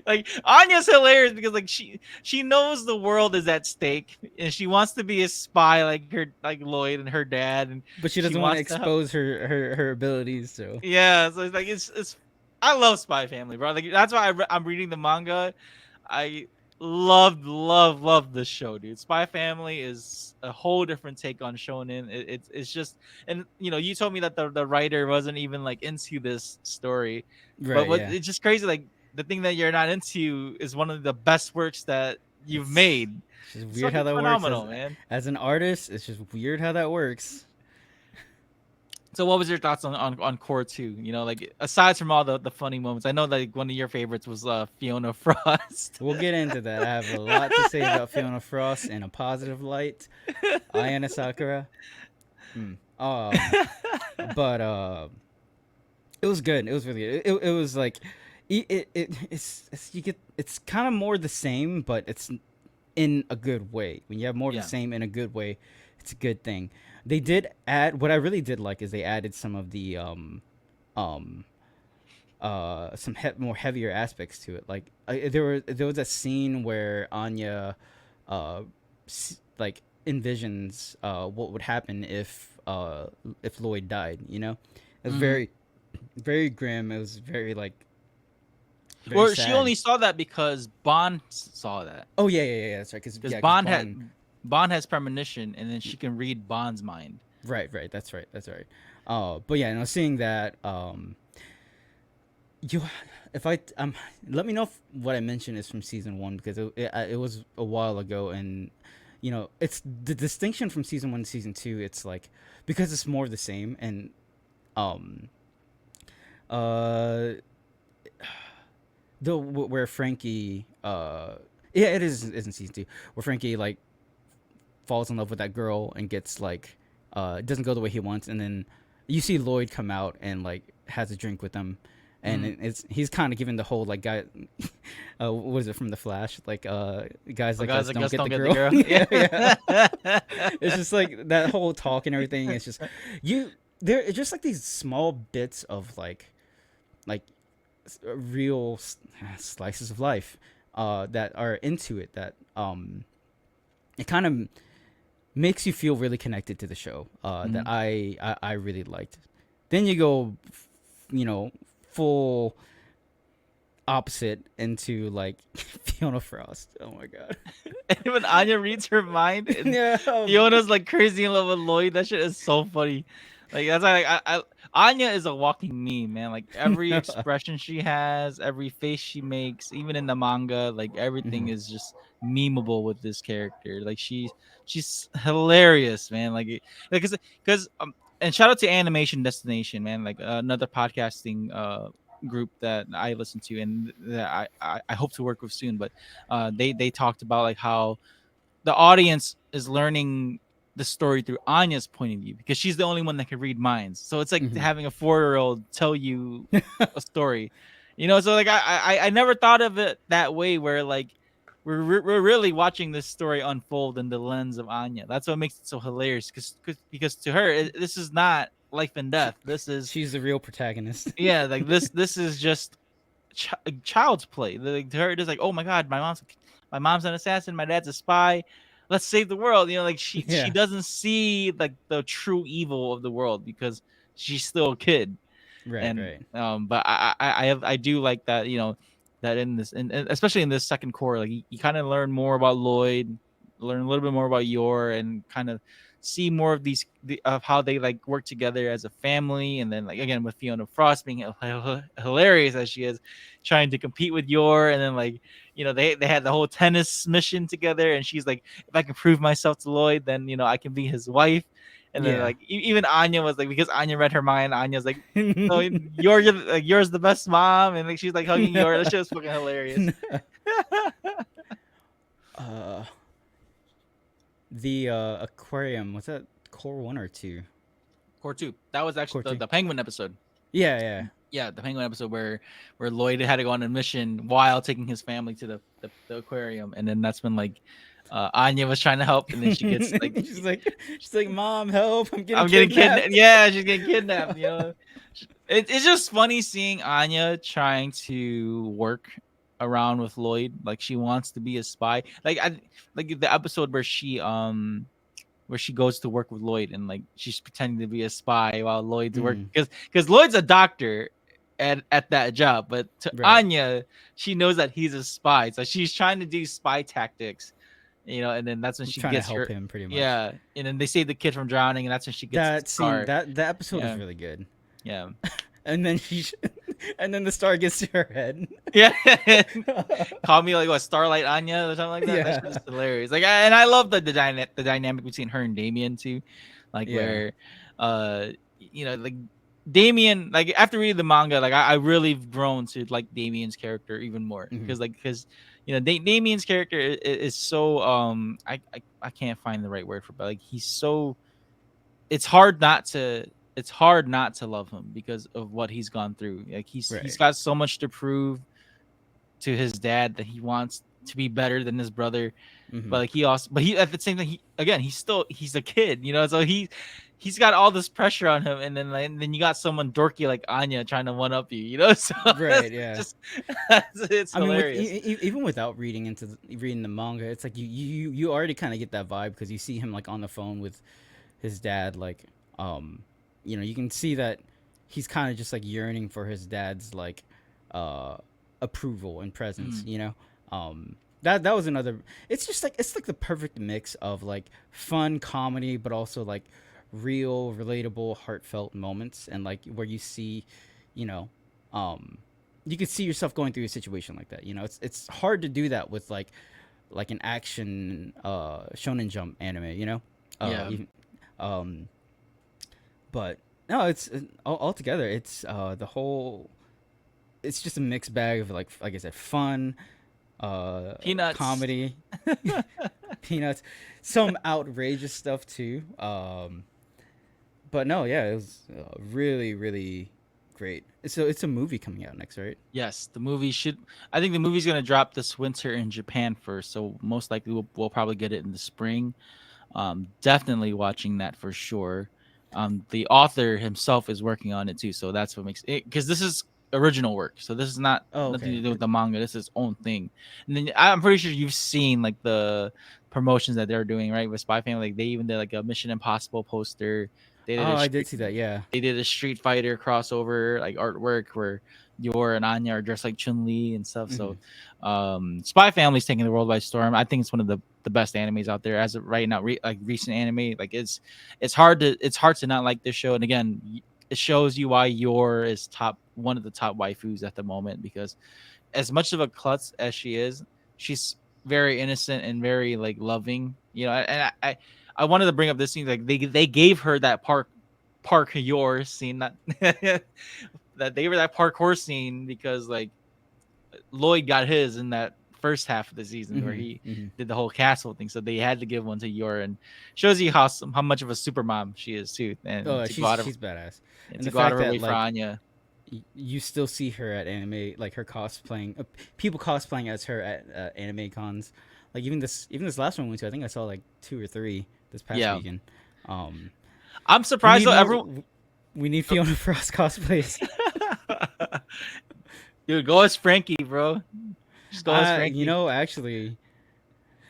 Speaker 8: like Anya's hilarious, because like she knows the world is at stake, and she wants to be a spy like Lloyd and her dad, and
Speaker 2: But she
Speaker 8: she
Speaker 2: doesn't want to
Speaker 8: wants to help.
Speaker 2: expose her abilities, so
Speaker 8: Yeah, so it's like it's. I love Spy Family, bro. Like that's why I'm reading the manga. I love this show, dude. Spy Family is a whole different take on shonen. It's just, and you know, you told me that the writer wasn't even like into this story, but
Speaker 2: right,
Speaker 8: what
Speaker 2: yeah.
Speaker 8: it's just crazy. Like the thing that you're not into is one of the best works that you've
Speaker 2: It's
Speaker 8: made.
Speaker 2: just
Speaker 8: It's
Speaker 2: weird how
Speaker 8: fucking
Speaker 2: that works
Speaker 8: phenomenal, man.
Speaker 2: as an artist. It's just weird how that works.
Speaker 8: So what was your thoughts on Core 2? You know, like aside from all the funny moments, I know that like, one of your favorites was Fiona Frost.
Speaker 2: We'll get into that. I have a lot to say about Fiona Frost in a positive light. Ayana Sakura. But it was good. It was really good. It was like it's you get it's kind of more the same, but it's in a good way. When you have more of
Speaker 8: Yeah.
Speaker 2: the same in a good way, it's a good thing. They did add what I really did like is they added some of the um some more heavier aspects to it. Like there was a scene where Anya like envisions what would happen if Lloyd died, you know? It was
Speaker 8: Mhm.
Speaker 2: very grim. It was very like very
Speaker 8: Well, she
Speaker 2: sad.
Speaker 8: only saw that because Bond saw that.
Speaker 2: Oh yeah, that's right. Because
Speaker 8: Because
Speaker 2: yeah,
Speaker 8: Bond has premonition, and then she can read Bond's mind.
Speaker 2: right, that's right. But yeah, no, seeing that, you, if I let me know if what I mentioned is from season one, because it was a while ago, and you know, it's the distinction from season one to season two. It's like because it's more of the same, and um, Uh, where Frankie, yeah, it is in season 2, where Frankie like falls in love with that girl and gets like, it doesn't go the way he wants, and then you see Lloyd come out and like has a drink with them, and he's kind of giving the whole like guy, what was it from the Flash, like guys
Speaker 8: But
Speaker 2: like
Speaker 8: guys,
Speaker 2: us
Speaker 8: I
Speaker 2: don't
Speaker 8: guess
Speaker 2: get
Speaker 8: don't
Speaker 2: the
Speaker 8: get
Speaker 2: girl.
Speaker 8: the girl.
Speaker 2: Yeah, yeah.
Speaker 8: Yeah.
Speaker 2: It's just like that whole talk and everything. It's just you there. It's just like these small bits of like real slices of life that are into it, that it kind of makes you feel really connected to the show, that I really liked. Then you go, you know, full opposite into like Fiona Frost. Oh my god.
Speaker 8: And when Anya reads her mind, and
Speaker 2: Yeah.
Speaker 8: Fiona's like crazy in love with Lloyd. That shit is so funny. Like that's like Anya is a walking meme, man. Like every expression she has, every face she makes, even in the manga, like everything is just memeable with this character. Like she's hilarious, man. Because and shout out to Animation Destination, man. Like another podcasting group that I listen to and that I hope to work with soon. But they talked about like how the audience is learning the story through Anya's point of view because she's the only one that can read minds. So it's like having a 4-year-old tell you a story, you know. So like I never thought of it that way, where like we're really watching this story unfold in the lens of Anya. That's what makes it so hilarious, because to her this is not life and death. This is
Speaker 2: She's the real protagonist.
Speaker 8: yeah, like this is just child's play. Like to her, it is like, oh my god, my mom's an assassin, my dad's a spy. Let's save the world. You know, like she
Speaker 2: Yeah.
Speaker 8: doesn't see like the true evil of the world because she's still a kid.
Speaker 2: Right,
Speaker 8: And
Speaker 2: right.
Speaker 8: but I do like that, you know, that in this, and especially in this second core, like you kind of learn more about Lloyd, learn a little bit more about Yor, and kind of see more of of how they like work together as a family. And then like again with Fiona Frost being hilarious as she is, trying to compete with Yor, and then like, you know, they had the whole tennis mission together, and she's like, if I can prove myself to Lloyd, then you know I can be his wife. And then
Speaker 2: Yeah.
Speaker 8: like even Anya was like, because Anya read her mind, Anya's like, no, you're like, yours the best mom, and like she's like hugging Yor. That shit was fucking hilarious.
Speaker 2: uh, the aquarium, was that core 1 or 2?
Speaker 8: Core 2. That was actually
Speaker 2: Core 2.
Speaker 8: the penguin episode.
Speaker 2: Yeah, yeah.
Speaker 8: Yeah, the penguin episode where Lloyd had to go on a mission while taking his family to the aquarium, and then that's when like Anya was trying to help, and then she gets like
Speaker 2: she's like, Mom, help! I'm
Speaker 8: I'm
Speaker 2: getting
Speaker 8: getting
Speaker 2: kidnapped.
Speaker 8: kidnapped. Yeah, she's getting kidnapped. You know, it's just funny seeing Anya trying to work around with Lloyd. Like she wants to be a spy. Like the episode where she goes to work with Lloyd, and like she's pretending to be a spy while Lloyd's working, because Lloyd's a doctor at that job, but to
Speaker 2: Right.
Speaker 8: Anya, she knows that he's a spy, so she's trying to do spy tactics, you know. And then that's when she
Speaker 2: Trying to
Speaker 8: gets
Speaker 2: help
Speaker 8: her,
Speaker 2: him pretty much.
Speaker 8: yeah. And then they save the kid from drowning, and that's when she gets
Speaker 2: That
Speaker 8: the
Speaker 2: scene,
Speaker 8: scar.
Speaker 2: that episode
Speaker 8: Yeah.
Speaker 2: is really good.
Speaker 8: Yeah.
Speaker 2: And then and then the star gets to her head.
Speaker 8: Yeah. Call me like what, Starlight Anya or something like that.
Speaker 2: Yeah.
Speaker 8: That shit is hilarious. Like and I love the dynamic between her and Damien too. Like
Speaker 2: Yeah.
Speaker 8: where you know, like Damien, like after reading the manga, like I really have grown to like Damien's character even more, because you know, Damien's character is so I can't find the right word for it, but like he's so, it's hard not to love him because of what he's gone through. Like he's
Speaker 2: Right.
Speaker 8: got so much to prove to his dad that he wants to be better than his brother. But like he at the same time, he's a kid, you know. So he's got all this pressure on him, and then you got someone dorky like Anya trying to one up you, you know. So
Speaker 2: Right, yeah.
Speaker 8: just, it's hilarious.
Speaker 2: Mean, even without reading the manga, it's like you already kind of get that vibe because you see him like on the phone with his dad, like you know, you can see that he's kind of just like yearning for his dad's like approval and presence, you know. That was another, it's just like, it's like the perfect mix of like fun comedy but also like real relatable heartfelt moments, and like where you see, you know, you could see yourself going through a situation like that, you know. It's hard to do that with like an action shonen jump anime, you know.
Speaker 8: Yeah.
Speaker 2: Even, but No, it's altogether. It's the whole. It's just a mixed bag of like I said, fun,
Speaker 8: Peanuts.
Speaker 2: comedy, peanuts, some outrageous stuff too. But no, yeah, it was really really great. It's a movie coming out next, right?
Speaker 8: Yes, the movie should. I think the movie's gonna drop this winter in Japan first, so most likely we'll probably get it in the spring. Definitely watching that for sure. The author himself is working on it too, so that's what makes it, because this is original work, so this is not
Speaker 2: Oh,
Speaker 8: nothing to
Speaker 2: okay.
Speaker 8: do with the manga. This is its own thing. And then I'm pretty sure you've seen like the promotions that they're doing right with Spy Family. Like they even did like a Mission Impossible poster. They did
Speaker 2: Oh,
Speaker 8: a
Speaker 2: I did
Speaker 8: street,
Speaker 2: see that. Yeah.
Speaker 8: they did a Street Fighter crossover like artwork where Yor and Anya are dressed like Chun Li and stuff.
Speaker 2: Hmm.
Speaker 8: So, Spy Family's taking the world by storm. I think it's one of the best animes out there as of right now. Like recent anime, like it's hard to not like this show. And again, it shows you why Yor is one of the top waifus at the moment, because as much of a klutz as she is, she's very innocent and very like loving. You know, and I wanted to bring up this scene. Like they gave her that park your scene, that that they were that parkour scene because like Lloyd got his in that first half of the season where
Speaker 2: Hmm.
Speaker 8: he
Speaker 2: Hmm.
Speaker 8: did the whole castle thing. So they had to give one to Yor, and shows you how much of a super mom she is too, and
Speaker 2: Oh,
Speaker 8: to go out of
Speaker 2: she's badass,
Speaker 8: and
Speaker 2: and
Speaker 8: to
Speaker 2: the
Speaker 8: go out of
Speaker 2: fact
Speaker 8: her
Speaker 2: that
Speaker 8: way for
Speaker 2: like
Speaker 8: Anya.
Speaker 2: you still see her at anime, like her cosplaying, people cosplaying as her at anime cons. Like even this last one we went to, I think I saw like two or three this past
Speaker 8: Yeah,
Speaker 2: weekend. Um,
Speaker 8: I'm
Speaker 2: we
Speaker 8: surprised
Speaker 2: need
Speaker 8: though.
Speaker 2: more.
Speaker 8: Everyone,
Speaker 2: We need Fiona Frost cosplays.
Speaker 8: dude, go as Frankie, bro. Just go as Frankie.
Speaker 2: Actually,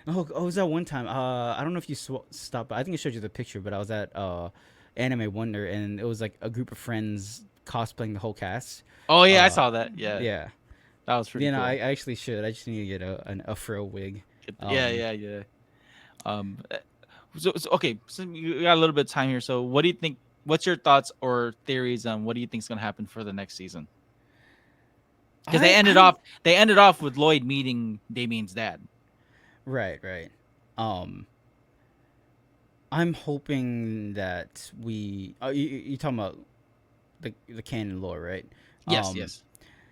Speaker 2: oh, was that one time? I don't know if you stopped, but I think I showed you the picture. But I was at Anime Wonder, and it was like a group of friends cosplaying the whole cast.
Speaker 8: Oh yeah, I
Speaker 2: Uh,
Speaker 8: saw that. Yeah,
Speaker 2: yeah.
Speaker 8: that was pretty
Speaker 2: I
Speaker 8: cool.
Speaker 2: actually should. I just need to get an afro wig.
Speaker 8: Yeah,
Speaker 2: Um,
Speaker 8: yeah, yeah. Um, okay, so you got a little bit of time here. So, what do you think? What's your thoughts or theories on what do you think is going to happen for the next season? Because
Speaker 2: I'm
Speaker 8: they ended off with Lloyd meeting Damien's dad.
Speaker 2: right. Um, I'm hoping that you talking about the canon lore, right?
Speaker 8: Yes,
Speaker 2: Um,
Speaker 8: yes,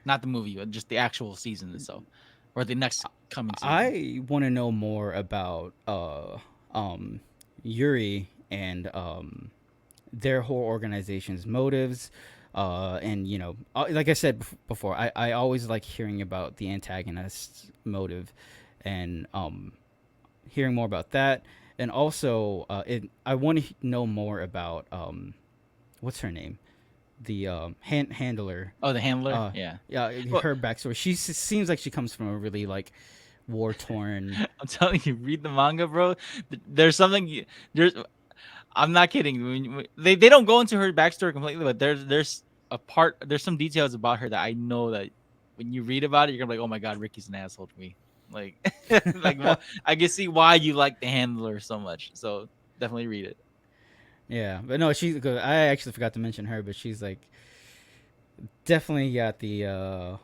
Speaker 8: not the movie, but just the actual season itself, or the next coming season.
Speaker 2: I want to know more about Yuri and their whole organization's motives. And like I said before, I always like hearing about the antagonist's motive, and hearing more about that. And also, I want to know more about what's her name, the handler.
Speaker 8: Oh, the handler.
Speaker 2: Uh,
Speaker 8: Yeah.
Speaker 2: yeah,
Speaker 8: Well,
Speaker 2: her backstory. She seems like she comes from a really like war torn.
Speaker 8: I'm telling you, read the manga, bro. There's something. There's. I'm not kidding. They don't go into her backstory completely, but there's a part. There's some details about her that I know that when you read about it, you're gonna be like, oh my god, Ricky's an asshole to me. Like, like I can see why you like the handler so much. So definitely read it.
Speaker 2: Yeah, but no, she's good. I actually forgot to mention her, but she's like definitely got the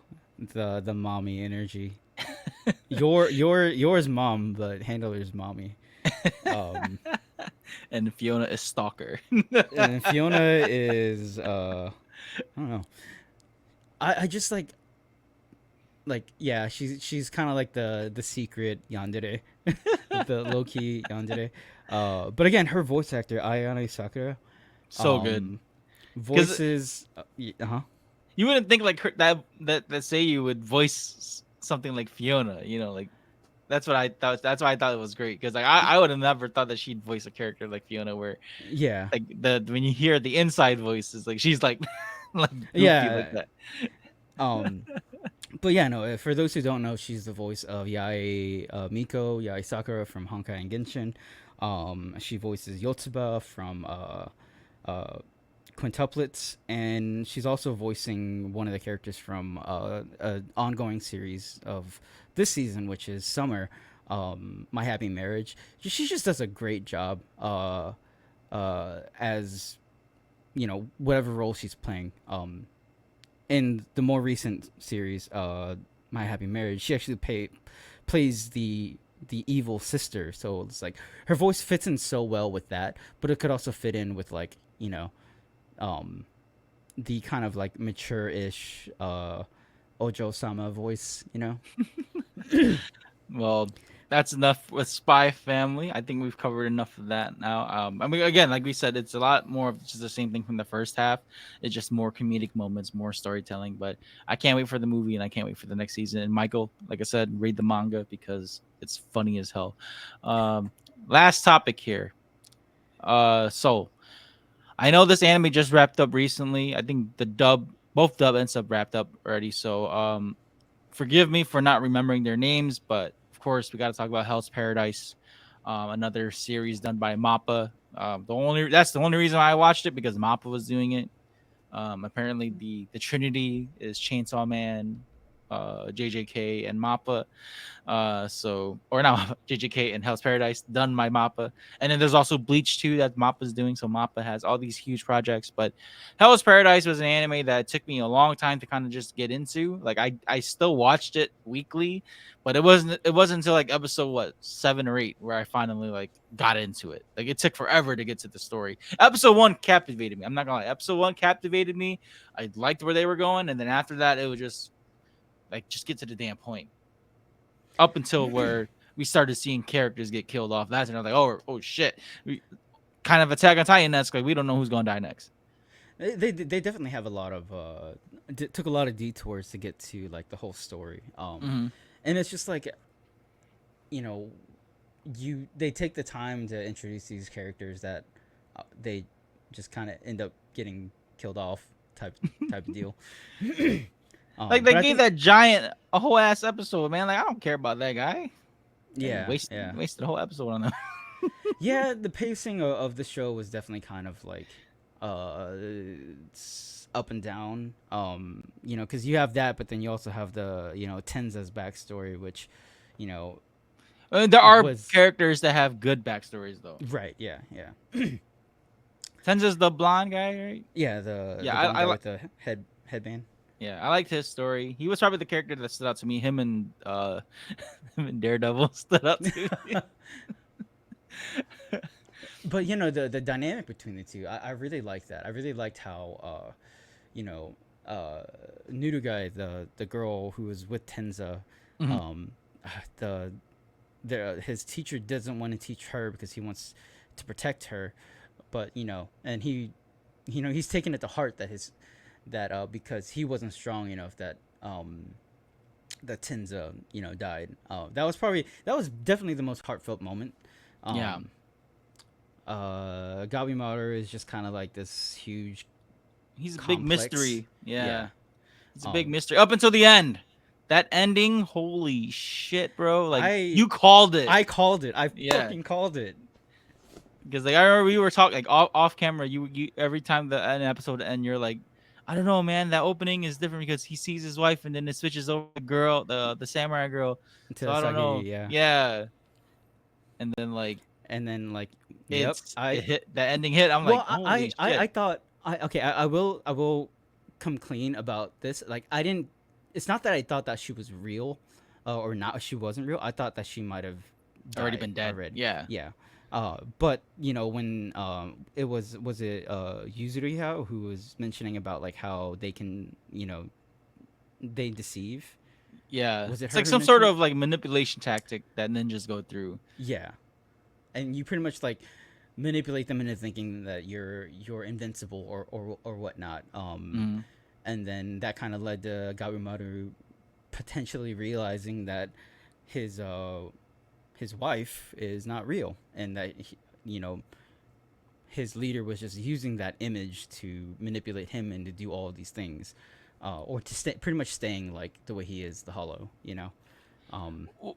Speaker 2: mommy energy. Yours mom, but handler's mommy. Um,
Speaker 8: And Fiona is stalker.
Speaker 2: and Fiona is I don't know. I just like yeah, she's kind of like the secret yandere, the low key yandere. But again, her voice actor Ayane Sakura,
Speaker 8: So good.
Speaker 2: um,
Speaker 8: Because
Speaker 2: voices. Huh.
Speaker 8: you wouldn't think like her, that say you would voice something like Fiona. You know, like that's what I thought. That's why I thought it was great, because like I would have never thought that she'd voice a character like Fiona, where
Speaker 2: Yeah.
Speaker 8: like the when you hear the inside voices, like she's like like goofy like
Speaker 2: Yeah.
Speaker 8: that.
Speaker 2: Um. But yeah, no. For those who don't know, she's the voice of Yae Miko, Yae Sakura from Honkai and Genshin. She voices Yotsuba from uh, Quintuplets, and she's also voicing one of the characters from an ongoing series of this season, which is Summer, My Happy Marriage. She just does a great job as whatever role she's playing. In the more recent series, My Happy Marriage, she actually plays the evil sister. So it's like her voice fits in so well with that, but it could also fit in with like um the kind of like mature-ish Ojo-sama voice, you know.
Speaker 8: Well, that's enough with Spy Family. I think we've covered enough of that now. I mean, again, like we said, it's a lot more of just the same thing from the first half. It's just more comedic moments, more storytelling. But I can't wait for the movie, and I can't wait for the next season. And Michael, like I said, read the manga because it's funny as hell. Um, Last topic here. So I know this anime just wrapped up recently. I think both dub and sub wrapped up already. So forgive me for not remembering their names, but of course we got to talk about Hell's Paradise, another series done by Mappa. That's the only reason I watched it because Mappa was doing it. Apparently the Trinity is Chainsaw Man, JJK, and Mappa. So or now JJK and Hell's Paradise done by Mappa, and then there's also Bleach 2 that Mappa's doing. So Mappa has all these huge projects, but Hell's Paradise was an anime that took me a long time to kind of just get into. Like I still watched it weekly, but it wasn't until like episode 7 or 8 where I finally like got into it. Like it took forever to get to the story. Episode 1 captivated me. I'm not gonna lie. Episode 1 captivated me. I liked where they were going, and then after that it was just get to the damn point up until where we started seeing characters get killed off. That's and I was like, oh shit. We kind of Attack on Titan. That's like we don't know who's gonna die next.
Speaker 2: They definitely have a lot of took a lot of detours to get to like the whole story. And it's just like, you know, they take the time to introduce these characters that they just kind of end up getting killed off type of deal.
Speaker 8: Like they
Speaker 2: but I
Speaker 8: gave
Speaker 2: think,
Speaker 8: that giant a whole ass episode, man. Like I don't care about that guy.
Speaker 2: yeah,
Speaker 8: Wasted the whole episode on that.
Speaker 2: yeah, the pacing of the show was definitely kind of like up and down. You know, because you have that, but then you also have the Tenza's backstory, which, you know,
Speaker 8: There are
Speaker 2: was
Speaker 8: characters that have good backstories though.
Speaker 2: right. Yeah,
Speaker 8: Tenza's the blonde guy, right?
Speaker 2: yeah. The
Speaker 8: Yeah,
Speaker 2: blonde guy
Speaker 8: I
Speaker 2: with the headband.
Speaker 8: Yeah, I liked his story. He was probably the character that stood out to me. Him and him and Daredevil stood out to me.
Speaker 2: But you know the dynamic between the two, I really liked that. I really liked how you know Nurugai, the girl who was with Tenza,
Speaker 8: Mhm.
Speaker 2: the his teacher doesn't want to teach her because he wants to protect her, but and he's taken it to heart that because he wasn't strong enough that Tenza died. That was definitely the most heartfelt moment.
Speaker 8: Yeah.
Speaker 2: Gabimaru is just kind of like this huge
Speaker 8: He's a
Speaker 2: complex.
Speaker 8: big mystery. Yeah.
Speaker 2: Yeah.
Speaker 8: It's a big mystery up until the end. That ending, holy shit, bro! Like you called it.
Speaker 2: I called it. I
Speaker 8: Yeah.
Speaker 2: fucking called it.
Speaker 8: Because like I remember we were talking like off camera. You every time an episode end, you're like, I don't know, man. That opening is different because he sees his wife and then it switches over the girl, the samurai girl.
Speaker 2: To
Speaker 8: So I don't know.
Speaker 2: Sagiri, yeah.
Speaker 8: Yeah. And then like
Speaker 2: And then like, yep,
Speaker 8: it hit that ending hit. I'm
Speaker 2: well,
Speaker 8: like, holy shit.
Speaker 2: I thought I will come clean about this. Like I didn't. It's not that I thought that she was real, or not. She wasn't real. I thought that she might have
Speaker 8: already
Speaker 2: died
Speaker 8: been dead.
Speaker 2: already.
Speaker 8: Yeah.
Speaker 2: Yeah. But when it was it Yuzuriha who was mentioning about like how they can they deceive.
Speaker 8: Yeah.
Speaker 2: Was it
Speaker 8: It's
Speaker 2: her
Speaker 8: like
Speaker 2: who
Speaker 8: some sort
Speaker 2: mentioned
Speaker 8: of like manipulation tactic that ninjas go through.
Speaker 2: Yeah, and you pretty much like manipulate them into thinking that you're invincible or whatnot. And then that kind of led to Gabimaru potentially realizing that his wife is not real, and that his leader was just using that image to manipulate him and to do all of these things, or to pretty much staying like the way he is, the Hollow.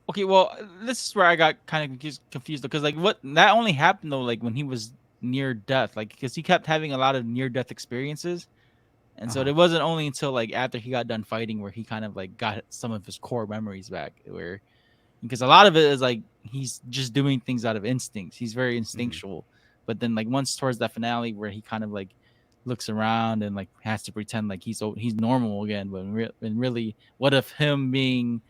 Speaker 8: Okay, well, this is where I got kind of confused because like what that only happened though like when he was near death, like because he kept having a lot of near death experiences. And so
Speaker 2: Uh-huh.
Speaker 8: it wasn't only until like after he got done fighting where he kind of like got some of his core memories back. Where because a lot of it is like he's just doing things out of instincts. He's very instinctual. But then like once towards that finale where he kind of like looks around and like has to pretend like he's normal again. But really, what if him being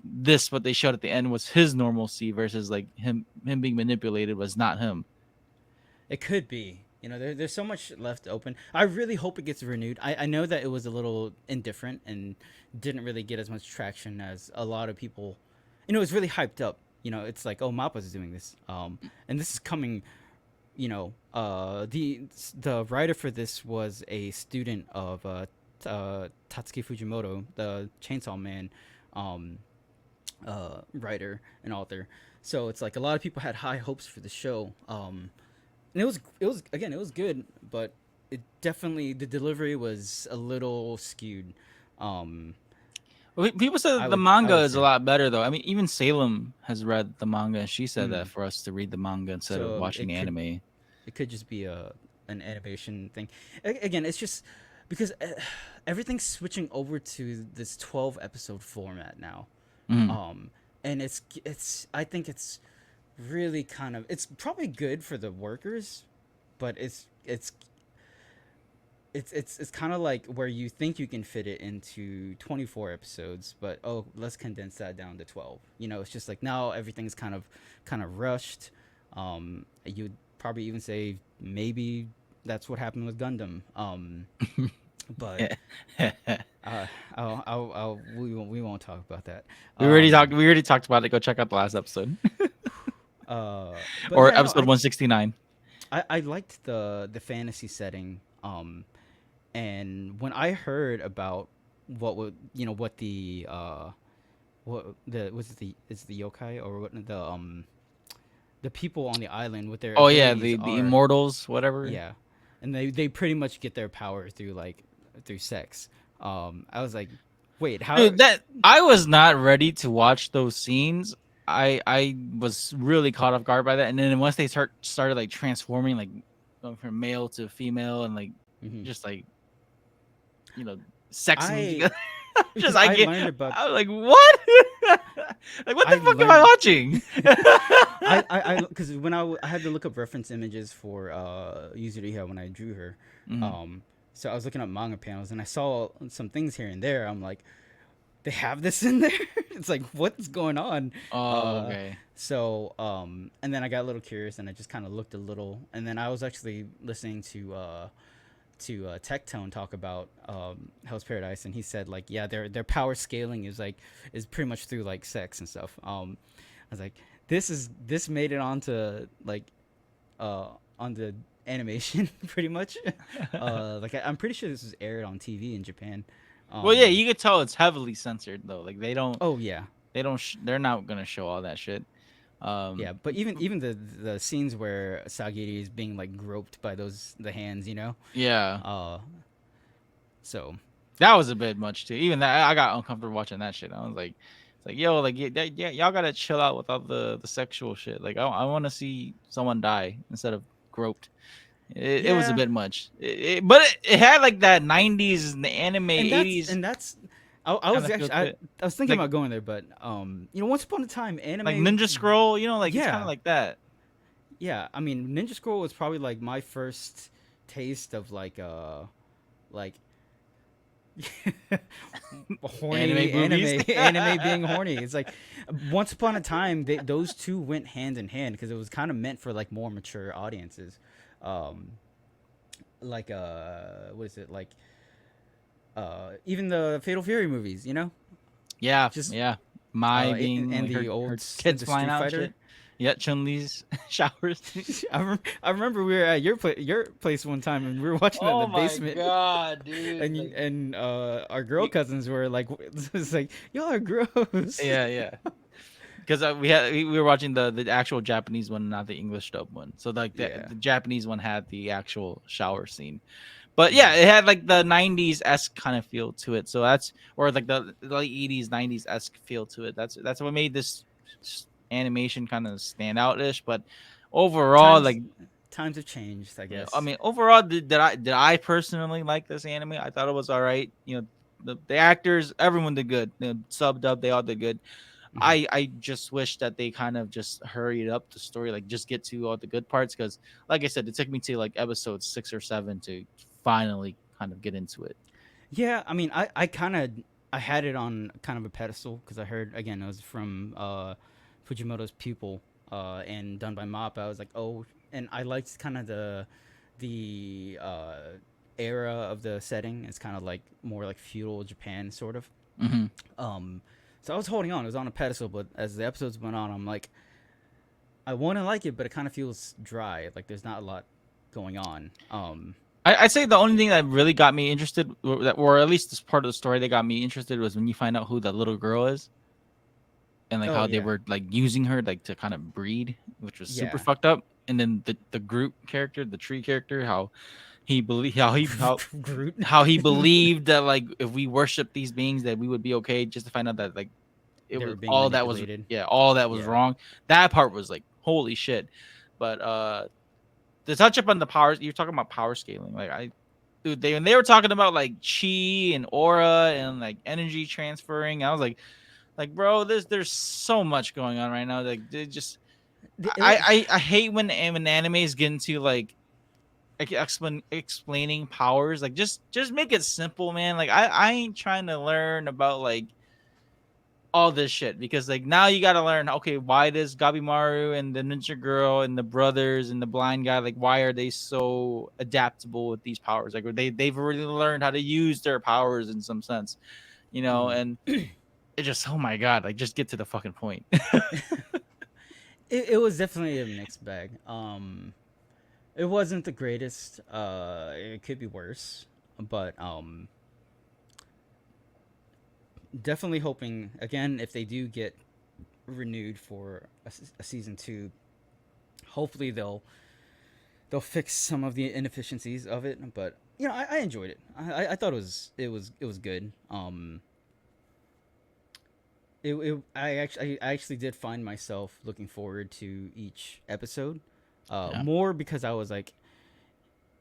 Speaker 8: this what they showed at the end was his normalcy versus like him being manipulated was not him.
Speaker 2: It could be. There's so much left open. I really hope it gets renewed. I know that it was a little indifferent and didn't really get as much traction as a lot of people. It was really hyped up. It's like, oh, Mappa's doing this. And this is coming. The writer for this was a student of Tatsuki Fujimoto, the Chainsaw Man, um, writer and author. So it's like a lot of people had high hopes for the show. And it was good, but it definitely the delivery was a little skewed. Um,
Speaker 8: Well, people said
Speaker 2: I
Speaker 8: that the
Speaker 2: would I
Speaker 8: manga
Speaker 2: would
Speaker 8: is a
Speaker 2: say.
Speaker 8: lot better though. I mean, even Salem has read the manga, and she said that
Speaker 2: Mm.
Speaker 8: for us to read the manga instead of
Speaker 2: So
Speaker 8: watching the anime.
Speaker 2: it could just be an animation thing. Again, it's just because everything's switching over to this 12 episode format now.
Speaker 8: Mhm.
Speaker 2: And it's I think it's really it's probably good for the workers, but it's kind of like where you think you can fit it into 24 episodes, but oh, let's condense that down to 12. It's just like now everything's kind of rushed. You'd probably even say maybe that's what happened with Gundam. But uh, we won't talk about that.
Speaker 8: We already talked about it. Go check out the last episode
Speaker 2: Uh, but
Speaker 8: or
Speaker 2: yeah, no,
Speaker 8: episode 169.
Speaker 2: I liked the fantasy setting. And when I heard about what the was it the is the yokai or what the people on the island with their
Speaker 8: Oh yeah,
Speaker 2: abilities
Speaker 8: the
Speaker 2: are,
Speaker 8: immortals, whatever.
Speaker 2: yeah, and they pretty much get their power through sex. I was like, wait, how?
Speaker 8: Dude, that I was not ready to watch those scenes. I was really caught off guard by that, and then once they started like transforming, like going from male to female, and like
Speaker 2: Mhm.
Speaker 8: just like you know sexing them
Speaker 2: I
Speaker 8: together.
Speaker 2: because
Speaker 8: Just I
Speaker 2: I
Speaker 8: get,
Speaker 2: learned about
Speaker 8: I was like, what? Like what
Speaker 2: I
Speaker 8: the fuck am I
Speaker 2: learned
Speaker 8: watching?
Speaker 2: I because when I had to look up reference images for Yuzuriha when I drew her.
Speaker 8: Mhm.
Speaker 2: So I was looking up manga panels and I saw some things here and there. I'm like, they have this in there. It's like, what's going on?
Speaker 8: Oh,
Speaker 2: Uh,
Speaker 8: okay.
Speaker 2: and then I got a little curious and I just kind of looked a little, and then I was actually listening to Tectone talk about Hell's Paradise, and he said like, yeah, their power scaling is pretty much through like sex and stuff. I was like, this made it onto like on the animation pretty much. Like I'm pretty sure this was aired on TV in Japan.
Speaker 8: Well, yeah,
Speaker 2: Um,
Speaker 8: you could tell it's heavily censored though. Like
Speaker 2: oh yeah,
Speaker 8: they're not gonna show all that shit.
Speaker 2: yeah. But even the scenes where Sagiri is being like groped by the hands,
Speaker 8: Yeah,
Speaker 2: Uh, so
Speaker 8: that was a bit much too. Even that, I got uncomfortable watching that shit. I was like, it's like, yo, like, yeah, y'all gotta chill out with all the sexual shit. Like, I want to see someone die instead of groped. It was a
Speaker 2: yeah,
Speaker 8: bit much. But it had like that '90s anime
Speaker 2: and that's
Speaker 8: '80s
Speaker 2: and that's. I
Speaker 8: kind
Speaker 2: was
Speaker 8: of feel
Speaker 2: actually
Speaker 8: to it,
Speaker 2: I was thinking
Speaker 8: like
Speaker 2: about going there, but once upon a time,
Speaker 8: like
Speaker 2: anime.
Speaker 8: Ninja Scroll. Like it's kind of
Speaker 2: Yeah,
Speaker 8: like that.
Speaker 2: yeah. I mean, Ninja Scroll was probably like my first taste of like horny
Speaker 8: Anime movies.
Speaker 2: anime being horny. It's like once upon a time those two went hand in hand because it was kind of meant for like more mature audiences. Um, like what is it like? Even the Fatal Fury movies,
Speaker 8: Yeah,
Speaker 2: just
Speaker 8: yeah. Mai being
Speaker 2: and
Speaker 8: like
Speaker 2: the
Speaker 8: her
Speaker 2: old
Speaker 8: kids
Speaker 2: the
Speaker 8: flying
Speaker 2: Street
Speaker 8: out and
Speaker 2: Fighter.
Speaker 8: shit. Yeah, Chun Li's showers.
Speaker 2: I remember we were at your place one time and we were watching that in
Speaker 8: Oh
Speaker 2: the
Speaker 8: my
Speaker 2: basement.
Speaker 8: god, dude!
Speaker 2: And
Speaker 8: Like,
Speaker 2: our girl
Speaker 8: you-
Speaker 2: cousins were like, it's like y'all are gross.
Speaker 8: yeah, yeah. Because we were watching the actual Japanese one, not the English dub one. So like
Speaker 2: Yeah.
Speaker 8: the Japanese one had the actual shower scene, but yeah,
Speaker 2: Mhm.
Speaker 8: it had like the '90s esque kind of feel to it. So that's or like the late '80s '90s esque feel to it. That's what made this animation kind of stand out ish. But overall,
Speaker 2: Times
Speaker 8: like
Speaker 2: times have changed, I
Speaker 8: yeah, I
Speaker 2: guess.
Speaker 8: mean, overall, did I personally like this anime? I thought it was all right. The actors, everyone did good. Sub dub, they all did good.
Speaker 2: Hmm.
Speaker 8: I just wish that they kind of just hurried up the story, like just get to all the good parts. Because, like I said, it took me to like episode 6 or 7 to finally kind of get into it.
Speaker 2: Yeah, I mean, I had it on kind of a pedestal because I heard again it was from Fujimoto's pupil and done by Mappa. I was like, oh, and I liked kind of the era of the setting is kind of like more like feudal Japan, sort of.
Speaker 8: Hmm.
Speaker 2: So I was holding on. It was on a pedestal, but as the episodes went on, I'm like, I want to like it, but it kind of feels dry. Like there's not a lot going on.
Speaker 8: I'd say the only thing that really got me interested, or at least this part of the story that got me interested, was when you find out who that little girl is, and like
Speaker 2: Oh
Speaker 8: how they
Speaker 2: yeah,
Speaker 8: were like using her like to kind of breed, which was super
Speaker 2: yeah.
Speaker 8: fucked up. And then the Groot character, the tree character, how he believe
Speaker 2: Groot.
Speaker 8: how he believed that like if we worship these beings that we would be okay, just to find out that like it
Speaker 2: They
Speaker 8: was
Speaker 2: were being
Speaker 8: all that was,
Speaker 2: manipulated.
Speaker 8: yeah, all that was
Speaker 2: Yeah.
Speaker 8: wrong. That part was like holy shit. But to touch up on the powers, you're talking about power scaling. Like dude, when they were talking about like chi and aura and like energy transferring, I was like bro, there's so much going on right now. Like they just
Speaker 2: It,
Speaker 8: I hate when animes get into like explaining powers. Like just make it simple, man. Like I ain't trying to learn about like all this shit, because like now you got to learn, okay, why does Gabimaru and the ninja girl and the brothers and the blind guy, like why are they so adaptable with these powers? Like they've already learned how to use their powers in some sense, and it just, oh my god, like just get to the fucking point.
Speaker 2: it was definitely a mixed bag. It wasn't the greatest. It could be worse, but definitely hoping again if they do get renewed for a season two. Hopefully they'll fix some of the inefficiencies of it. But I enjoyed it. I thought it was good. I actually did find myself looking forward to each episode,
Speaker 8: Yeah.
Speaker 2: more because I was like,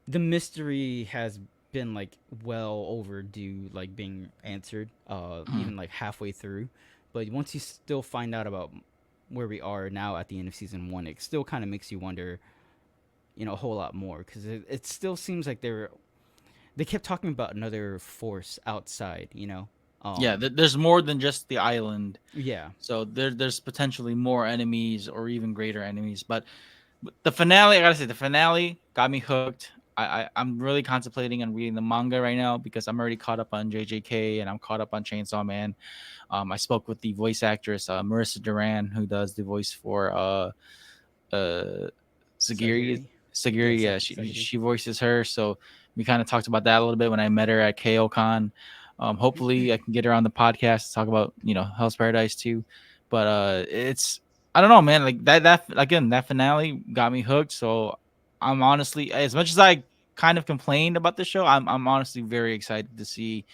Speaker 2: the mystery has been like well overdue, like being answered,
Speaker 8: Mhm.
Speaker 2: even like halfway through. But once you still find out about where we are now at the end of season one, it still kind of makes you wonder, a whole lot more because it still seems like they kept talking about another force outside.
Speaker 8: Yeah,
Speaker 2: Um,
Speaker 8: there's more than just the island.
Speaker 2: yeah,
Speaker 8: So there's potentially more enemies or even greater enemies. But the finale, I gotta say, the finale got me hooked. I'm really contemplating on reading the manga right now because I'm already caught up on JJK and I'm caught up on Chainsaw Man. I spoke with the voice actress Marissa Duran, who does the voice for uh Sagiri.
Speaker 2: Sagiri. Yeah,
Speaker 8: Sagiri, yeah,
Speaker 2: Sagiri.
Speaker 8: she voices her. So we kind of talked about that a little bit when I met her at KOCon. Hopefully I can get her on the podcast to talk about Hell's Paradise too. But it's, I don't know, man. Like that again, that finale got me hooked. So I'm honestly, as much as I kind of complained about the show, I'm honestly very excited to see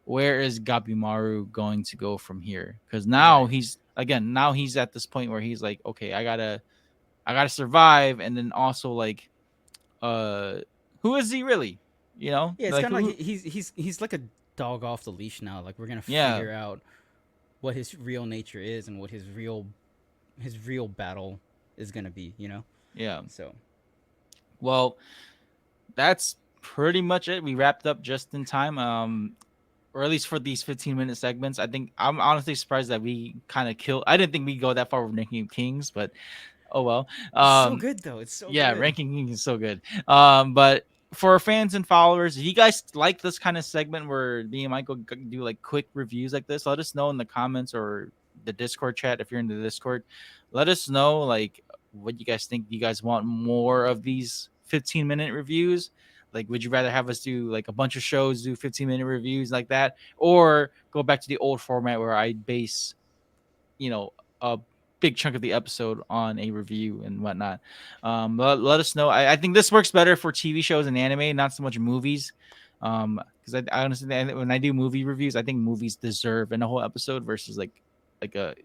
Speaker 8: where is Gabimaru going to go from here. Because now
Speaker 2: Right.
Speaker 8: he's at this point where he's like, okay, I gotta survive, and then also like, uh, who is he really?
Speaker 2: Yeah, it's
Speaker 8: Like
Speaker 2: kind of
Speaker 8: who?
Speaker 2: like he's like a dog off the leash now. Like we're gonna
Speaker 8: Yeah,
Speaker 2: figure out what his real nature is and what his real battle is gonna be.
Speaker 8: yeah.
Speaker 2: So
Speaker 8: Well, that's pretty much it. We wrapped up just in time. Or at least for these 15-minute segments. I think I'm honestly surprised that we kind of killed. I didn't think we'd go that far with Ranking Kings, but oh well.
Speaker 2: it's so good though. It's so
Speaker 8: Yeah,
Speaker 2: good.
Speaker 8: Ranking Kings is so good. But for our fans and followers, if you guys like this kind of segment where me and Michael do like quick reviews like this, let us know in the comments or the Discord chat if you're in the Discord. Let us know like what you guys think. You guys want more of these 15-minute reviews? Like, would you rather have us do like a bunch of shows, do 15-minute reviews like that, or go back to the old format where I base, you know, a big chunk of the episode on a review and whatnot? Let us know. I think this works better for TV shows and anime, not so much movies. Because I honestly, when I do movie reviews, I think movies deserve in a whole episode versus like a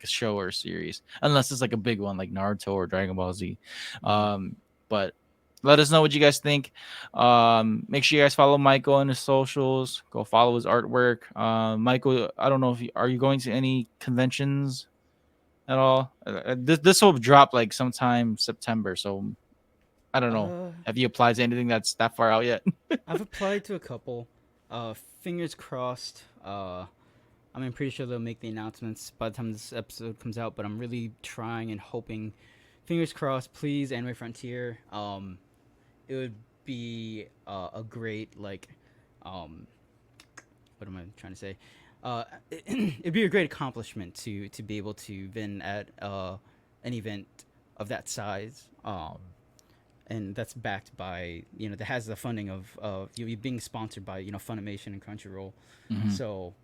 Speaker 8: show or a series, unless it's like a big one like Naruto or Dragon Ball Z.
Speaker 2: Mhm.
Speaker 8: But let us know what you guys think. Make sure you guys follow Michael on his socials. Go follow his artwork. Michael, I don't know if are you going to any conventions at all? This will drop like sometime September, so I don't know.
Speaker 2: Uh,
Speaker 8: Have you applied to anything that's that far out yet?
Speaker 2: I've applied to a couple. Fingers crossed. Pretty sure they'll make the announcements by the time this episode comes out. But I'm really trying and hoping. Fingers crossed, please, Anime Frontier. it would be a great like um what am I trying to say? It'd be a great accomplishment to be able to win at an event of that size, and that's backed by that has the funding of you being sponsored by Funimation and Crunchyroll.
Speaker 8: Mhm.
Speaker 2: So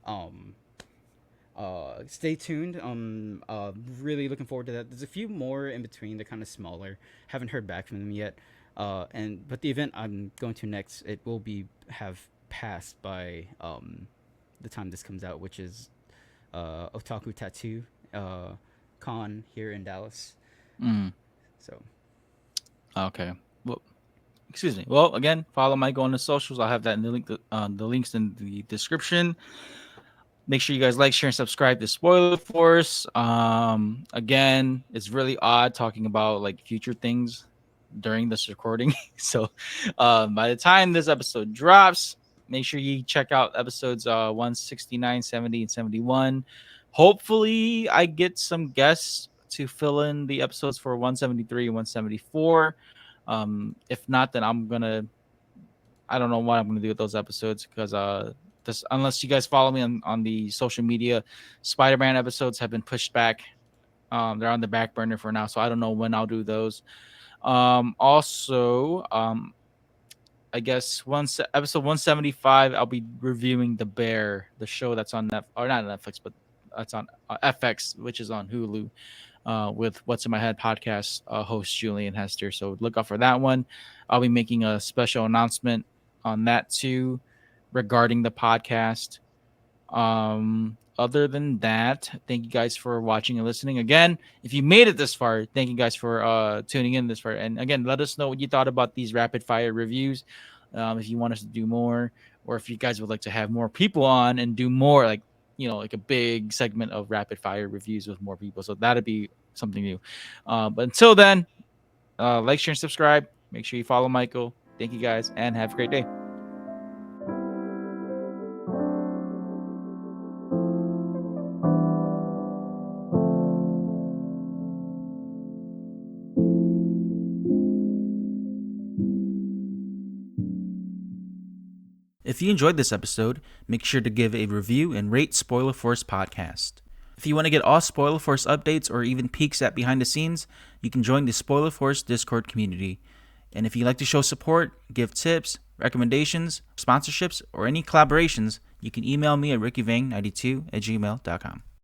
Speaker 2: stay tuned. Really looking forward to that. There's a few more in between. They're kind of smaller. Haven't heard back from them yet. But the event I'm going to next, it will be have passed by the time this comes out, which is Otaku Tattoo Con here in Dallas.
Speaker 8: Mhm.
Speaker 2: So
Speaker 8: Okay. Well, excuse me. Well, again, follow Michael on the socials. I'll have that in the links in the description. Make sure you guys like, share, and subscribe to Spoiler Force. Again, it's really odd talking about like future things during this recording. So, by the time this episode drops, make sure you check out episodes 169, 70, and 71. Hopefully, I get some guests to fill in the episodes for 173 and 174. If not, then I don't know what I'm gonna do with those episodes because this unless you guys follow me on the social media, Spider-Man episodes have been pushed back. They're on the back burner for now, so I don't know when I'll do those. Also, I guess once episode 175, I'll be reviewing The Bear, the show that's on or not Netflix, but that's on FX, which is on Hulu. With What's in My Head podcast host Julian Hester. So look out for that one. I'll be making a special announcement on that too regarding the podcast. Other than that, thank you guys for watching and listening. Again, if you made it this far, thank you guys for tuning in this far. And again, let us know what you thought about these rapid fire reviews. If you want us to do more, or if you guys would like to have more people on and do more, like like a big segment of rapid fire reviews with more people. So that'd be something new. But until then, like, share, and subscribe. Make sure you follow Michael. Thank you guys, and have a great day. If you enjoyed this episode, make sure to give a review and rate Spoiler Force Podcast. If you want to get all Spoiler Force updates or even peeks at behind the scenes, you can join the Spoiler Force Discord community. And if you'd like to show support, give tips, recommendations, sponsorships, or any collaborations, you can email me at rickyvang92@gmail.com.